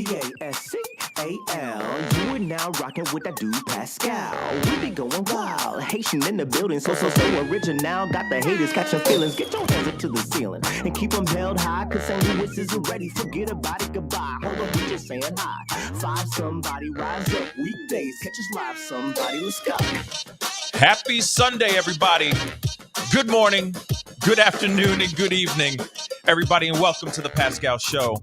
Pascal. You are now rocking with that dude Pascal. We be going wild, Haitian in the building, so original. Got the haters catching feelings. Get your hands up to the ceiling and keep them held high. Cause St. Louis isn't ready. Forget about it, goodbye. Hold on, we just saying hi. Five somebody, rise up. Weekdays, catch us live. Somebody, let's go. Happy Sunday, everybody. Good morning, good afternoon, and good evening, everybody, and welcome to the Pascal Show.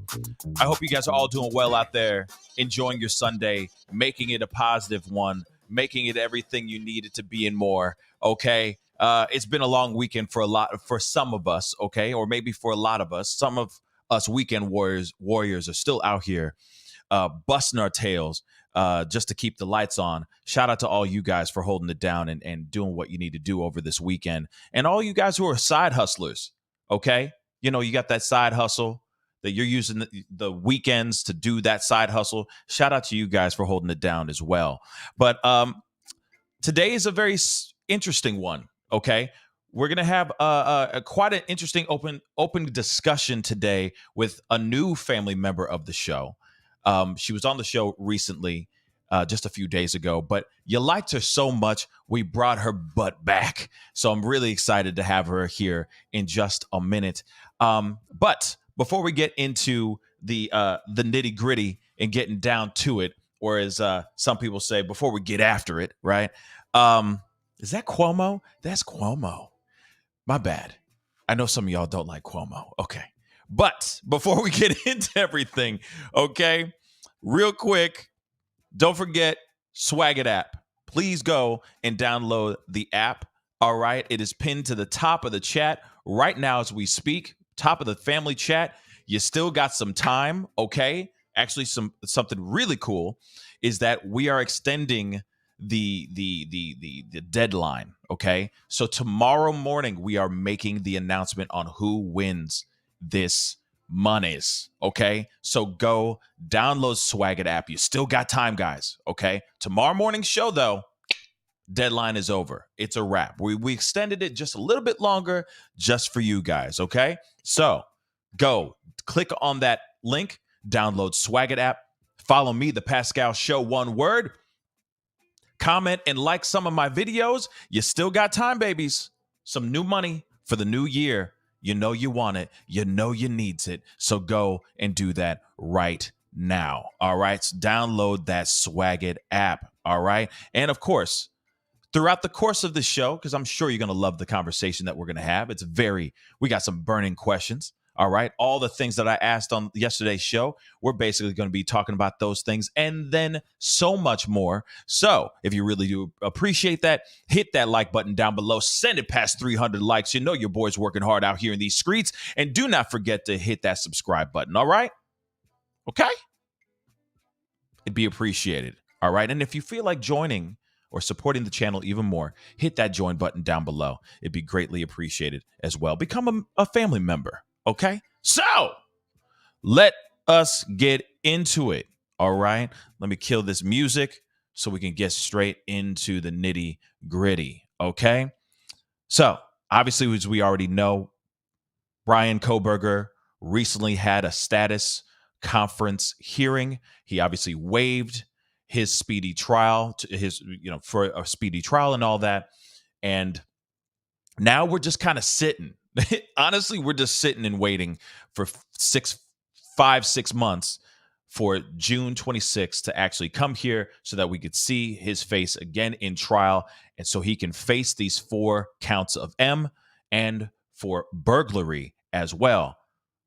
I hope you guys are all doing well out there, enjoying your Sunday, making it a positive one, making it everything you need it to be and more, okay? It's been a long weekend for some of us, okay? Or maybe for a lot of us. Some of us weekend warriors are still out here busting our tails just to keep the lights on. Shout out to all you guys for holding it down and doing what you need to do over this weekend. And all you guys who are side hustlers, okay? You know, you got that side hustle that you're using the weekends to do that side hustle. Shout out to you guys for holding it down as well. But today is a very interesting one, okay? We're going to have quite an interesting open discussion today with a new family member of the show. She was on the show recently, just a few days ago, but you liked her so much, we brought her butt back. So I'm really excited to have her here in just a minute. But before we get into the nitty gritty and getting down to it, or as some people say, before we get after it, right? Is that Cuomo? That's Cuomo. My bad. I know some of y'all don't like Cuomo. Okay. But before we get into everything, okay, real quick, don't forget Swag It app. Please go and download the app. All right. It is pinned to the top of the chat right now as we speak. Top of the family chat. You still got some time. Okay. Actually, something really cool is that we are extending the deadline. Okay. So tomorrow morning, we are making the announcement on who wins this monies. Okay. So go download Swag It app. You still got time, guys. Okay. Tomorrow morning's show, though, deadline is over. It's a wrap. We extended it just a little bit longer just for you guys. Okay. So go click on that link, download Swag It app, follow me, the Pascal Show, one word, comment and like some of my videos. You still got time, babies. Some new money for the new year. You know you want it. You know you needs it. So go and do that right now. All right. So download that Swag It app. All right. And of course, throughout the course of the show, because I'm sure you're going to love the conversation that we're going to have. We got some burning questions. All right. All the things that I asked on yesterday's show, we're basically going to be talking about those things and then so much more. So if you really do appreciate that, hit that like button down below. Send it past 300 likes. You know your boy's working hard out here in these streets. And do not forget to hit that subscribe button. All right. Okay. It'd be appreciated. All right. And if you feel like joining or supporting the channel even more, hit that join button down below. It'd be greatly appreciated as well. Become a family member. Okay, so let us get into it. All right, let me kill this music so we can get straight into the nitty gritty. Okay, so obviously, as we already know, Bryan Kohberger recently had a status conference hearing. He obviously waived his speedy trial, for a speedy trial and all that. And now we're just kind of sitting. Honestly, we're just sitting and waiting for 6 months for June 26th to actually come here so that we could see his face again in trial. And so he can face these 4 counts of M and for burglary as well.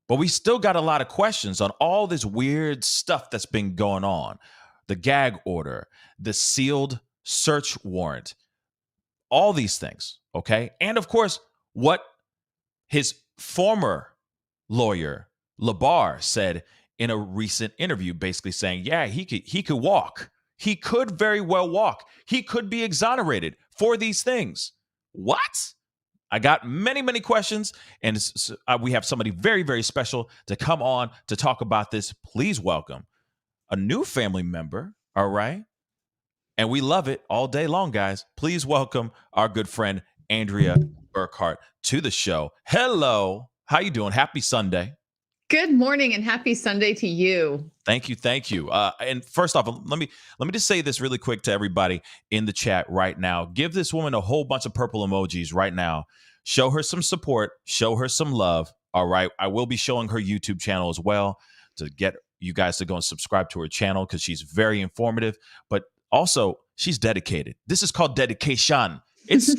But we still got a lot of questions on all this weird stuff that's been going on. The gag order, the sealed search warrant, all these things. Okay. And of course, what his former lawyer, Labar, said in a recent interview, basically saying, yeah, he could walk. He could very well walk. He could be exonerated for these things. What? I got many, many questions, and we have somebody very, very special to come on to talk about this. Please welcome a new family member, all right? And we love it all day long, guys. Please welcome our good friend, Andrea Burkhart, to the show. Hello. How you doing? Happy Sunday. Good morning and happy Sunday to you. Thank you, thank you. And first off, let me just say this really quick to everybody in the chat right now. Give this woman a whole bunch of purple emojis right now. Show her some support. Show her some love. All right. I will be showing her YouTube channel as well to get you guys to go and subscribe to her channel because she's very informative. But also, she's dedicated. This is called dedication. It's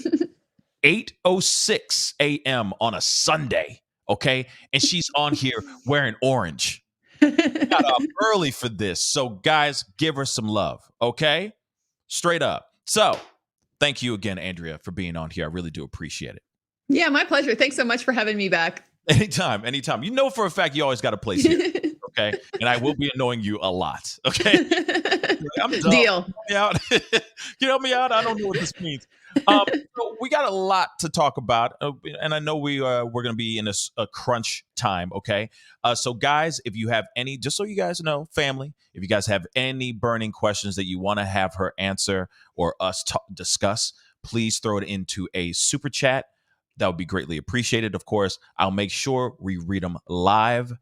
8:06 a.m. on a Sunday. Okay, and she's on here wearing orange. Got up early for this. So, guys, give her some love, okay? Straight up. So, thank you again, Andrea, for being on here. I really do appreciate it. Yeah, my pleasure. Thanks so much for having me back. Anytime, anytime. You know for a fact you always got a place here, okay? And I will be annoying you a lot, okay? I'm done. Deal. Can you help me out? I don't know what this means. So we got a lot to talk about, and I know we're going to be in a crunch time. Okay, so guys, if you have any, just so you guys know, family, if you guys have any burning questions that you want to have her answer or us discuss, please throw it into a super chat. That would be greatly appreciated. Of course, I'll make sure we read them live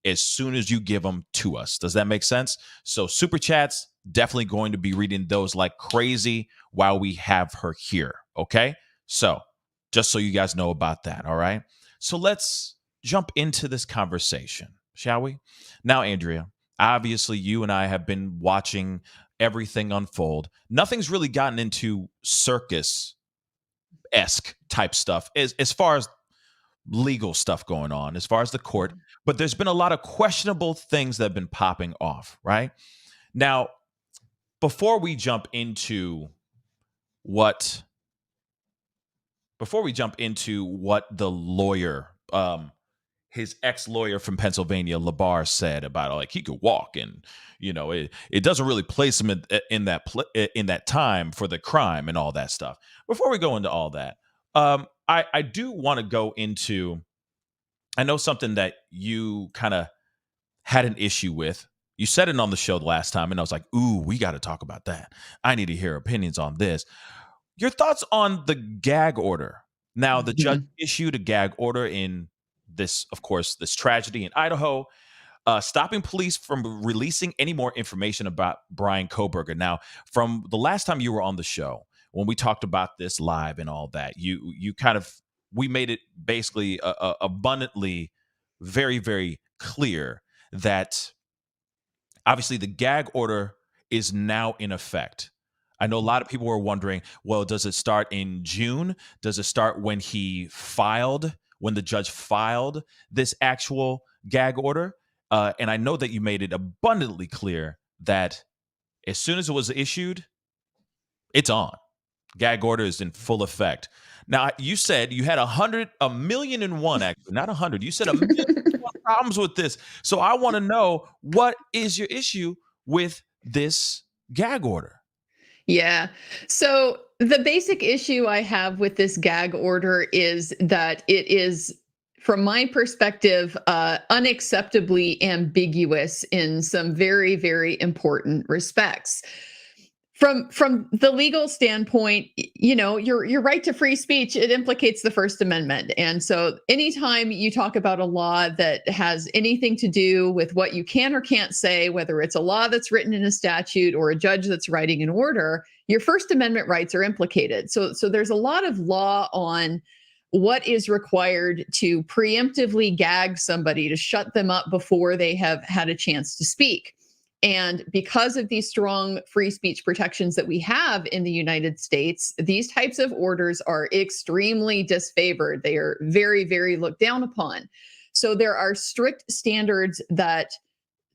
as soon as you give them to us. Does that make sense? So super chats, definitely going to be reading those like crazy while we have her here. Okay. So just so you guys know about that. All right. So let's jump into this conversation, shall we? Now, Andrea, obviously you and I have been watching everything unfold. Nothing's really gotten into circus-esque type stuff as far as legal stuff going on, as far as the court, but there's been a lot of questionable things that have been popping off, right? Now, before we jump into what the lawyer, his ex-lawyer from Pennsylvania, Labar, said about like he could walk, and it doesn't really place him in that time for the crime and all that stuff. Before we go into all that, I do want to go into, I know something that you kind of had an issue with. You said it on the show the last time, and I was like, ooh, we got to talk about that. I need to hear opinions on this. Your thoughts on the gag order. Now, the judge issued a gag order in this, of course, this tragedy in Idaho, stopping police from releasing any more information about Bryan Kohberger. Now, from the last time you were on the show, when we talked about this live and all that, we made it basically abundantly very, very clear that obviously the gag order is now in effect. I know a lot of people were wondering, well, does it start in June? Does it start when the judge filed this actual gag order? And I know that you made it abundantly clear that as soon as it was issued, it's on. Gag order is in full effect. Now, you said you had 1,000,001, actually, not 100. You said 1,000,001 problems with this. So I want to know, what is your issue with this gag order? Yeah. So the basic issue I have with this gag order is that it is, from my perspective, unacceptably ambiguous in some very, very important respects. From the legal standpoint, your right to free speech, it implicates the First Amendment. And so anytime you talk about a law that has anything to do with what you can or can't say, whether it's a law that's written in a statute or a judge that's writing an order, your First Amendment rights are implicated. So there's a lot of law on what is required to preemptively gag somebody, to shut them up before they have had a chance to speak. And because of these strong free speech protections that we have in the United States, these types of orders are extremely disfavored. They are very, very looked down upon. So there are strict standards that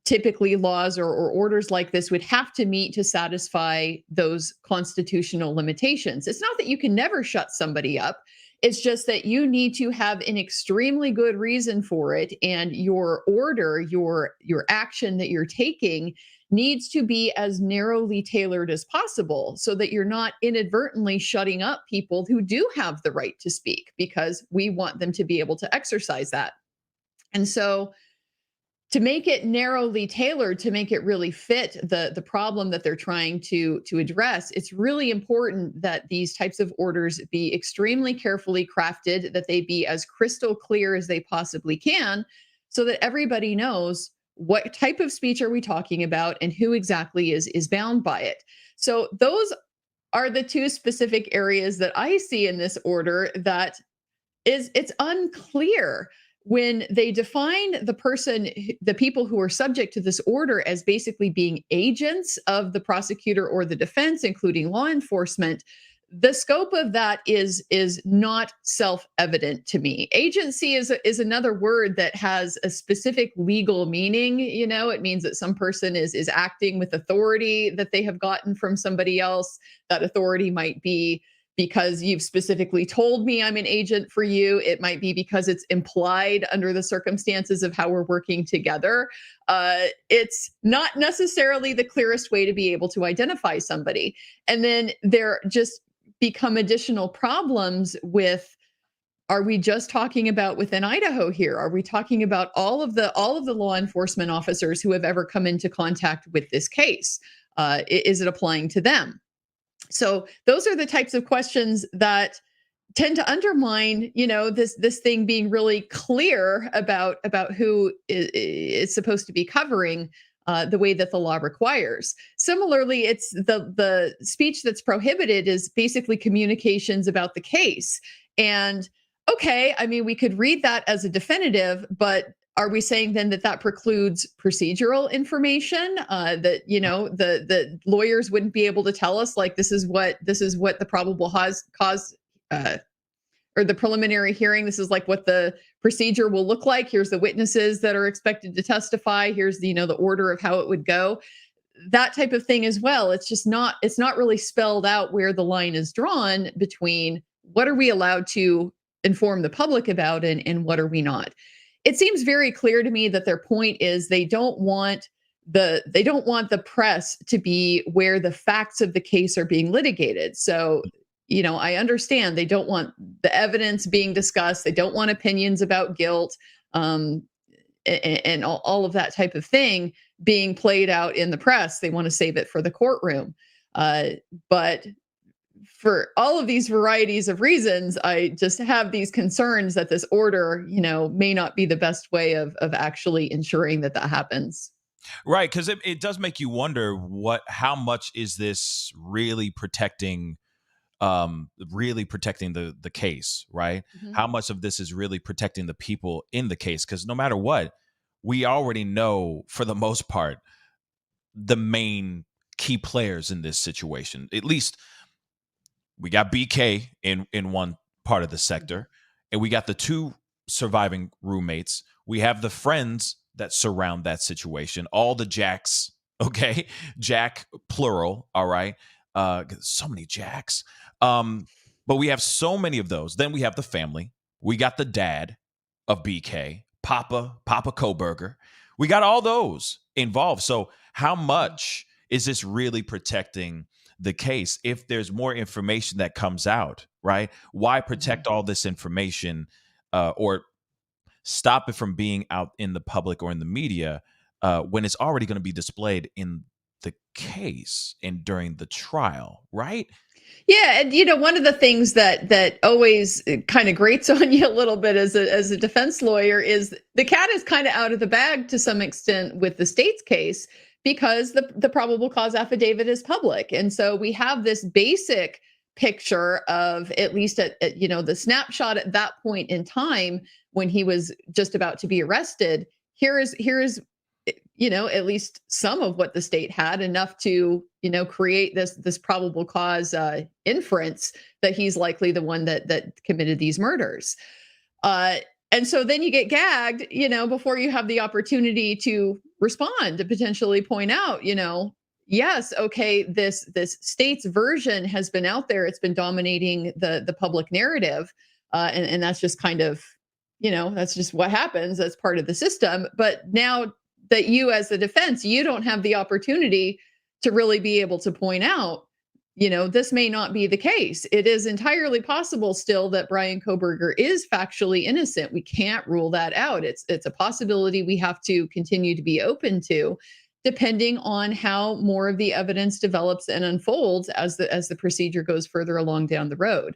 typically laws or orders like this would have to meet to satisfy those constitutional limitations. It's not that you can never shut somebody up. It's just that you need to have an extremely good reason for it, and your order, your action that you're taking needs to be as narrowly tailored as possible so that you're not inadvertently shutting up people who do have the right to speak, because we want them to be able to exercise that. And so to make it narrowly tailored, to make it really fit the problem that they're trying to address, it's really important that these types of orders be extremely carefully crafted, that they be as crystal clear as they possibly can, so that everybody knows what type of speech are we talking about and who exactly is bound by it. So those are the two specific areas that I see in this order that it's unclear when they define the people who are subject to this order as basically being agents of the prosecutor or the defense, including law enforcement. The scope of that is not self-evident to me. Agency is another word that has a specific legal meaning. It means that some person is acting with authority that they have gotten from somebody else. That authority might be because you've specifically told me I'm an agent for you. It might be because it's implied under the circumstances of how we're working together. It's not necessarily the clearest way to be able to identify somebody. And then there just become additional problems with, are we just talking about within Idaho here? Are we talking about all of the law enforcement officers who have ever come into contact with this case? Is it applying to them? So those are the types of questions that tend to undermine, this thing being really clear about who is supposed to be covering the way that the law requires. Similarly, it's the speech that's prohibited is basically communications about the case. And okay, I mean, we could read that as a definitive, but are we saying then that precludes procedural information, that the lawyers wouldn't be able to tell us, like, this is what the probable cause or the preliminary hearing, this is like what the procedure will look like. Here's the witnesses that are expected to testify. Here's the order of how it would go. That type of thing as well. It's not really spelled out where the line is drawn between what are we allowed to inform the public about and what are we not. It seems very clear to me that their point is they don't want the press to be where the facts of the case are being litigated. So, I understand they don't want the evidence being discussed. They don't want opinions about guilt, and all of that type of thing being played out in the press. They want to save it for the courtroom. But for all of these varieties of reasons, I just have these concerns that this order, may not be the best way of actually ensuring that happens. Right, because it does make you wonder how much is this really protecting the case, right? Mm-hmm. How much of this is really protecting the people in the case? Because no matter what, we already know for the most part the main key players in this situation. At least we got BK in one part of the sector, and we got the two surviving roommates. We have the friends that surround that situation, all the Jacks, okay? Jack, plural, all right? So many Jacks. But we have so many of those. Then we have the family. We got the dad of BK, Papa Kohberger. We got all those involved. So how much is this really protecting the case if there's more information that comes out, right? Why protect all this information or stop it from being out in the public or in the media when it's already going to be displayed in the case and during the trial, right? Yeah, and one of the things that always kind of grates on you a little bit as a defense lawyer is the cat is kind of out of the bag to some extent with the state's case, because the probable cause affidavit is public. And so we have this basic picture of, at least at the snapshot at that point in time when he was just about to be arrested. Here is at least some of what the state had, enough to create this probable cause inference that he's likely the one that committed these murders. And so then you get gagged, before you have the opportunity to respond, to potentially point out, yes, okay, this state's version has been out there. It's been dominating the public narrative. And that's just kind of, that's just what happens. That's part of the system. But now that you, as the defense, you don't have the opportunity to really be able to point out, this may not be the case. It is entirely possible still that Bryan Kohberger is factually innocent. We can't rule that out. It's a possibility we have to continue to be open to, depending on how more of the evidence develops and unfolds as the procedure goes further along down the road.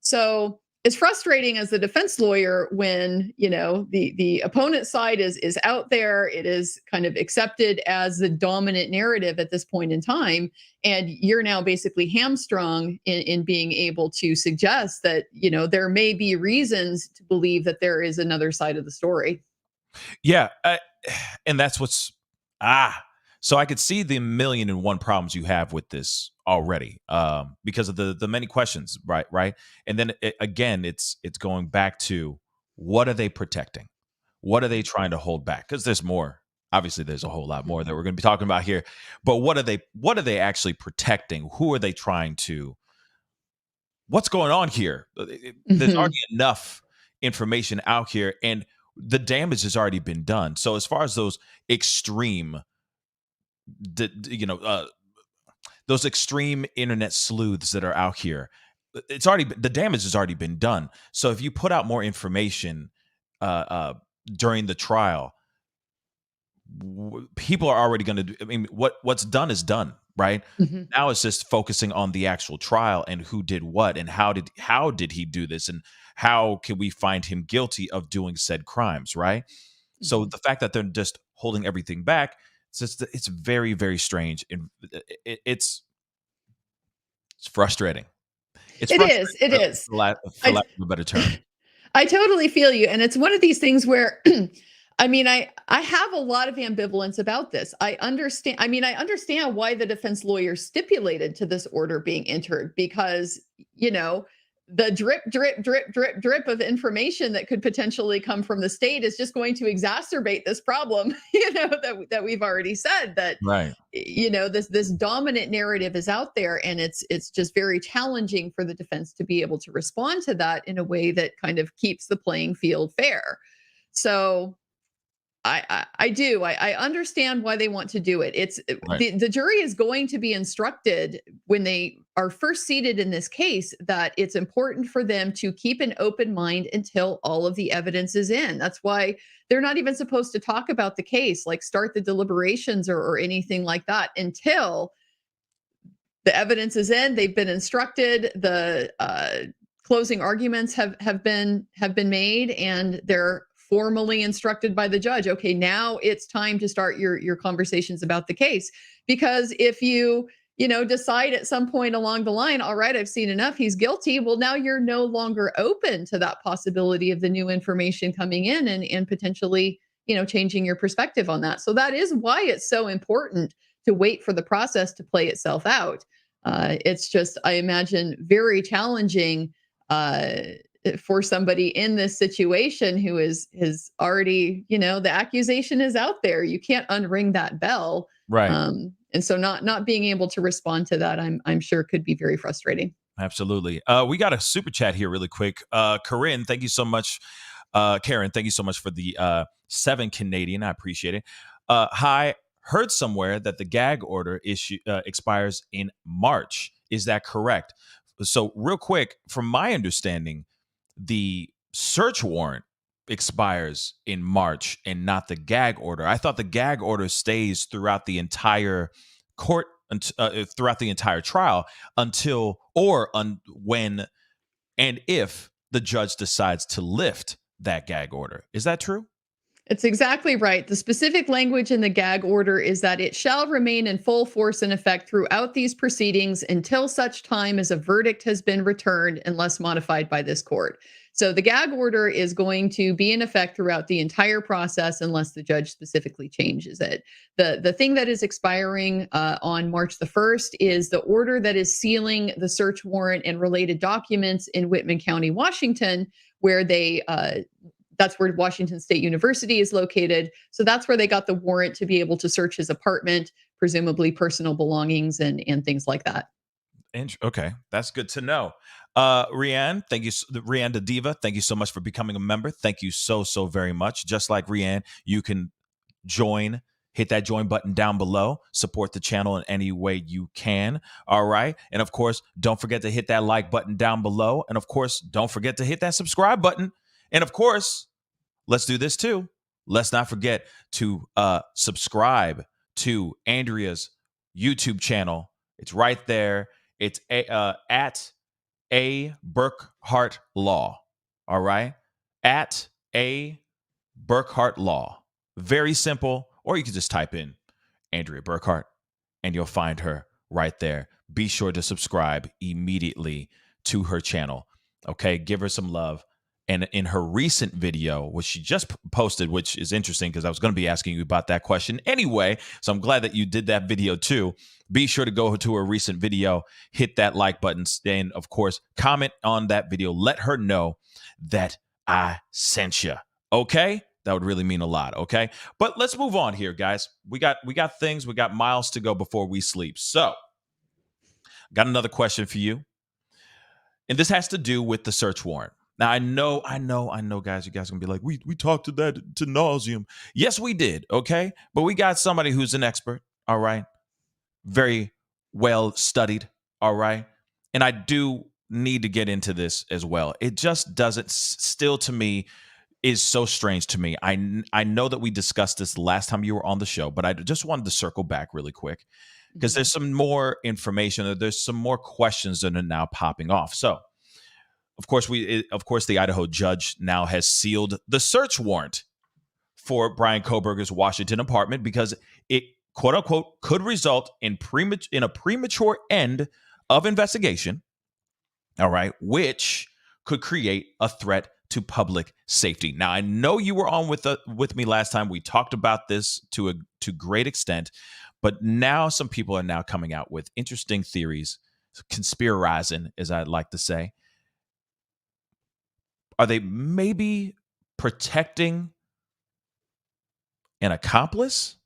So it's frustrating as the defense lawyer when, the opponent side is out there. It is kind of accepted as the dominant narrative at this point in time, and you're now basically hamstrung in being able to suggest that there may be reasons to believe that there is another side of the story. Yeah, and that's what's so I could see the million and one problems you have with this already, because of the many questions, right, and then again, it's going back to what are they protecting, what are they trying to hold back? Because there's more. Obviously, there's a whole lot more that we're going to be talking about here, but what are they actually protecting? Who are they trying to? What's going on here? There's Mhm. already enough information out here, and the damage has already been done. So as far as those extreme, those extreme internet sleuths that are out here, the damage has already been done. So if you put out more information during the trial, people are already going to do. I mean, what's done is done, right? Mhm. Now it's just focusing on the actual trial and who did what and how did he do this and how can we find him guilty of doing said crimes, right? So Mhm. the fact that they're just holding everything back, it's very, very strange, and it's frustrating. It's It frustrating is. It is. for I lack of a better term. I totally feel you, and it's one of these things where I mean, I have a lot of ambivalence about this. I understand why the defense lawyer stipulated to this order being entered because, you know, the drip drip drip drip drip of information that could potentially come from the state is just going to exacerbate this problem, that we've already said that Right. this dominant narrative is out there, and it's just very challenging for the defense to be able to respond to that in a way that kind of keeps the playing field fair. So I understand why they want to do it. Right. The jury is going to be instructed when they are first seated in this case that it's important for them to keep an open mind until all of the evidence is in. That's why they're not even supposed to talk about the case, like start the deliberations or anything like that until the evidence is in. They've been instructed. The closing arguments have been made, and they're formally instructed by the judge. Okay, now it's time to start your conversations about the case. Because if you decide at some point along the line, all right, I've seen enough, he's guilty. Well, now you're no longer open to that possibility of the new information coming in and potentially changing your perspective on that. So that is why it's so important to wait for the process to play itself out. It's just, I imagine, very challenging uh, for somebody in this situation who is already, the accusation is out there. You can't unring that bell, Right. and so not being able to respond to that, I'm sure could be very frustrating. Absolutely. We got a super chat here really quick. Corinne, thank you so much. Karen, thank you so much for the 7 Canadian. I appreciate it. Hi, heard somewhere that the gag order issue expires in March. Is that correct? So, real quick, from my understanding, the search warrant expires in March and not the gag order. I thought the gag order stays throughout the entire court, throughout the entire trial until when and if the judge decides to lift that gag order. Is that true? It's exactly right. The specific language in the gag order is that it shall remain in full force and effect throughout these proceedings until such time as a verdict has been returned unless modified by this court. So the gag order is going to be in effect throughout the entire process unless the judge specifically changes it. The thing that is expiring on March the 1st is the order that is sealing the search warrant and related documents in Whitman County, Washington, where that's where Washington State University is located. So that's where they got the warrant to be able to search his apartment, presumably personal belongings and things like that. Okay, that's good to know. Rianne, thank you, Rianne the Diva. Thank you so much for becoming a member. Thank you so very much. Just like Rianne, you can join. Hit that join button down below. Support the channel in any way you can. All right. And of course, don't forget to hit that like button down below. And of course, don't forget to hit that subscribe button. And of course, let's do this too. Let's not forget to subscribe to Andrea's YouTube channel. It's right there. It's at A Burkhart Law. All right. At A Burkhart Law. Very simple. Or you can just type in Andrea Burkhart and you'll find her right there. Be sure to subscribe immediately to her channel. Okay. Give her some love. And in her recent video, which she just posted, which is interesting because I was going to be asking you about that question anyway. So I'm glad that you did that video too. Be sure to go to her recent video, hit that like button, and of course, comment on that video. Let her know that I sent you. Okay? That would really mean a lot. Okay? But let's move on here, guys. We got miles to go before we sleep. So, got another question for you. And this has to do with the search warrant. Now, I know, guys, you guys are going to be like, we talked to that to nauseum. Yes, we did, okay? But we got somebody who's an expert, all right? Very well studied, all right? And I do need to get into this as well. It just doesn't, still to me, is so strange to me. I know that we discussed this last time you were on the show, but I just wanted to circle back really quick because there's some more information, or there's some more questions that are now popping off. So, of course, the Idaho judge now has sealed the search warrant for Bryan Kohberger's Washington apartment because it, quote unquote, could result in a premature end of investigation. All right, which could create a threat to public safety. Now, I know you were on with me last time. We talked about this to great extent, but now some people are now coming out with interesting theories, conspirizing, as I'd like to say. Are they maybe protecting an accomplice?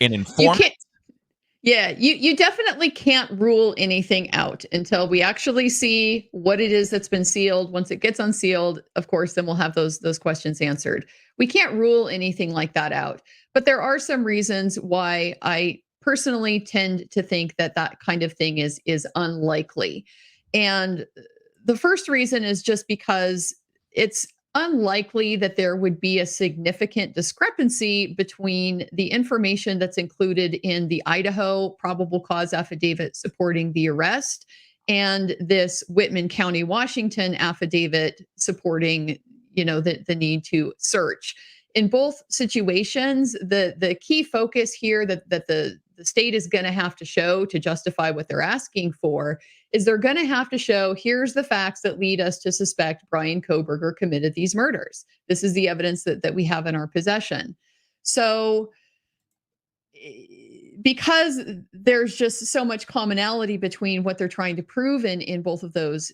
An informant? You definitely can't rule anything out until we actually see what it is that's been sealed. Once it gets unsealed, of course, then we'll have those questions answered. We can't rule anything like that out. But there are some reasons why I personally tend to think that that kind of thing is unlikely. And the first reason is just because it's unlikely that there would be a significant discrepancy between the information that's included in the Idaho probable cause affidavit supporting the arrest and this Whitman County, Washington affidavit supporting, the need to search. In both situations, the key focus here that the state is going to have to show to justify what they're asking for is they're going to have to show, here's the facts that lead us to suspect Bryan Kohberger committed these murders. This is the evidence that we have in our possession. So because there's just so much commonality between what they're trying to prove in both of those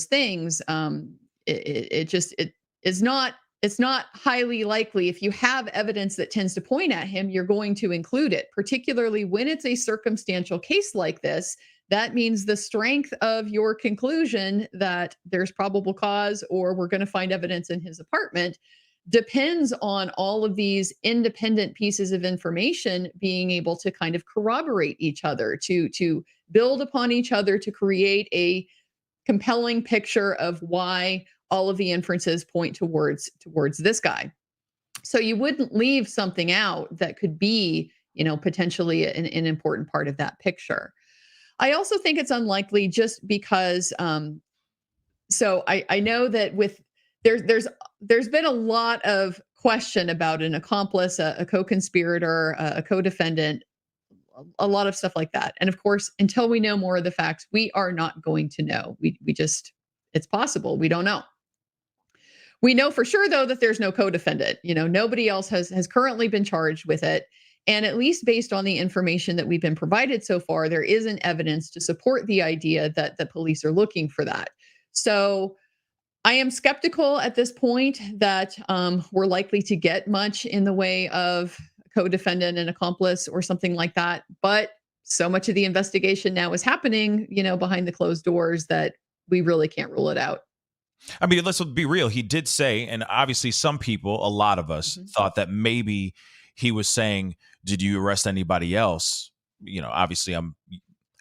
things, it's not highly likely. If you have evidence that tends to point at him, you're going to include it, particularly when it's a circumstantial case like this. That means the strength of your conclusion that there's probable cause or we're going to find evidence in his apartment depends on all of these independent pieces of information being able to kind of corroborate each other, to build upon each other, to create a compelling picture of why all of the inferences point towards this guy. So you wouldn't leave something out that could be, potentially an important part of that picture. I also think it's unlikely just because, so I know that there's been a lot of question about an accomplice, a co-conspirator, a co-defendant, a lot of stuff like that. And of course, until we know more of the facts, we are not going to know. We just, it's possible. We don't know. We know for sure, though, that there's no co-defendant. Nobody else has currently been charged with it. And at least based on the information that we've been provided so far, there isn't evidence to support the idea that the police are looking for that. So I am skeptical at this point that we're likely to get much in the way of co-defendant and accomplice or something like that. But so much of the investigation now is happening, behind the closed doors that we really can't rule it out. I mean, let's be real. He did say, and obviously some people, a lot of us, thought that maybe he was saying, did you arrest anybody else? Obviously I'm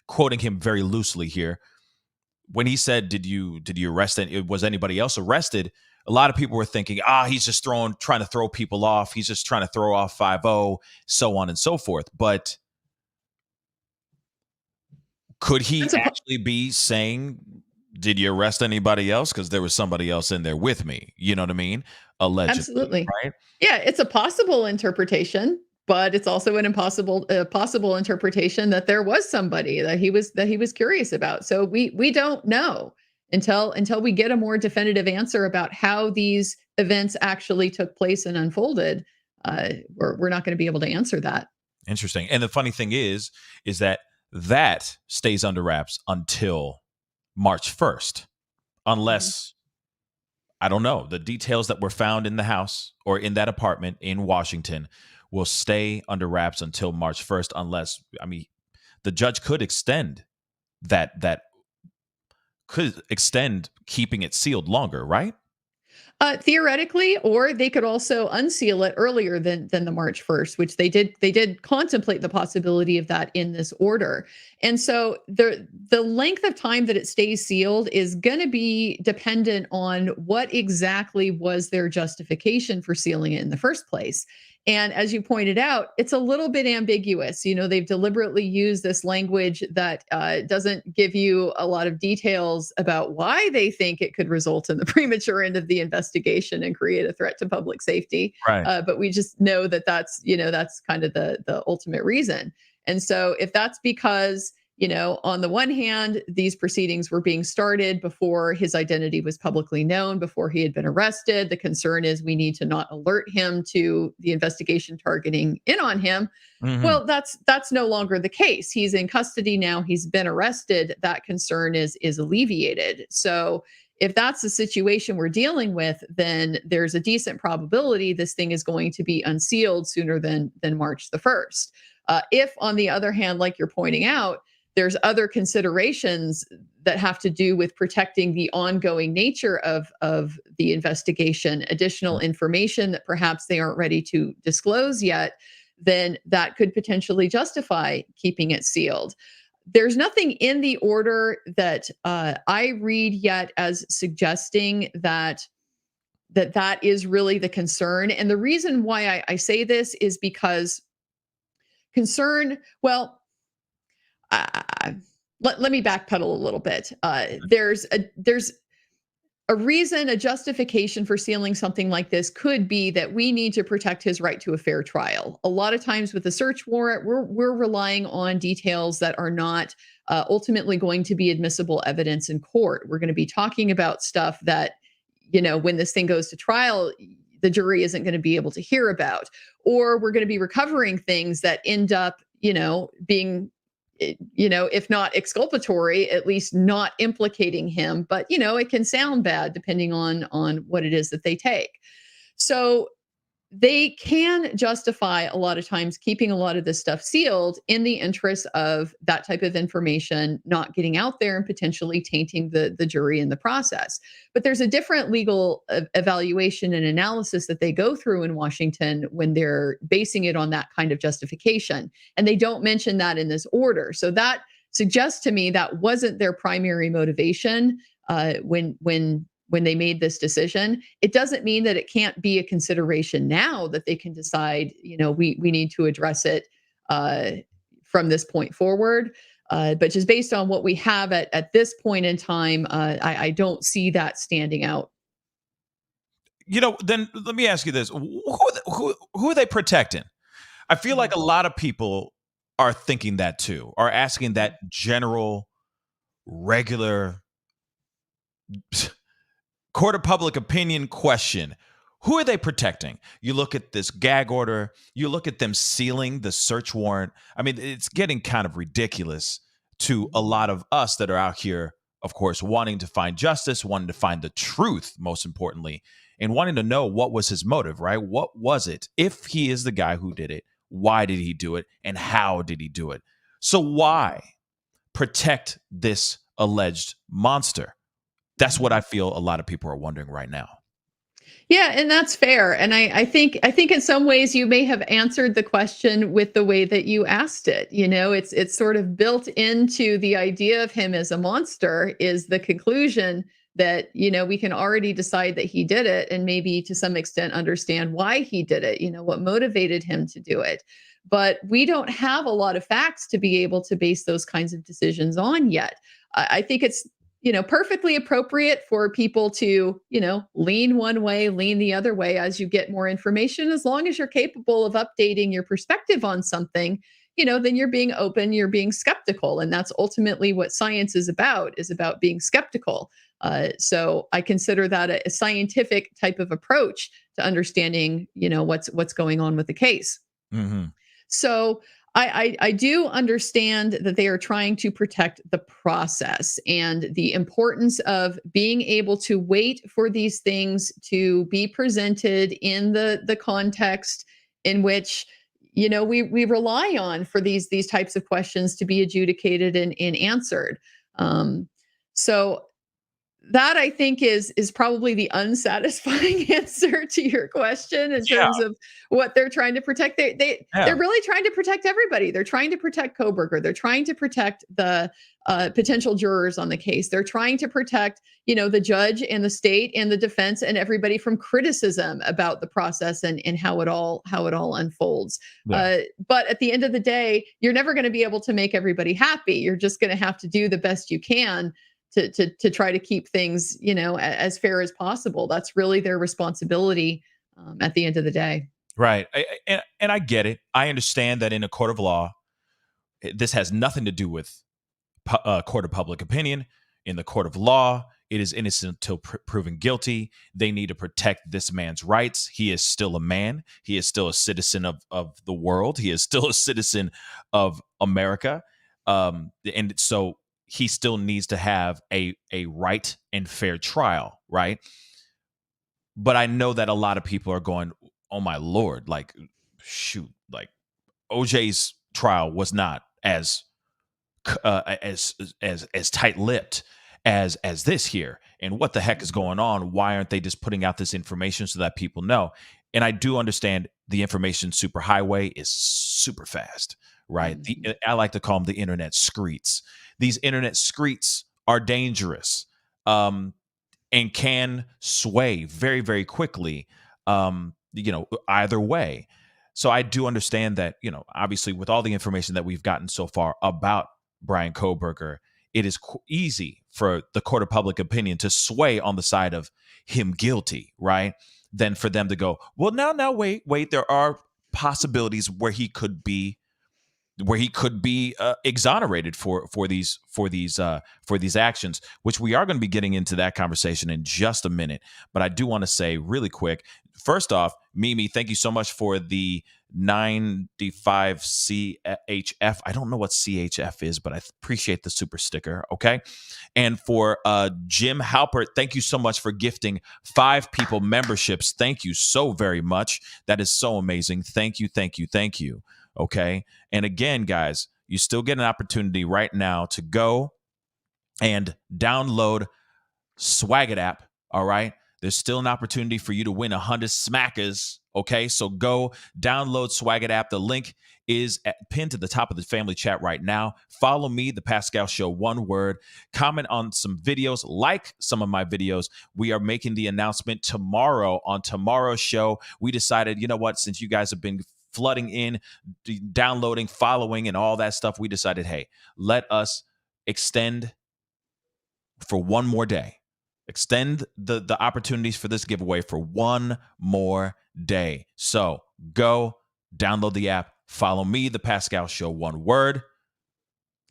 quoting him very loosely here. When he said, did you arrest was anybody else arrested? A lot of people were thinking, he's just trying to throw people off. He's just trying to throw off 5-0, so on and so forth. But Could he That's a actually be saying, did you arrest anybody else? Because there was somebody else in there with me. You know what I mean? Allegedly, Absolutely. right? Yeah, it's a possible interpretation, but it's also an impossible possible interpretation that there was somebody that he was curious about. So we don't know until we get a more definitive answer about how these events actually took place and unfolded. We're not going to be able to answer that. Interesting. And the funny thing is that stays under wraps until March 1st, Mhm. unless I don't know, the details that were found in the house or in that apartment in Washington will stay under wraps until March 1st, unless, I mean, the judge could extend that could extend keeping it sealed longer, right? Theoretically, or they could also unseal it earlier than the March 1st, which they did. They did contemplate the possibility of that in this order. And so the length of time that it stays sealed is going to be dependent on what exactly was their justification for sealing it in the first place. And as you pointed out, it's a little bit ambiguous. You know, they've deliberately used this language that doesn't give you a lot of details about why they think it could result in the premature end of the investigation and create a threat to public safety. Right. But we just know that that's kind of the ultimate reason. And so if that's because on the one hand, these proceedings were being started before his identity was publicly known, before he had been arrested. The concern is we need to not alert him to the investigation targeting in on him. Mhm. Well, that's no longer the case. He's in custody now. He's been arrested. That concern is alleviated. So if that's the situation we're dealing with, then there's a decent probability this thing is going to be unsealed sooner than March the 1st. If, on the other hand, like you're pointing out, there's other considerations that have to do with protecting the ongoing nature of the investigation, additional information that perhaps they aren't ready to disclose yet, then that could potentially justify keeping it sealed. There's nothing in the order that I read yet as suggesting that is really the concern. And the reason why I say this is because concern, well, uh, let me backpedal a little bit. There's a reason, a justification for sealing something like this could be that we need to protect his right to a fair trial. A lot of times with a search warrant, we're relying on details that are not ultimately going to be admissible evidence in court. We're going to be talking about stuff that, when this thing goes to trial, the jury isn't going to be able to hear about, or we're going to be recovering things that end up, being if not exculpatory, at least not implicating him. But, it can sound bad depending on what it is that they take. So they can justify a lot of times keeping a lot of this stuff sealed in the interest of that type of information not getting out there and potentially tainting the jury in the process. But there's a different legal evaluation and analysis that they go through in Washington when they're basing it on that kind of justification. And they don't mention that in this order. So that suggests to me that wasn't their primary motivation when they made this decision. It doesn't mean that it can't be a consideration now that they can decide, we need to address it from this point forward. But just based on what we have at this point in time, I don't see that standing out. Then let me ask you this: who are they protecting? I feel like a lot of people are thinking that too, are asking that general, regular court of public opinion question. Who are they protecting? You look at this gag order, you look at them sealing the search warrant. I mean, it's getting kind of ridiculous to a lot of us that are out here, of course, wanting to find justice, wanting to find the truth, most importantly, and wanting to know what was his motive, right? What was it? If he is the guy who did it, why did he do it? And how did he do it? So why protect this alleged monster? That's what I feel a lot of people are wondering right now. Yeah, and that's fair. And I think in some ways you may have answered the question with the way that you asked it. It's sort of built into the idea of him as a monster is the conclusion that, we can already decide that he did it and maybe to some extent understand why he did it, what motivated him to do it. but we don't have a lot of facts to be able to base those kinds of decisions on yet. I think it's perfectly appropriate for people to, lean one way, lean the other way as you get more information, as long as you're capable of updating your perspective on something, then you're being open, you're being skeptical. And that's ultimately what science is about being skeptical. So I consider that a scientific type of approach to understanding, what's going on with the case. Mm-hmm. So I do understand that they are trying to protect the process and the importance of being able to wait for these things to be presented in the context in which we rely on for these types of questions to be adjudicated and answered. So that, I think, is probably the unsatisfying answer to your question in terms of what they're trying to protect. They're really trying to protect everybody. They're trying to protect Kohberger. They're trying to protect the potential jurors on the case. They're trying to protect, the judge and the state and the defense and everybody from criticism about the process and how it all unfolds. Yeah. But at the end of the day, you're never going to be able to make everybody happy. You're just going to have to do the best you can to try to keep things, as fair as possible. That's really their responsibility at the end of the day. Right. And I get it. I understand that in a court of law, this has nothing to do with court of public opinion. In the court of law, it is innocent until proven guilty. They need to protect this man's rights. He is still a man. He is still a citizen of the world. He is still a citizen of America. And so he still needs to have a right and fair trial, right? But I know that a lot of people are going, oh my Lord, like, shoot, like OJ's trial was not as tight-lipped as this here. And what the heck is going on? Why aren't they just putting out this information so that people know? And I do understand the information superhighway is super fast, right? I like to call them the internet screets. These internet screets are dangerous and can sway very, very quickly, either way. So I do understand that, obviously with all the information that we've gotten so far about Bryan Kohberger, it is easy for the court of public opinion to sway on the side of him guilty, right? Than for them to go, well, now, wait, there are possibilities where he could be exonerated for these actions, which we are going to be getting into that conversation in just a minute. But I do want to say really quick, first off, Mimi, thank you so much for the 95 CHF. I don't know what CHF is, but I appreciate the super sticker. Okay. And for Jim Halpert, thank you so much for gifting 5 people memberships. Thank you so very much. That is so amazing. Thank you. Okay. And again, guys, you still get an opportunity right now to go and download Swagit app. All right. There's still an opportunity for you to win 100 smackers. Okay. So go download Swagit app. The link is pinned to the top of the family chat right now. Follow me, The Pascal Show, one word. Comment on some videos, like some of my videos. We are making the announcement tomorrow on tomorrow's show. We decided, you know what, since you guys have been flooding in, downloading, following, and all that stuff, we decided, hey, let us extend for one more day. Extend the opportunities for this giveaway for one more day. So go download the app. Follow me, The Pascal Show, one word.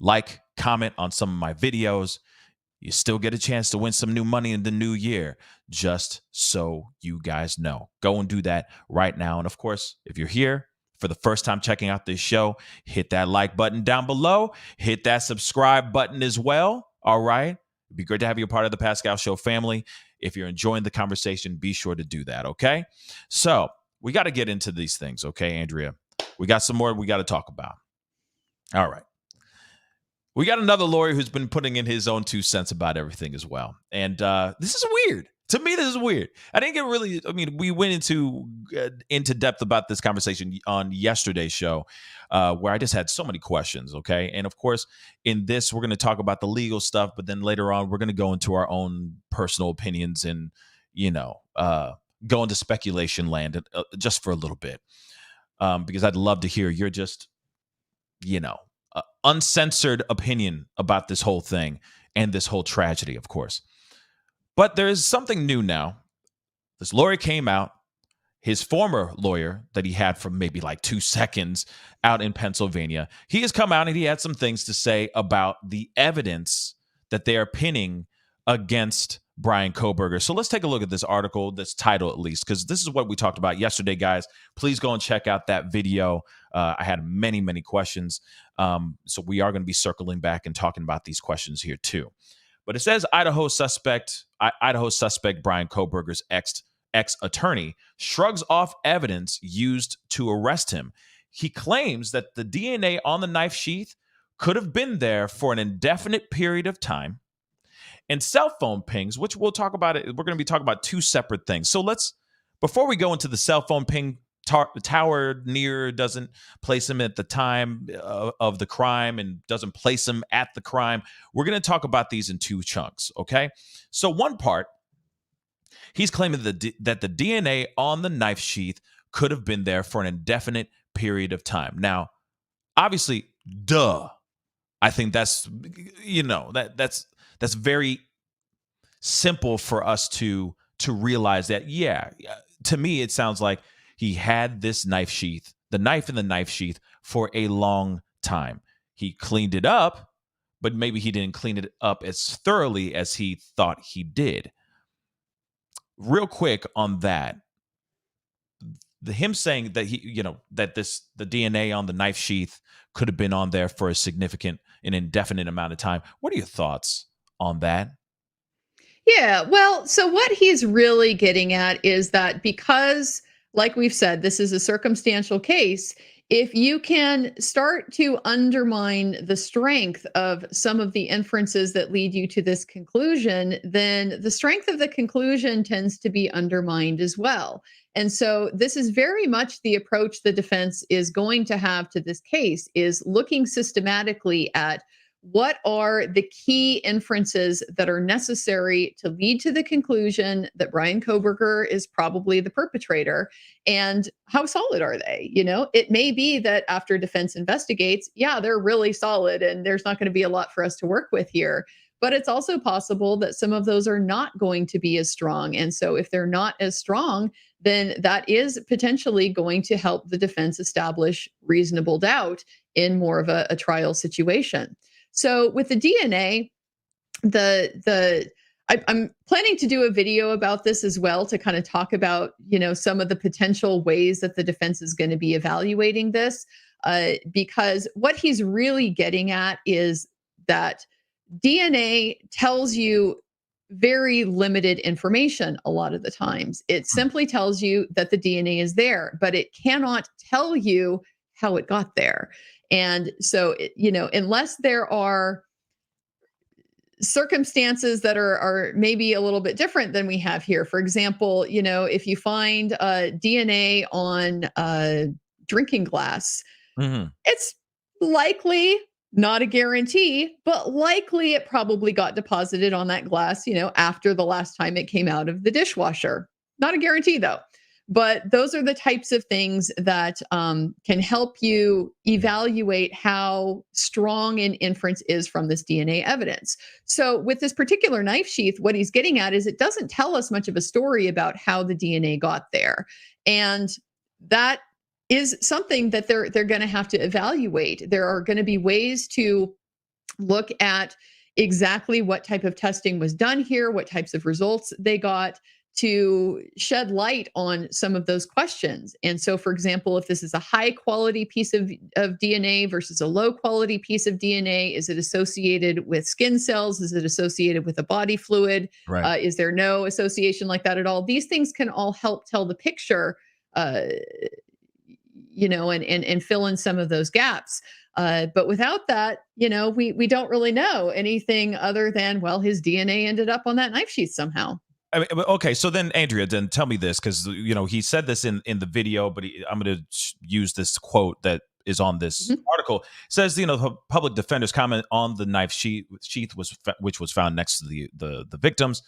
Like, comment on some of my videos. You still get a chance to win some new money in the new year, just so you guys know. Go and do that right now. And of course, if you're here for the first time checking out this show, hit that like button down below. Hit that subscribe button as well. All right. It'd be great to have you a part of the Pascal Show family. If you're enjoying the conversation, be sure to do that. Okay. So we got to get into these things. Okay, Andrea, we got some more we got to talk about. All right. We got another lawyer who's been putting in his own 2 cents about everything as well. And this is weird. To me, this is weird. I didn't get really, we went into depth about this conversation on yesterday's show where I just had so many questions, okay? And of course, in this, we're going to talk about the legal stuff, but then later on, we're going to go into our own personal opinions and, go into speculation land just for a little bit. because I'd love to hear your just, uncensored opinion about this whole thing and this whole tragedy, of course. But there's something new now. This lawyer came out, his former lawyer that he had for maybe like 2 seconds out in Pennsylvania. He has come out and he had some things to say about the evidence that they are pinning against Bryan Kohberger. So let's take a look at this article, this title at least, because this is what we talked about yesterday, guys. Please go and check out that video. I had many, many questions. So we are going to be circling back and talking about these questions here too. But it says Idaho suspect Bryan Kohberger's ex-attorney shrugs off evidence used to arrest him. He claims that the DNA on the knife sheath could have been there for an indefinite period of time, and cell phone pings, which we'll talk about it. We're going to be talking about two separate things. So before we go into the cell phone ping, tower near doesn't place him at the time of the crime and doesn't place him at the crime. We're going to talk about these in two chunks, okay? So one part, he's claiming that the DNA on the knife sheath could have been there for an indefinite period of time. Now, obviously, I think that's, that's very simple for us to realize that, yeah, to me, it sounds like he had this knife sheath, the knife in the knife sheath, for a long time. He cleaned it up, but maybe he didn't clean it up as thoroughly as he thought he did. Real quick on that, him saying that the DNA on the knife sheath could have been on there for an indefinite amount of time. What are your thoughts on that? Yeah, well, so what he's really getting at is that because, like we've said, this is a circumstantial case. If you can start to undermine the strength of some of the inferences that lead you to this conclusion, then the strength of the conclusion tends to be undermined as well. And so this is very much the approach the defense is going to have to this case, is looking systematically at what are the key inferences that are necessary to lead to the conclusion that Bryan Kohberger is probably the perpetrator, and how solid are they? It may be that after defense investigates, yeah, they're really solid and there's not going to be a lot for us to work with here. But it's also possible that some of those are not going to be as strong. And so if they're not as strong, then that is potentially going to help the defense establish reasonable doubt in more of a trial situation. So with the DNA, I'm planning to do a video about this as well to kind of talk about, some of the potential ways that the defense is going to be evaluating this, because what he's really getting at is that DNA tells you very limited information a lot of the times. It simply tells you that the DNA is there, but it cannot tell you how it got there. And so, unless there are circumstances that are maybe a little bit different than we have here. For example, if you find DNA on a drinking glass, it's likely, not a guarantee, but likely it probably got deposited on that glass, after the last time it came out of the dishwasher. Not a guarantee though. But those are the types of things that can help you evaluate how strong an inference is from this DNA evidence. So with this particular knife sheath, what he's getting at is it doesn't tell us much of a story about how the DNA got there. And that is something that they're going to have to evaluate. There are going to be ways to look at exactly what type of testing was done here, what types of results they got, to shed light on some of those questions. And so, for example, if this is a high quality piece of DNA versus a low quality piece of DNA, is it associated with skin cells? Is it associated with a body fluid? Right. Is there no association like that at all? These things can all help tell the picture, and fill in some of those gaps. But without that, we don't really know anything other than, well, his DNA ended up on that knife sheath somehow. I mean, okay, so then Andrea, then tell me this, because he said this in the video, but I'm going to use this quote that is on this article. It says, the public defender's comment on the knife sheath which was found next to the victims,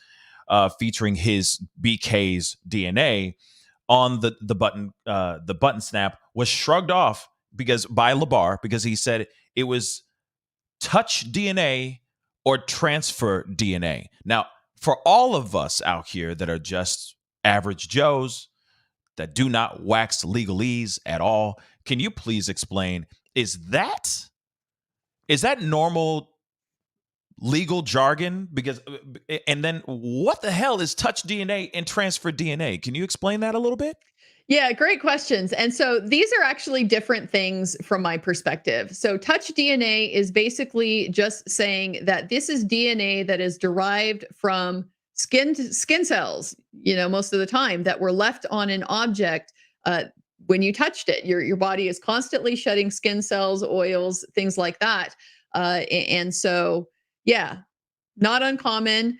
featuring his BK's DNA on the button snap was shrugged off by LeBar because he said it was touch DNA or transfer DNA. Now, for all of us out here that are just average Joes that do not wax legalese at all, can you please explain, is that normal legal jargon? Because and then what the hell is touch DNA and transfer DNA? Can you explain that a little bit? Yeah, great questions. And so these are actually different things from my perspective. So touch DNA is basically just saying that this is DNA that is derived from skin cells, most of the time that were left on an object when you touched it. Your body is constantly shedding skin cells, oils, things like that. And so, yeah, not uncommon.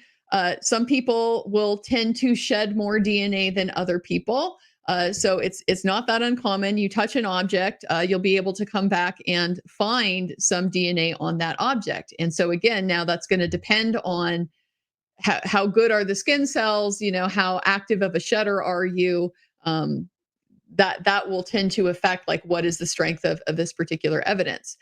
Some people will tend to shed more DNA than other people. So it's not that uncommon. You touch an object, you'll be able to come back and find some DNA on that object. And so again, now that's going to depend on how good are the skin cells, how active of a shedder are you. That will tend to affect like what is the strength of this particular evidence.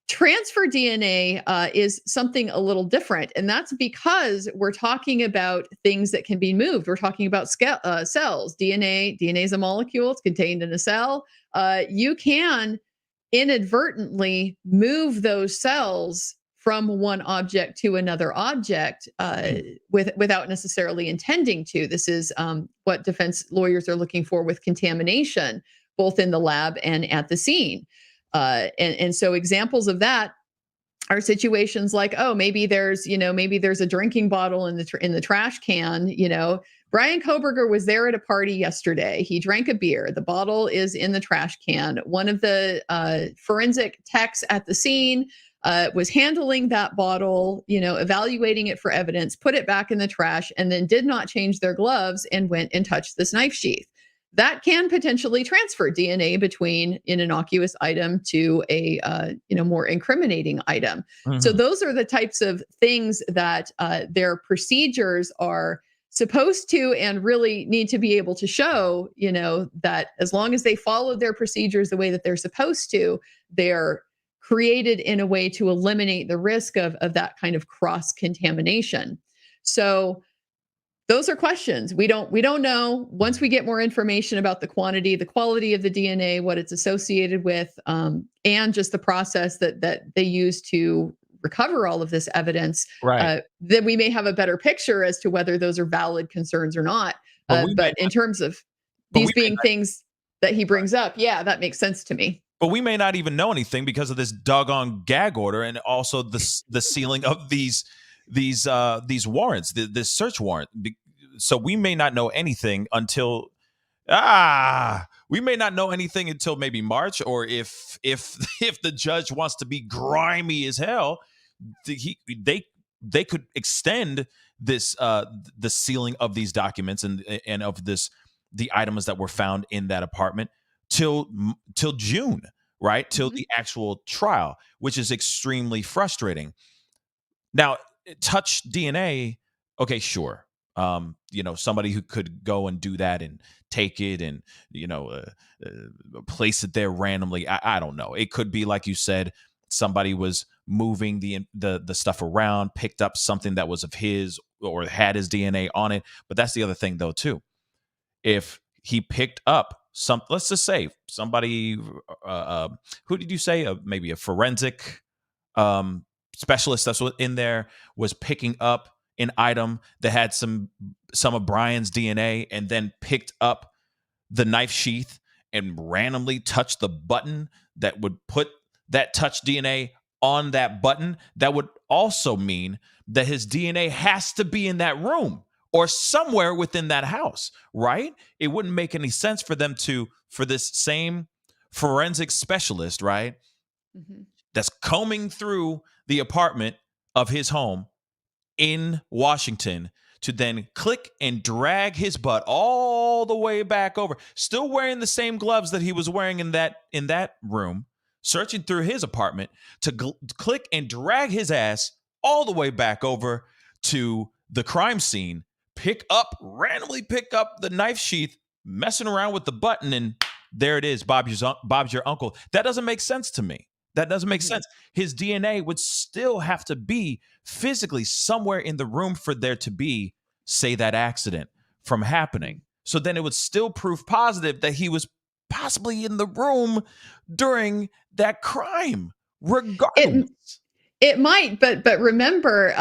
Transfer DNA is something a little different, and that's because we're talking about things that can be moved. We're talking about cells. DNA is a molecule. It's contained in a cell. You can inadvertently move those cells from one object to another object without necessarily intending to. This is what defense lawyers are looking for with contamination, both in the lab and at the scene. And so examples of that are situations like, oh, maybe there's a drinking bottle in the trash can. Bryan Kohberger was there at a party yesterday. He drank a beer. The bottle is in the trash can. One of the forensic techs at the scene was handling that bottle, evaluating it for evidence, put it back in the trash, and then did not change their gloves and went and touched this knife sheath. That can potentially transfer DNA between an innocuous item to a more incriminating item. Mm-hmm. So those are the types of things that their procedures are supposed to and really need to be able to show, that as long as they follow their procedures the way that they're supposed to, they're created in a way to eliminate the risk of that kind of cross-contamination. So those are questions. We don't know. Once we get more information about the quantity, the quality of the DNA, what it's associated with, and just the process that they use to recover all of this evidence, right, then we may have a better picture as to whether those are valid concerns or not. But in terms of these being things that he brings up, yeah, that makes sense to me. But we may not even know anything because of this doggone gag order and also the sealing of these warrants, this search warrant. So we may not know anything until maybe March, or if the judge wants to be grimy as hell, they could extend this the sealing of these documents and of the items that were found in that apartment till June, right? Till the actual trial, which is extremely frustrating. Now, touch DNA, okay, sure. Somebody who could go and do that and take it and, place it there randomly. I don't know. It could be, like you said, somebody was moving the stuff around, picked up something that was of his or had his DNA on it. But that's the other thing, though, too. If he picked up let's just say somebody, who did you say? Maybe a forensic specialist that's in there was picking up an item that had some of Bryan's DNA and then picked up the knife sheath and randomly touched the button that would put that touch DNA on that button, that would also mean that his DNA has to be in that room or somewhere within that house, right? It wouldn't make any sense for them for this same forensic specialist, right? Mm-hmm. That's combing through the apartment of his home in Washington to then click and drag his butt all the way back over, still wearing the same gloves that he was wearing in that room, searching through his apartment to click and drag his ass all the way back over to the crime scene, randomly pick up the knife sheath messing around with the button and there it is. Bob's your uncle. That doesn't make sense to me. That doesn't make sense. His DNA would still have to be physically somewhere in the room for there to be, say, that accident from happening. So then it would still prove positive that he was possibly in the room during that crime, regardless. It might, but remember,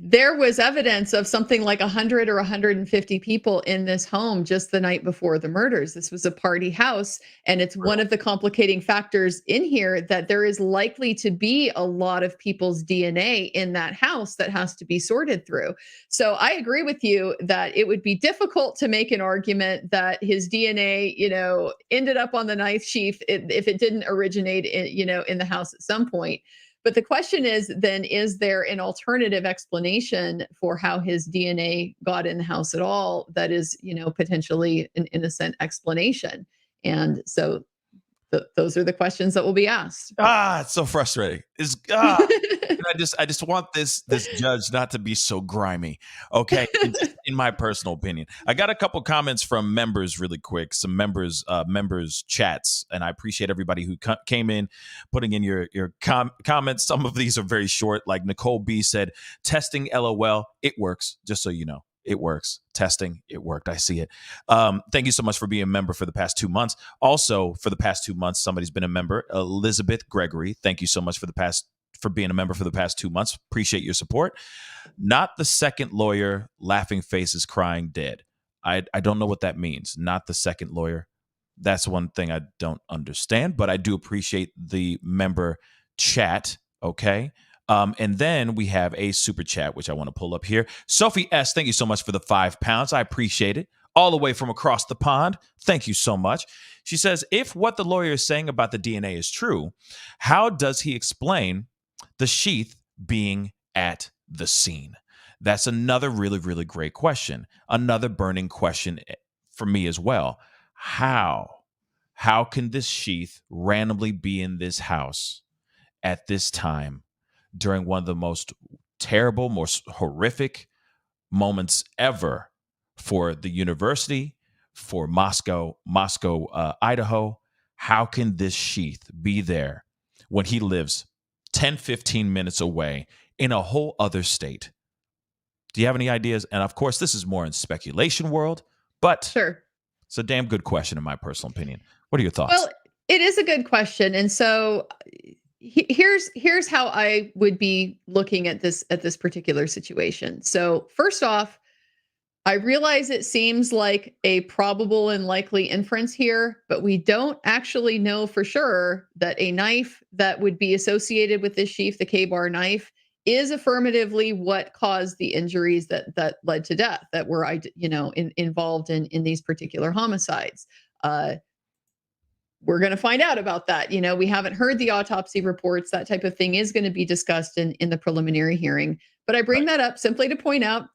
there was evidence of something like 100 or 150 people in this home just the night before the murders. This was a party house, and it's one of the complicating factors in here that there is likely to be a lot of people's DNA in that house that has to be sorted through. So I agree with you that it would be difficult to make an argument that his DNA, ended up on the knife sheath if it didn't originate in the house at some point. But the question is then, is there an alternative explanation for how his DNA got in the house at all that is, potentially an innocent explanation? And so those are the questions that will be asked. It's so frustrating. I just want this judge not to be so grimy. Okay, in my personal opinion, I got a couple comments from members really quick. Some members chats, and I appreciate everybody who came in, putting in your comments. Some of these are very short. Like Nicole B said, "Testing, LOL, it works." Just so you know. It works. Testing, it worked. I see it. Thank you so much for being a member for the past 2 months. Also, for the past 2 months, somebody's been a member. Elizabeth Gregory, thank you so much for being a member for the past 2 months. Appreciate your support. Not the second lawyer, laughing faces, crying dead. I don't know what that means. Not the second lawyer. That's one thing I don't understand, but I do appreciate the member chat. Okay. And then we have a super chat, which I want to pull up here. Sophie S., thank you so much for the £5. I appreciate it. All the way from across the pond. Thank you so much. She says, if what the lawyer is saying about the DNA is true, how does he explain the sheath being at the scene? That's another really, really great question. Another burning question for me as well. How can this sheath randomly be in this house at this time during one of the most terrible, most horrific moments ever for the university, for Moscow, Idaho? How can this sheath be there when he lives 10, 15 minutes away in a whole other state? Do you have any ideas? And of course, this is more in speculation world, but sure, it's a damn good question in my personal opinion. What are your thoughts? Well, it is a good question. And so here's how I would be looking at this particular situation. So first off, I realize it seems like a probable and likely inference here, but we don't actually know for sure that a knife that would be associated with this sheath, the K-bar knife, is affirmatively what caused the injuries that led to death, that were involved in these particular homicides. We're going to find out about that. We haven't heard the autopsy reports. That type of thing is going to be discussed in the preliminary hearing. But I bring that up simply to point out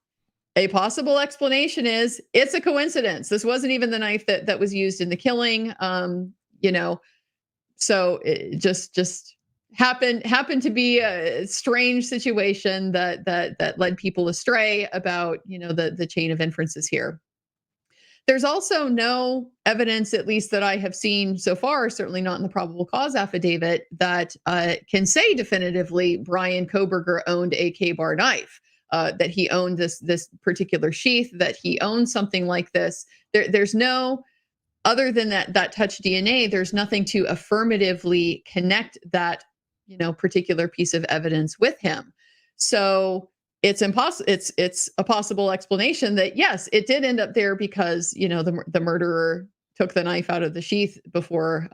a possible explanation is it's a coincidence. This wasn't even the knife that was used in the killing. So it just happened to be a strange situation that led people astray about, the chain of inferences here. There's also no evidence, at least that I have seen so far, certainly not in the probable cause affidavit, that can say definitively Bryan Kohberger owned a K-bar knife, that he owned this particular sheath, that he owned something like this. There's no, other than that touch DNA, there's nothing to affirmatively connect that, particular piece of evidence with him. So it's impossible. It's a possible explanation that yes, it did end up there because the murderer took the knife out of the sheath before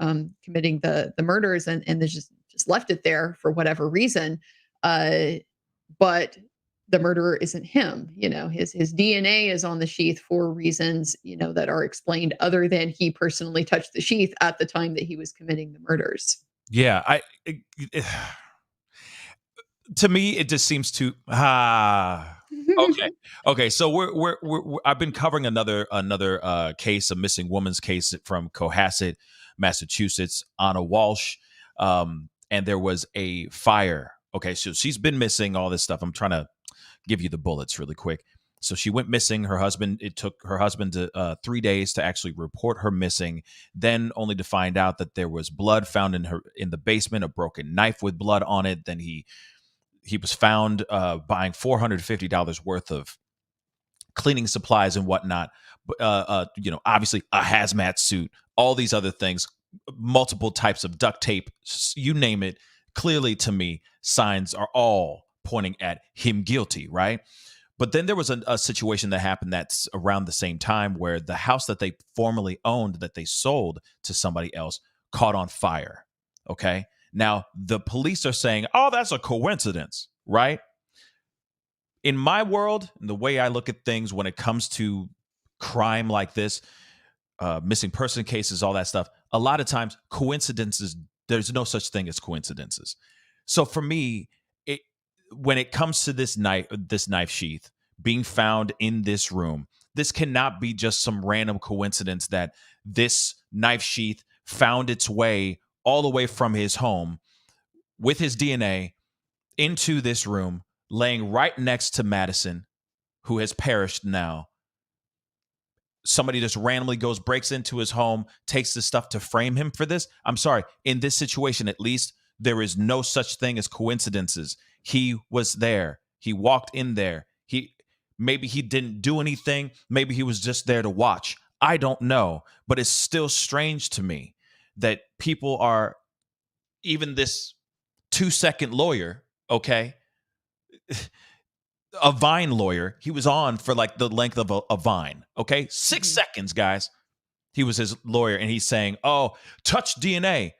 committing the murders and they just left it there for whatever reason. But the murderer isn't him. His DNA is on the sheath for reasons that are explained other than he personally touched the sheath at the time that he was committing the murders. Yeah, to me, it just seems to okay. So we're I've been covering another case, a missing woman's case from Cohasset, Massachusetts, Anna Walsh, and there was a fire. Okay, so she's been missing, all this stuff. I'm trying to give you the bullets really quick. So she went missing. It took her husband 3 days to actually report her missing, then only to find out that there was blood found in the basement, a broken knife with blood on it. Then he was found buying $450 worth of cleaning supplies and whatnot. Obviously a hazmat suit, all these other things, multiple types of duct tape, you name it. Clearly, to me, signs are all pointing at him guilty, right? But then there was a situation that happened that's around the same time where the house that they formerly owned, that they sold to somebody else, caught on fire. Okay. Now, the police are saying, oh, that's a coincidence, right? In my world, and the way I look at things when it comes to crime like this, missing person cases, all that stuff, a lot of times coincidences, there's no such thing as coincidences. So for me, when it comes to this knife sheath being found in this room, this cannot be just some random coincidence that this knife sheath found its way all the way from his home with his DNA into this room, laying right next to Madison, who has perished now. Somebody just randomly breaks into his home, takes the stuff to frame him for this. I'm sorry. In this situation, at least, there is no such thing as coincidences. He was there. He walked in there. Maybe he didn't do anything. Maybe he was just there to watch. I don't know. But it's still strange to me that people are, even this 2-second lawyer, okay, a Vine lawyer, he was on for like the length of a Vine, okay? 6 seconds, guys. He was his lawyer, and he's saying, oh, touch DNA.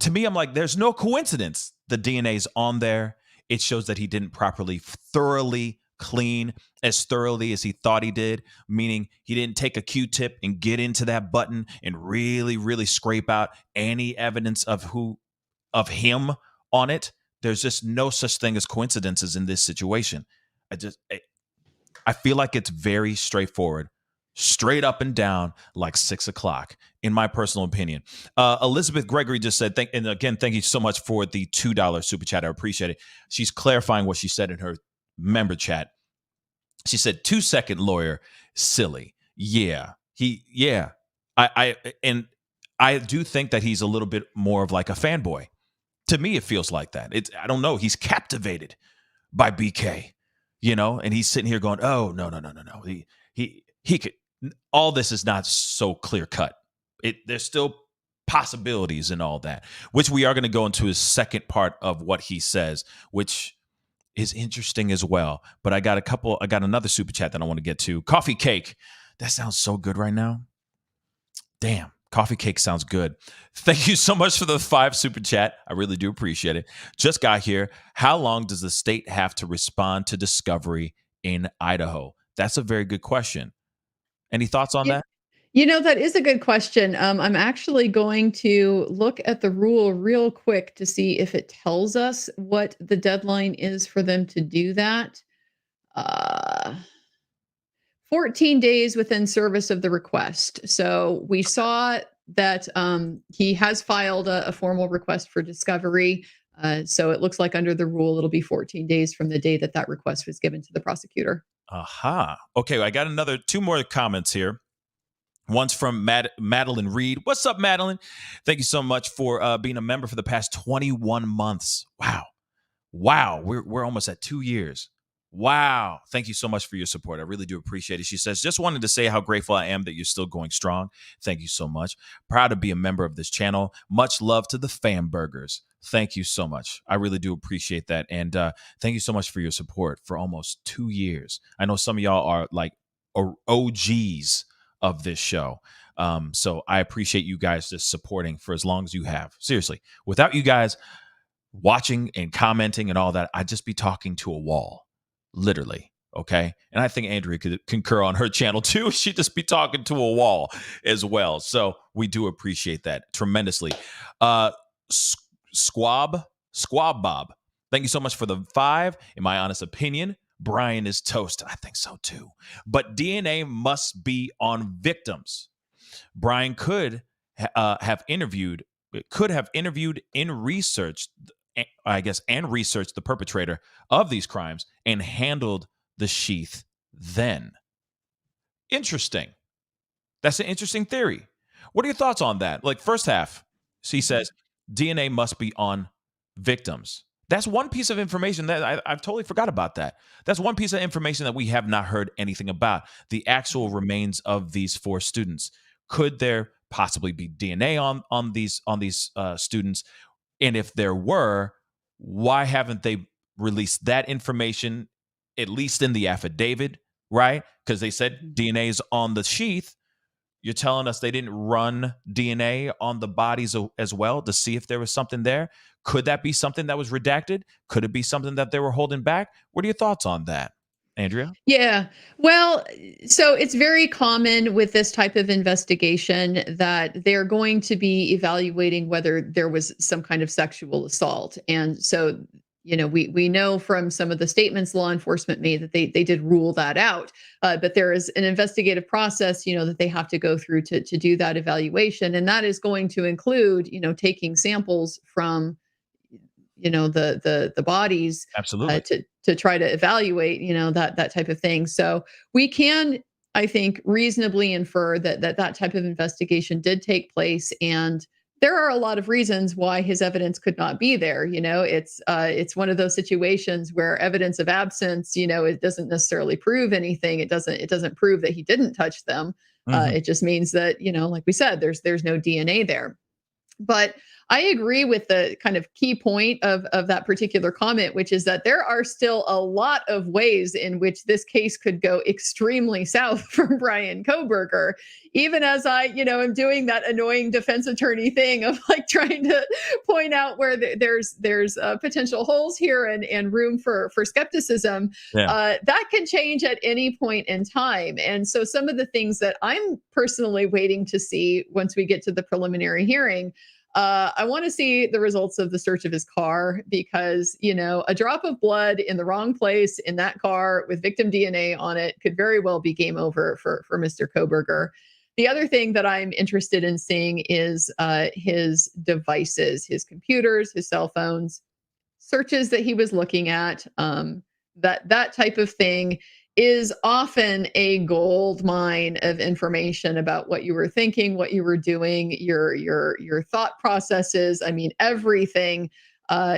To me, I'm like, there's no coincidence. The DNA's on there. It shows that he didn't properly, thoroughly clean as thoroughly as he thought he did, meaning he didn't take a Q-tip and get into that button and really, really scrape out any evidence of him on it. There's just no such thing as coincidences in this situation. I feel like it's very straightforward, straight up and down, like 6 o'clock, in my personal opinion. Elizabeth Gregory just said, and again, thank you so much for the $2 super chat. I appreciate it. She's clarifying what she said in her member chat. She said, 2-second lawyer, silly. Yeah. I do think that he's a little bit more of like a fanboy. To me, it feels like that. I don't know. He's captivated by BK, and he's sitting here going, oh, no. He could, all this is not so clear cut. There's still possibilities and all that, which we are going to go into his second part of what he says, which is interesting as well. But I got another super chat that I want to get to. Coffee Cake. That sounds so good right now. Damn. Coffee Cake sounds good. Thank you so much for the 5 super chat. I really do appreciate it. Just got here. How long does the state have to respond to discovery in Idaho? That's a very good question. Any thoughts on that? That is a good question. I'm actually going to look at the rule real quick to see if it tells us what the deadline is for them to do that. 14 days within service of the request. So we saw that he has filed a formal request for discovery. So it looks like under the rule, it'll be 14 days from the day that request was given to the prosecutor. Aha. Okay, I got 2 more comments here. One's from Madeline Reed. What's up, Madeline? Thank you so much for being a member for the past 21 months. Wow. We're almost at 2 years. Wow. Thank you so much for your support. I really do appreciate it. She says, just wanted to say how grateful I am that you're still going strong. Thank you so much. Proud to be a member of this channel. Much love to the Famburgers. Thank you so much. I really do appreciate that. And thank you so much for your support for almost 2 years. I know some of y'all are like OGs of this show. So I appreciate you guys just supporting for as long as you have. Seriously, without you guys watching and commenting and all that, I'd just be talking to a wall. Literally. Okay. And I think Andrea could concur on her channel too. She'd just be talking to a wall as well. So we do appreciate that tremendously. Squab Bob. Thank you so much for the 5. In my honest opinion, Bryan is toast. I think so too. But DNA must be on victims. Bryan could have interviewed and researched the perpetrator of these crimes and handled the sheath then. Interesting. That's an interesting theory. What are your thoughts on that? Like, first half, she says DNA must be on victims. That's one piece of information that I've totally forgot about that. That's one piece of information that we have not heard anything about. The actual remains of these 4 students. Could there possibly be DNA on these students? And if there were, why haven't they released that information, at least in the affidavit, right? Because they said DNA is on the sheath. You're telling us they didn't run DNA on the bodies as well to see if there was something there? Could that be something that was redacted? Could it be something that they were holding back? What are your thoughts on that, Andrea? Yeah. Well, so it's very common with this type of investigation that they're going to be evaluating whether there was some kind of sexual assault. And so, we know from some of the statements law enforcement made that they did rule that out. But there is an investigative process, that they have to go through to do that evaluation. And that is going to include, taking samples from the bodies Absolutely. to try to evaluate that type of thing. So we can, I think, reasonably infer that type of investigation did take place, and there are a lot of reasons why his evidence could not be there. It's one of those situations where evidence of absence, it doesn't necessarily prove anything. It doesn't prove that he didn't touch them. It just means that, like we said, there's no DNA there. But I agree with the kind of key point of that particular comment, which is that there are still a lot of ways in which this case could go extremely south for Bryan Kohberger. Even as I, am doing that annoying defense attorney thing of like trying to point out where there's potential holes here and room for skepticism. Yeah. That can change at any point in time. And so some of the things that I'm personally waiting to see once we get to the preliminary hearing, I want to see the results of the search of his car because, a drop of blood in the wrong place in that car with victim DNA on it could very well be game over for Mr. Kohberger. The other thing that I'm interested in seeing is his devices, his computers, his cell phones, searches that he was looking at, that type of thing is often a gold mine of information about what you were thinking, what you were doing, your thought processes. I mean, everything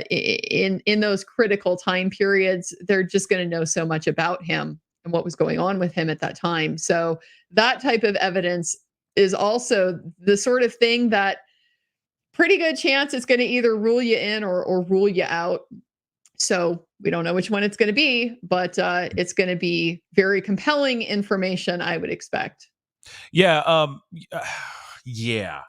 in those critical time periods, they're just going to know so much about him and what was going on with him at that time. So that type of evidence is also the sort of thing that pretty good chance it's going to either rule you in or rule you out. So we don't know which one it's going to be, but it's going to be very compelling information, I would expect. Yeah. Yeah.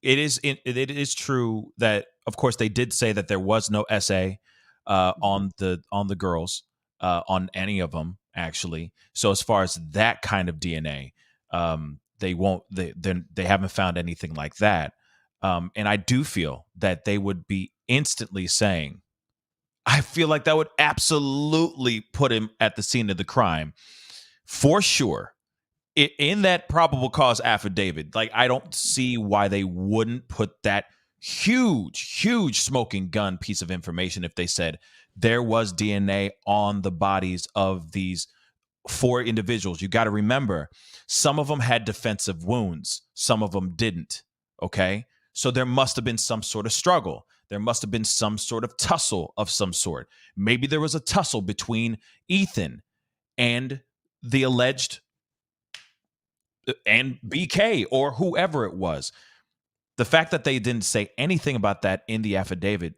It is true that, of course, they did say that there was no essay on the girls, on any of them, actually. So as far as that kind of DNA, they haven't found anything like that. And I do feel that they would be instantly saying, I feel like that would absolutely put him at the scene of the crime for sure. In that probable cause affidavit, like I don't see why they wouldn't put that huge smoking gun piece of information if they said there was DNA on the bodies of these 4 individuals. You got to remember, some of them had defensive wounds, some of them didn't. Okay, so there must have been some sort of struggle. There must have been some sort of tussle of some sort. Maybe there was a tussle between Ethan and the alleged and BK or whoever it was. The fact that they didn't say anything about that in the affidavit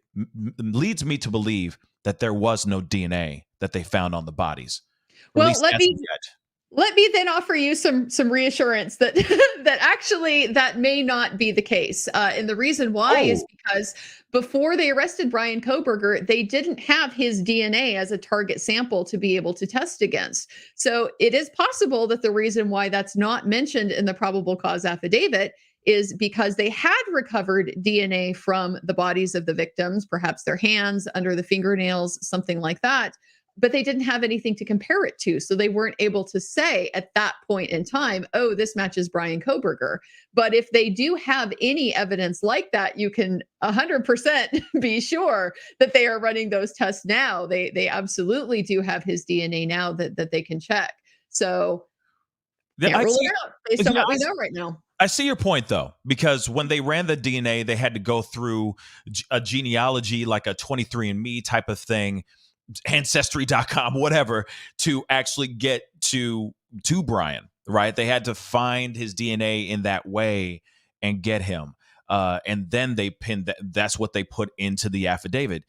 leads me to believe that there was no DNA that they found on the bodies. Well, let me then offer you some reassurance that that actually that may not be the case. And the reason why is because before they arrested Bryan Kohberger, they didn't have his DNA as a target sample to be able to test against. So it is possible that the reason why that's not mentioned in the probable cause affidavit is because they had recovered DNA from the bodies of the victims, perhaps their hands, under the fingernails, something like that. But they didn't have anything to compare it to. So they weren't able to say at that point in time, oh, this matches Bryan Kohberger. But if they do have any evidence like that, you can 100% be sure that they are running those tests now. They absolutely do have his DNA now that they can check. So Yeah, can't I rule see. it out based on Yeah, what we know right now. I see your point, though, because when they ran the DNA, they had to go through a genealogy, like a 23andMe type of thing, Ancestry.com, whatever, to actually get to Bryan, right? They had to find his DNA in that way and get him. And then they pinned that. That's what they put into the affidavit.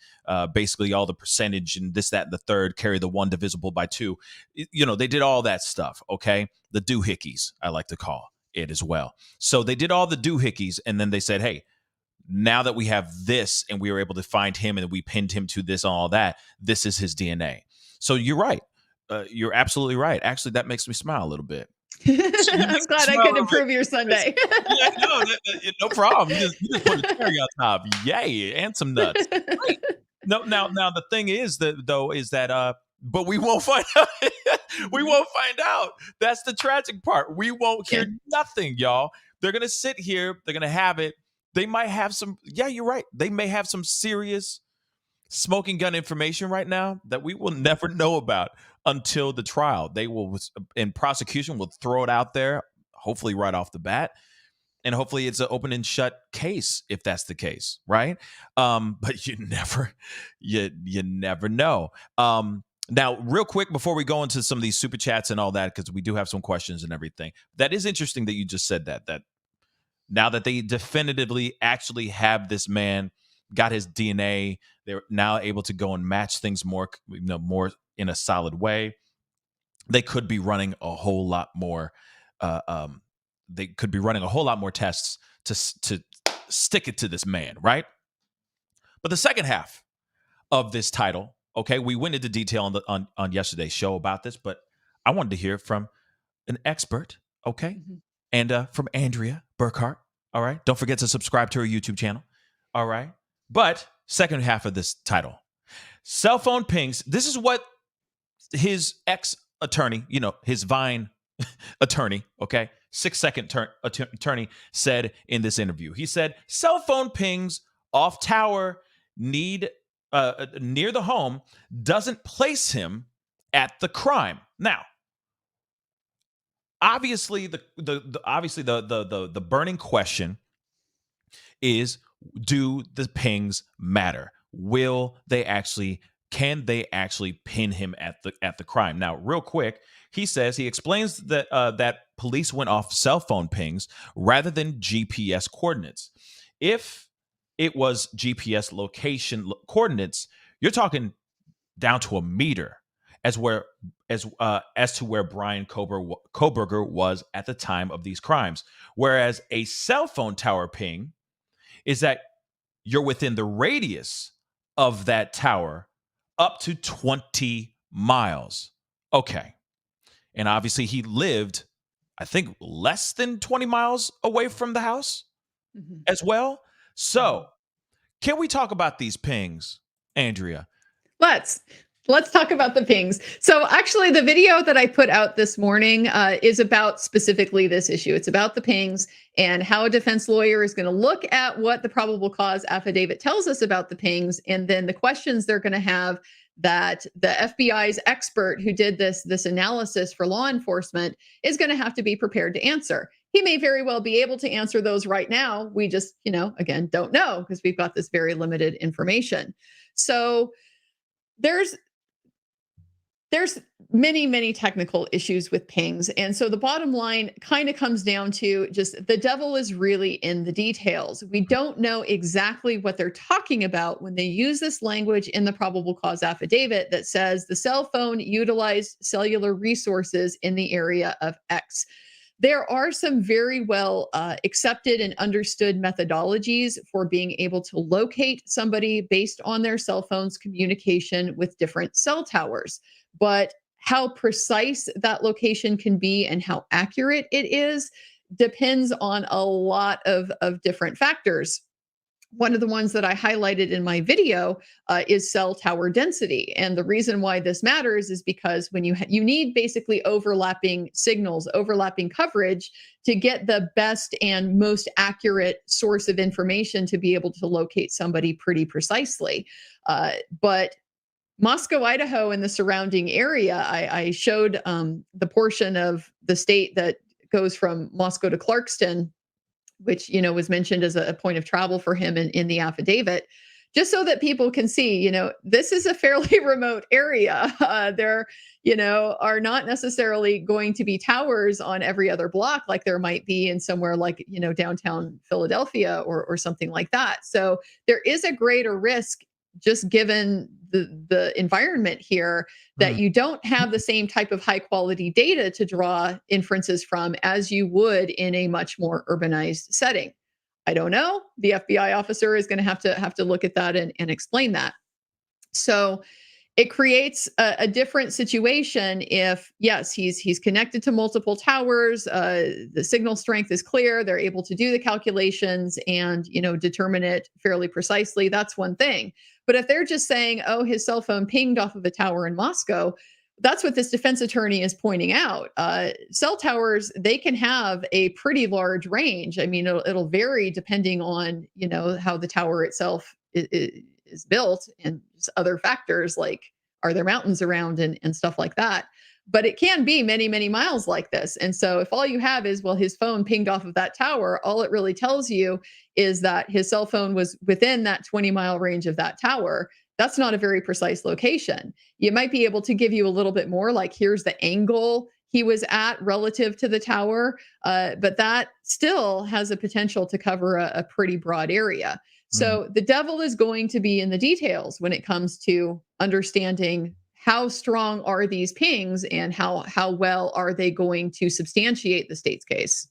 Basically, all the percentage and this, that, and the third, carry the one divisible by two. They did all that stuff. Okay, the doohickeys, I like to call it as well. So they did all the doohickeys, and then they said, "Hey, now that we have this, and we were able to find him, and we pinned him to this and all that, this is his DNA." So you're right. You're absolutely right. Actually, that makes me smile a little bit. I'm glad I could improve your Sunday. Yeah, no problem. You just put a cherry on top. Yay, and some nuts. Great. No, now the thing is that but we won't find out. We won't find out. That's the tragic part. We won't hear nothing, y'all. They're gonna sit here. They're gonna have it. They might have some. Yeah, you're right. They may have some serious smoking gun information right now that we will never know about until the trial. They will, in prosecution, will throw it out there, hopefully right off the bat, and hopefully it's an open and shut case if that's the case, right? But you never know. Now, real quick, before we go into some of these super chats and all that, because we do have some questions and everything, that is interesting that you just said that now that they definitively actually have this man, got his DNA, they're now able to go and match things more in a solid way. They could be running a whole lot more. They could be running a whole lot more tests to stick it to this man, right? But the second half of this title, okay, we went into detail on yesterday's show about this, but I wanted to hear from an expert, okay, and from Andrea Burkhart. All right, don't forget to subscribe to her YouTube channel. All right, but second half of this title, cell phone pings. This is what his ex-attorney, his Vine attorney, okay, 6-second attorney said in this interview. He said, cell phone pings off tower near the home doesn't place him at the crime. Now, obviously, the burning question is, do the pings matter? Can they actually pin him at the crime? Now, real quick, he explains that that police went off cell phone pings rather than GPS coordinates. If it was GPS location coordinates, you're talking down to a meter as to where Bryan Kohberger was at the time of these crimes. Whereas a cell phone tower ping is that you're within the radius of that tower up to 20 miles. Okay. And obviously he lived, I think, less than 20 miles away from the house as well. So can we talk about these pings, Andrea? Let's talk about the pings. So actually the video that I put out this morning is about specifically this issue. It's about the pings and how a defense lawyer is going to look at what the probable cause affidavit tells us about the pings, and then the questions they're going to have that the FBI's expert who did this analysis for law enforcement is going to have to be prepared to answer. He may very well be able to answer those right now. We just, again, don't know because we've got this very limited information. So there's many, many technical issues with pings. And so the bottom line kind of comes down to just the devil is really in the details. We don't know exactly what they're talking about when they use this language in the probable cause affidavit that says the cell phone utilized cellular resources in the area of X. There are some very well accepted and understood methodologies for being able to locate somebody based on their cell phone's communication with different cell towers. But how precise that location can be and how accurate it is depends on a lot of different factors. One of the ones that I highlighted in my video is cell tower density. And the reason why this matters is because when you need basically overlapping signals, overlapping coverage to get the best and most accurate source of information to be able to locate somebody pretty precisely. But Moscow, Idaho, and the surrounding area. I showed the portion of the state that goes from Moscow to Clarkston, which was mentioned as a point of travel for him in the affidavit, just so that people can see, this is a fairly remote area. There, are not necessarily going to be towers on every other block like there might be in somewhere like, downtown Philadelphia or something like that. So there is a greater risk just given the environment here that you don't have the same type of high quality data to draw inferences from as you would in a much more urbanized setting. I don't know. The FBI officer is going to have to look at that and explain that. So it creates a different situation if, yes, he's connected to multiple towers. The signal strength is clear. They're able to do the calculations and, determine it fairly precisely. That's one thing. But if they're just saying, oh, his cell phone pinged off of a tower in Moscow, that's what this defense attorney is pointing out. Cell towers, they can have a pretty large range. I mean, it'll vary depending on, how the tower itself is built and other factors like are there mountains around and stuff like that. But it can be many, many miles like this. And so if all you have is, well, his phone pinged off of that tower, all it really tells you is that his cell phone was within that 20-mile range of that tower. That's not a very precise location. You might be able to give you a little bit more, like here's the angle he was at relative to the tower, but that still has a potential to cover a pretty broad area. So the devil is going to be in the details when it comes to understanding how strong are these pings and how well are they going to substantiate the state's case.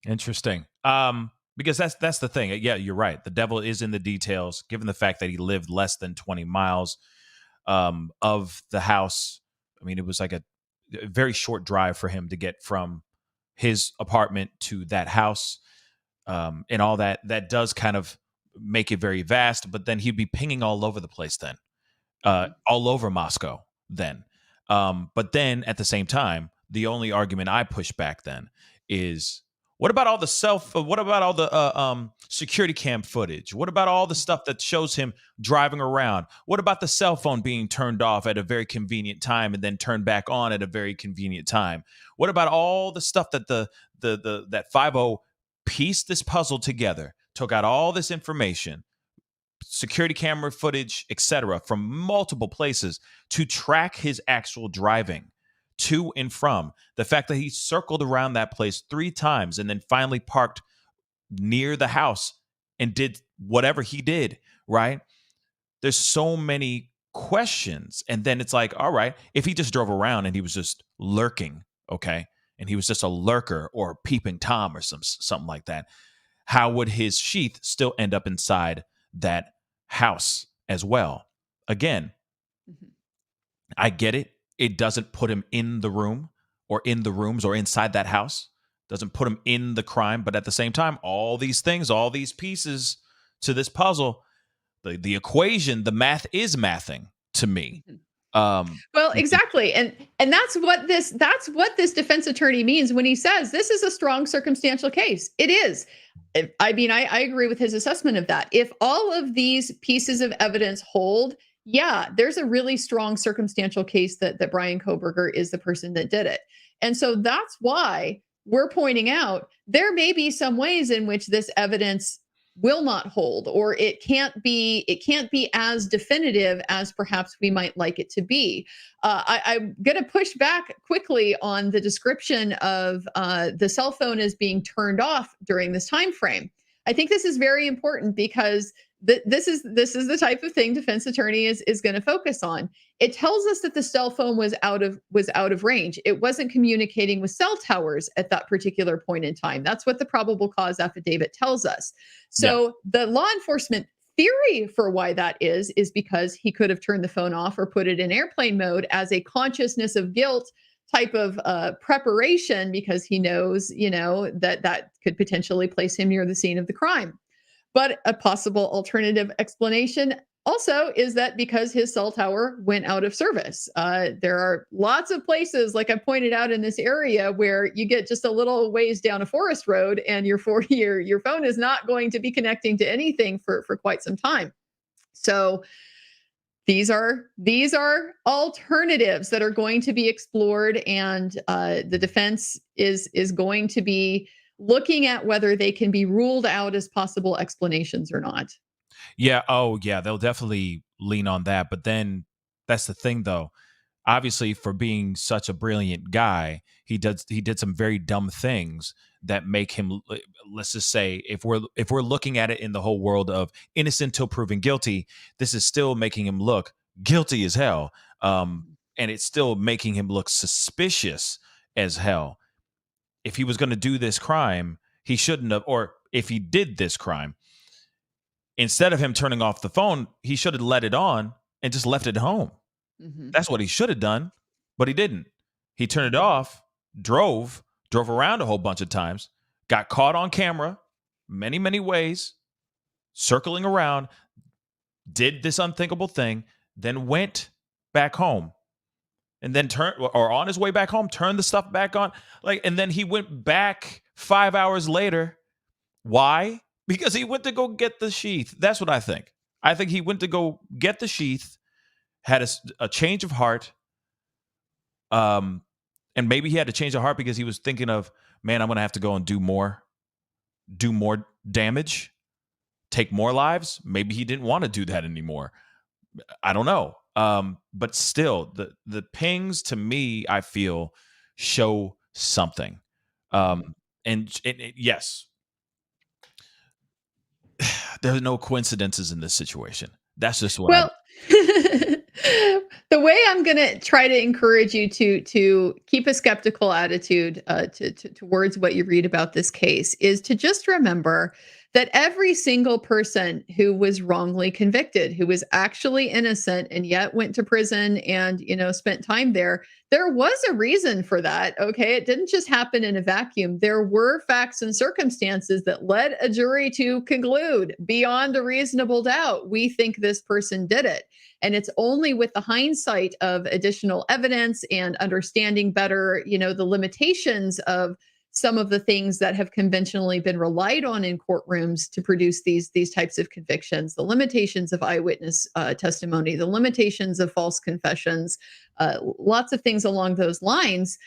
Interesting. Because that's the thing. Yeah, you're right. The devil is in the details, given the fact that he lived less than 20 miles of the house. I mean, it was like a very short drive for him to get from his apartment to that house, and all that. That does kind of make it very vast, but then he'd be pinging all over the place then, all over Moscow then. But then at the same time, the only argument I push back then is, what about all the what about all the security cam footage? What about all the stuff that shows him driving around? What about the cell phone being turned off at a very convenient time and then turned back on at a very convenient time? What about all the stuff that that 5-0 pieced this puzzle together, took out all this information, security camera footage, etc., from multiple places to track his actual driving to and from? The fact that he circled around that place 3 times and then finally parked near the house and did whatever he did, right? There's so many questions. And then it's like, all right, if he just drove around and he was just lurking, okay, and he was just a lurker or peeping Tom or something like that, how would his sheath still end up inside that house as well? Again, I get it. It doesn't put him in the room or in the rooms or inside that house. Doesn't put him in the crime. But at the same time, all these things, all these pieces to this puzzle, the equation, the math is mathing to me. Well, exactly. And that's what this defense attorney means when he says this is a strong circumstantial case. It is. I mean, I agree with his assessment of that. If all of these pieces of evidence hold, yeah, there's a really strong circumstantial case that Bryan Kohberger is the person that did it. And so that's why we're pointing out there may be some ways in which this evidence will not hold, or it can't be as definitive as perhaps we might like it to be. I'm going to push back quickly on the description of the cell phone as being turned off during this time frame. I think this is very important because this is the type of thing defense attorney is going to focus on. It tells us that the cell phone was out of range. It wasn't communicating with cell towers at that particular point in time. That's what the probable cause affidavit tells us. So the law enforcement theory for why that is because he could have turned the phone off or put it in airplane mode as a consciousness of guilt type of preparation, because he knows, that could potentially place him near the scene of the crime. But a possible alternative explanation also is that because his cell tower went out of service. There are lots of places, like I pointed out in this area, where you get just a little ways down a forest road and your phone is not going to be connecting to anything for quite some time. So these are alternatives that are going to be explored, and the defense is going to be looking at whether they can be ruled out as possible explanations or not. Yeah. Oh, yeah. They'll definitely lean on that. But then that's the thing, though. Obviously, for being such a brilliant guy, he did some very dumb things that make him. Let's just say, if we're looking at it in the whole world of innocent till proven guilty, this is still making him look guilty as hell, and it's still making him look suspicious as hell. If he was going to do this crime, he shouldn't have. Or if he did this crime, instead of him turning off the phone, he should have let it on and just left it home. Mhm. That's what he should have done, but he didn't. He turned it off, drove around a whole bunch of times, got caught on camera many, many ways, circling around, did this unthinkable thing, then went back home. And then on his way back home, turned the stuff back on. And then he went back 5 hours later. Why? Because he went to go get the sheath. That's what I think. I think he went to go get the sheath, had a change of heart, and maybe he had to change of heart because he was thinking of, man, I'm going to have to go and do more damage, take more lives. Maybe he didn't want to do that anymore. I don't know. But still, the pings to me, I feel, show something. And yes, there's no coincidences in this situation. That's just what Well, the way I'm going to try to encourage you to keep a skeptical attitude towards what you read about this case is to just remember that every single person who was wrongly convicted, who was actually innocent and yet went to prison and, spent time there was a reason for that. Okay. It didn't just happen in a vacuum. There were facts and circumstances that led a jury to conclude beyond a reasonable doubt, we think this person did it. And it's only with the hindsight of additional evidence and understanding better, the limitations of some of the things that have conventionally been relied on in courtrooms to produce these types of convictions, the limitations of eyewitness testimony, the limitations of false confessions, lots of things along those lines.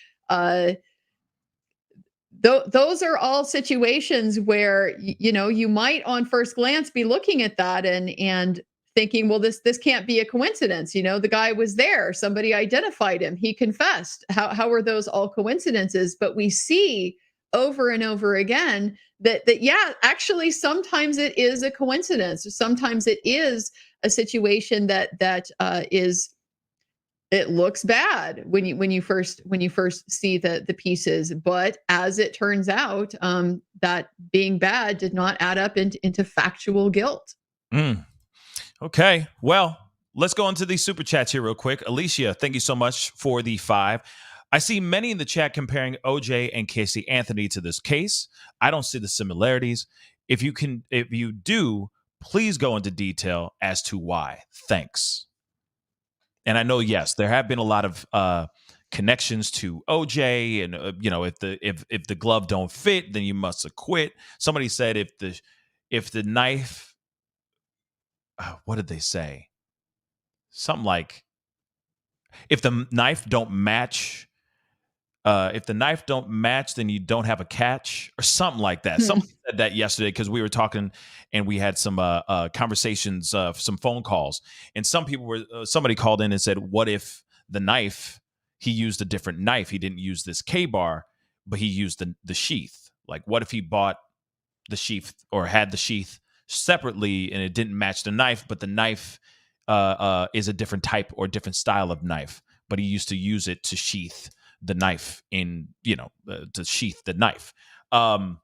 Those are all situations where you might on first glance be looking at that and thinking, well, this can't be a coincidence. The guy was there, somebody identified him, he confessed. How are those all coincidences? But we see over and over again that yeah, actually sometimes it is a coincidence. Sometimes it is a situation that is, it looks bad when you first see the pieces, but as it turns out, that being bad did not add up into factual guilt. Okay, well, let's go into these super chats here real quick. Alicia, thank you so much for the 5. I see many in the chat comparing OJ and Casey Anthony to this case. I don't see the similarities. If you do, please go into detail as to why. Thanks. And I know, yes, there have been a lot of connections to OJ, and if the glove don't fit, then you must acquit. Somebody said if the knife, what did they say? Something like, if the knife don't match, then you don't have a catch, or something like that. Someone said that yesterday because we were talking and we had some conversations, some phone calls, and somebody called in and said, what if the knife, he used a different knife? He didn't use this K-bar, but he used the sheath. Like, what if he bought the sheath or had the sheath separately and it didn't match the knife, but the knife is a different type or different style of knife, but he used to use it to sheath the knife to sheath the knife. And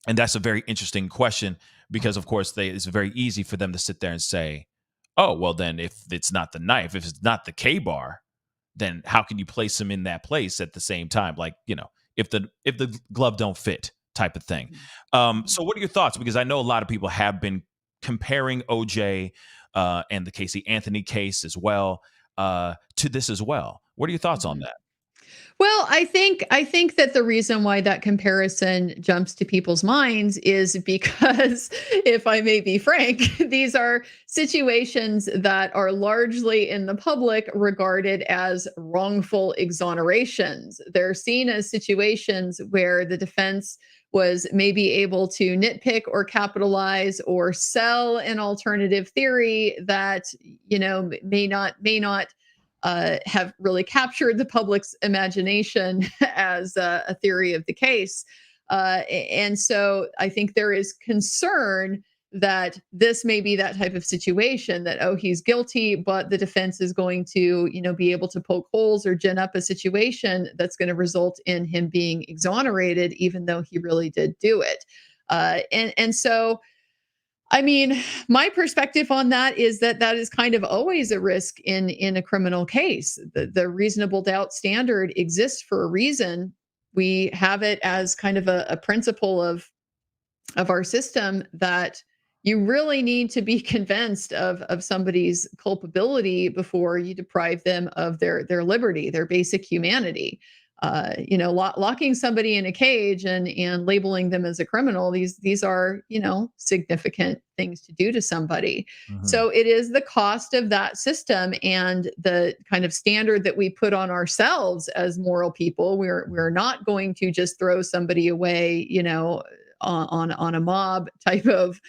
that's a very interesting question because, of course, it's very easy for them to sit there and say, oh, well, then if it's not the knife, if it's not the K-bar, then how can you place them in that place at the same time? Like, if the glove don't fit type of thing. So what are your thoughts? Because I know a lot of people have been comparing OJ and the Casey Anthony case as well to this as well. What are your thoughts on that? Well, I think that the reason why that comparison jumps to people's minds is because, if I may be frank, these are situations that are largely in the public regarded as wrongful exonerations. They're seen as situations where the defense was maybe able to nitpick or capitalize or sell an alternative theory that may not have really captured the public's imagination as a theory of the case. And so I think there is concern that this may be that type of situation that, oh, he's guilty, but the defense is going to, be able to poke holes or gin up a situation that's going to result in him being exonerated, even though he really did do it. And so I mean, my perspective on that is that that is kind of always a risk in a criminal case. The reasonable doubt standard exists for a reason. We have it as kind of a principle of our system that you really need to be convinced of somebody's culpability before you deprive them of their liberty, their basic humanity. Locking somebody in a cage and labeling them as a criminal, these are, significant things to do to somebody. Mhm. So it is the cost of that system and the kind of standard that we put on ourselves as moral people. We're not going to just throw somebody away, on a mob type of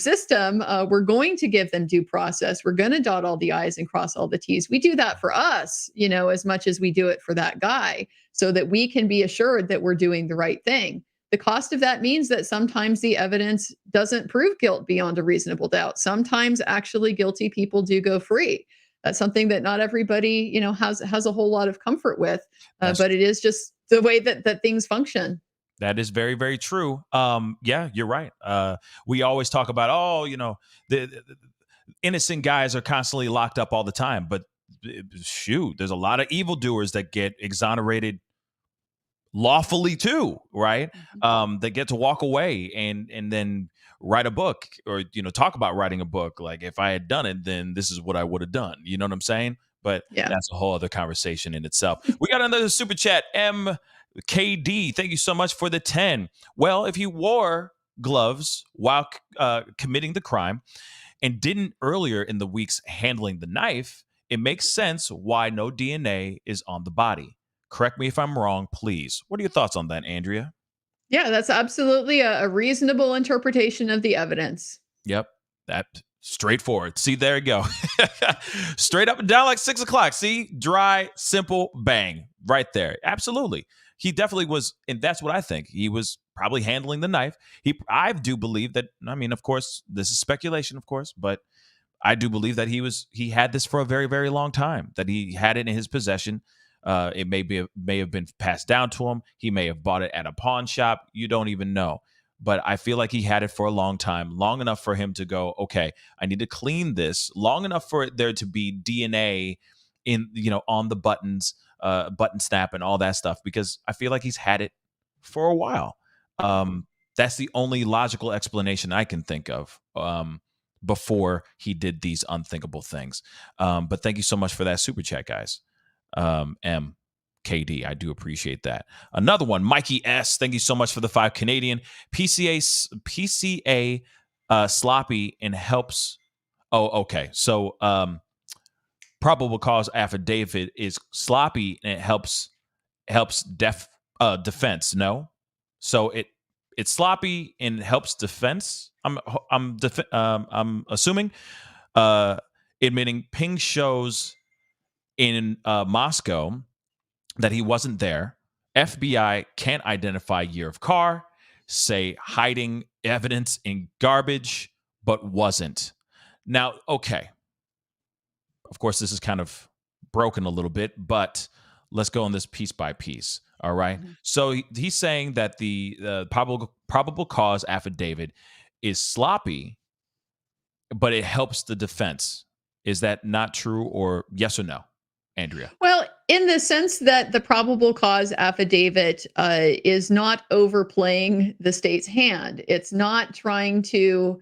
system. We're going to give them due process. We're going to dot all the I's and cross all the T's. We do that for us, as much as we do it for that guy, so that we can be assured that we're doing the right thing. The cost of that means that sometimes the evidence doesn't prove guilt beyond a reasonable doubt. Sometimes actually guilty people do go free. That's something that not everybody, has a whole lot of comfort with, That's but it is just the way that things function. That is very, very true. Yeah, you're right. We always talk about, oh, the innocent guys are constantly locked up all the time, but shoot, there's a lot of evildoers that get exonerated lawfully too, right? That get to walk away and then write a book, or talk about writing a book. Like, if I had done it, then this is what I would have done. You know what I'm saying? But Yeah. that's a whole other conversation in itself. We got another super chat. MKD, thank you so much for the 10. Well, if he wore gloves while committing the crime and didn't earlier in the weeks handling the knife, it makes sense why no DNA is on the body. Correct me if I'm wrong, please. What are your thoughts on that, Andrea? Yeah, that's absolutely a reasonable interpretation of the evidence. Yep, that straightforward. See, there you go. Straight up and down like 6 o'clock. See, dry, simple, bang, right there. Absolutely. He definitely was, and that's what I think. He was probably handling the knife. I do believe that, I mean, of course, this is speculation, of course, but I do believe that he had this for a very, very long time, that he had it in his possession. It may have been passed down to him. He may have bought it at a pawn shop. You don't even know. But I feel like he had it for a long time, long enough for him to go, okay, I need to clean this, long enough for there to be DNA in, on the buttons, button snap and all that stuff, because I feel like he's had it for a while. That's the only logical explanation I can think of before he did these unthinkable things. But thank you so much for that super chat, guys. MKD, I do appreciate that. Another one, Mikey S, thank you so much for the 5 Canadian. PCA sloppy and helps. Oh, okay. So probable cause affidavit is sloppy and it helps defense. No, so it's sloppy and helps defense. I'm assuming. Admitting Ping shows in Moscow that he wasn't there. FBI can't identify year of car, say hiding evidence in garbage, but wasn't. Now, okay. Of course, this is kind of broken a little bit, but let's go on this piece by piece. All right. Mm-hmm. So he's saying that the probable cause affidavit is sloppy, but it helps the defense. Is that not true, or yes or no, Andrea? Well, in the sense that the probable cause affidavit is not overplaying the state's hand. It's not trying to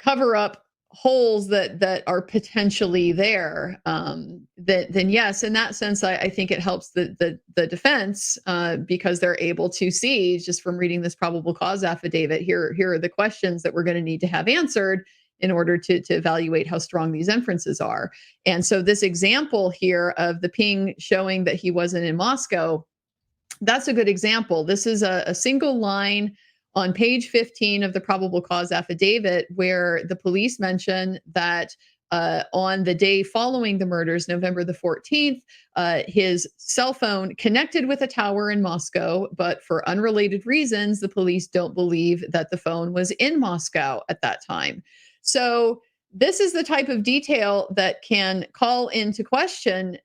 cover up holes that are potentially there, then yes, in that sense, I think it helps the defense, because they're able to see just from reading this probable cause affidavit. Here are the questions that we're going to need to have answered in order to evaluate how strong these inferences are. And so this example here of the ping showing that he wasn't in Moscow, that's a good example. This is a single line on page 15 of the probable cause affidavit where the police mention that on the day following the murders, November the 14th, his cell phone connected with a tower in Moscow, but for unrelated reasons, the police don't believe that the phone was in Moscow at that time. So this is the type of detail that can call into question,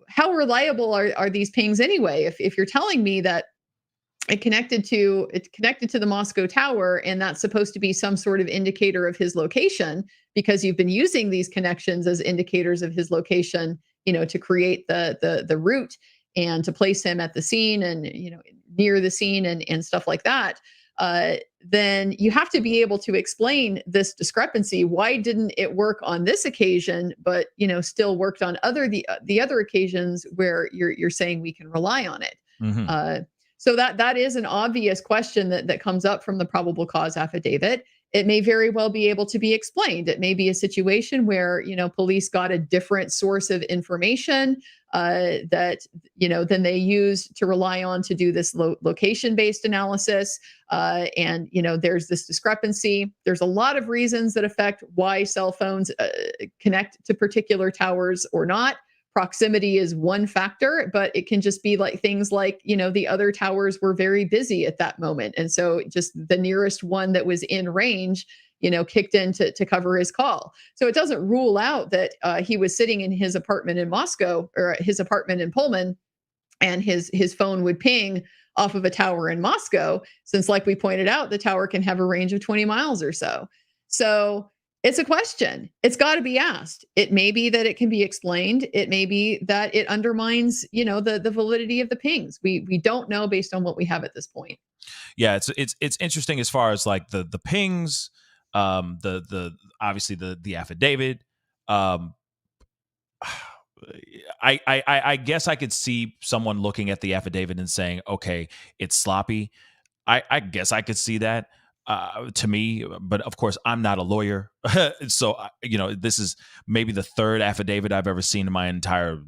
how reliable are these pings anyway? If you're telling me that it's connected to the Moscow tower, and that's supposed to be some sort of indicator of his location, because you've been using these connections as indicators of his location, to create the route and to place him at the scene and near the scene and stuff like that. Then you have to be able to explain this discrepancy. Why didn't it work on this occasion, but still worked on the other occasions where you're saying we can rely on it? Mm-hmm. So that is an obvious question that comes up from the probable cause affidavit. It may very well be able to be explained. It may be a situation where police got a different source of information that then they use to rely on to do this location-based analysis, and there's this discrepancy. There's a lot of reasons that affect why cell phones connect to particular towers or not. Proximity is one factor, but it can just be like things like, the other towers were very busy at that moment. And so just the nearest one that was in range, kicked in to cover his call. So it doesn't rule out that he was sitting in his apartment in Moscow or his apartment in Pullman, and his phone would ping off of a tower in Moscow, since, like we pointed out, the tower can have a range of 20 miles or so. So it's a question. It's got to be asked. It may be that it can be explained. It may be that it undermines, the validity of the pings. We don't know based on what we have at this point. Yeah, it's interesting as far as like the pings, the obviously the affidavit. I guess I could see someone looking at the affidavit and saying, okay, it's sloppy. I guess I could see that. To me, but of course I'm not a lawyer. So, this is maybe the third affidavit I've ever seen in my entire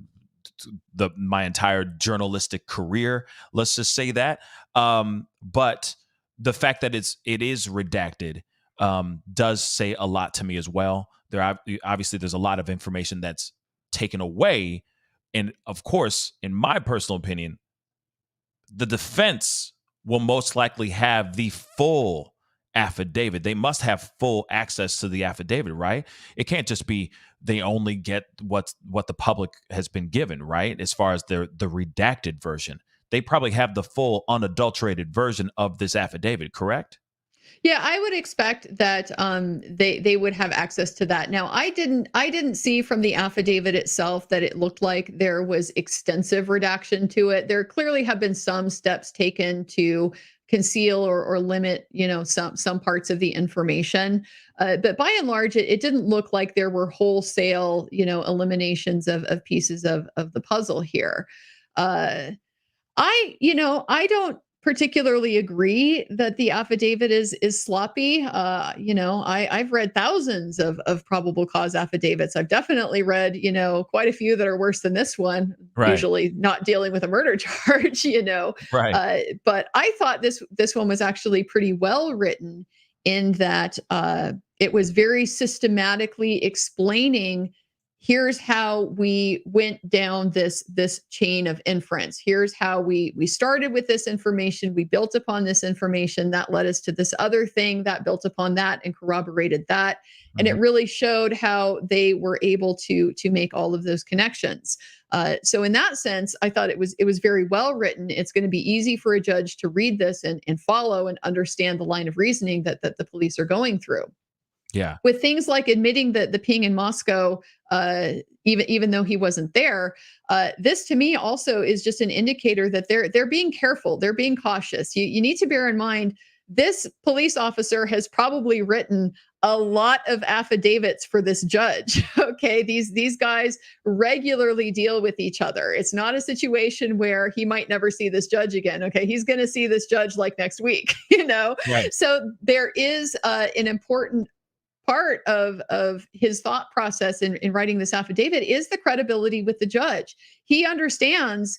journalistic career. Let's just say that. But the fact that it is redacted does say a lot to me as well. Obviously there's a lot of information that's taken away. And of course, in my personal opinion, the defense will most likely have the full affidavit. They must have full access to the affidavit, right? It can't just be they only get what the public has been given, right? As far as the redacted version, they probably have the full unadulterated version of this affidavit, correct? Yeah, I would expect that they would have access to that. Now, I didn't see from the affidavit itself that it looked like there was extensive redaction to it. There clearly have been some steps taken to conceal or limit, some parts of the information. But by and large, it didn't look like there were wholesale, eliminations of pieces of the puzzle here. I don't particularly agree that the affidavit is sloppy. I've read thousands of probable cause affidavits. I've definitely read, quite a few that are worse than this one, Right. Usually not dealing with a murder charge, Right. But I thought this one was actually pretty well written in that it was very systematically explaining, here's how we went down this chain of inference. Here's how we started with this information. We built upon this information that led us to this other thing that built upon that and corroborated that. And it really showed how they were able to make all of those connections. So in that sense, I thought it was very well written. It's going to be easy for a judge to read this and follow and understand the line of reasoning that the police are going through. Yeah. With things like admitting that the ping in Moscow, even though he wasn't there, this to me also is just an indicator that they're being careful, they're being cautious. You need to bear in mind, this police officer has probably written a lot of affidavits for this judge. Okay, these guys regularly deal with each other. It's not a situation where he might never see this judge again. Okay, he's going to see this judge like next week, Right. So there is an important part of his thought process in writing this affidavit is the credibility with the judge. He understands,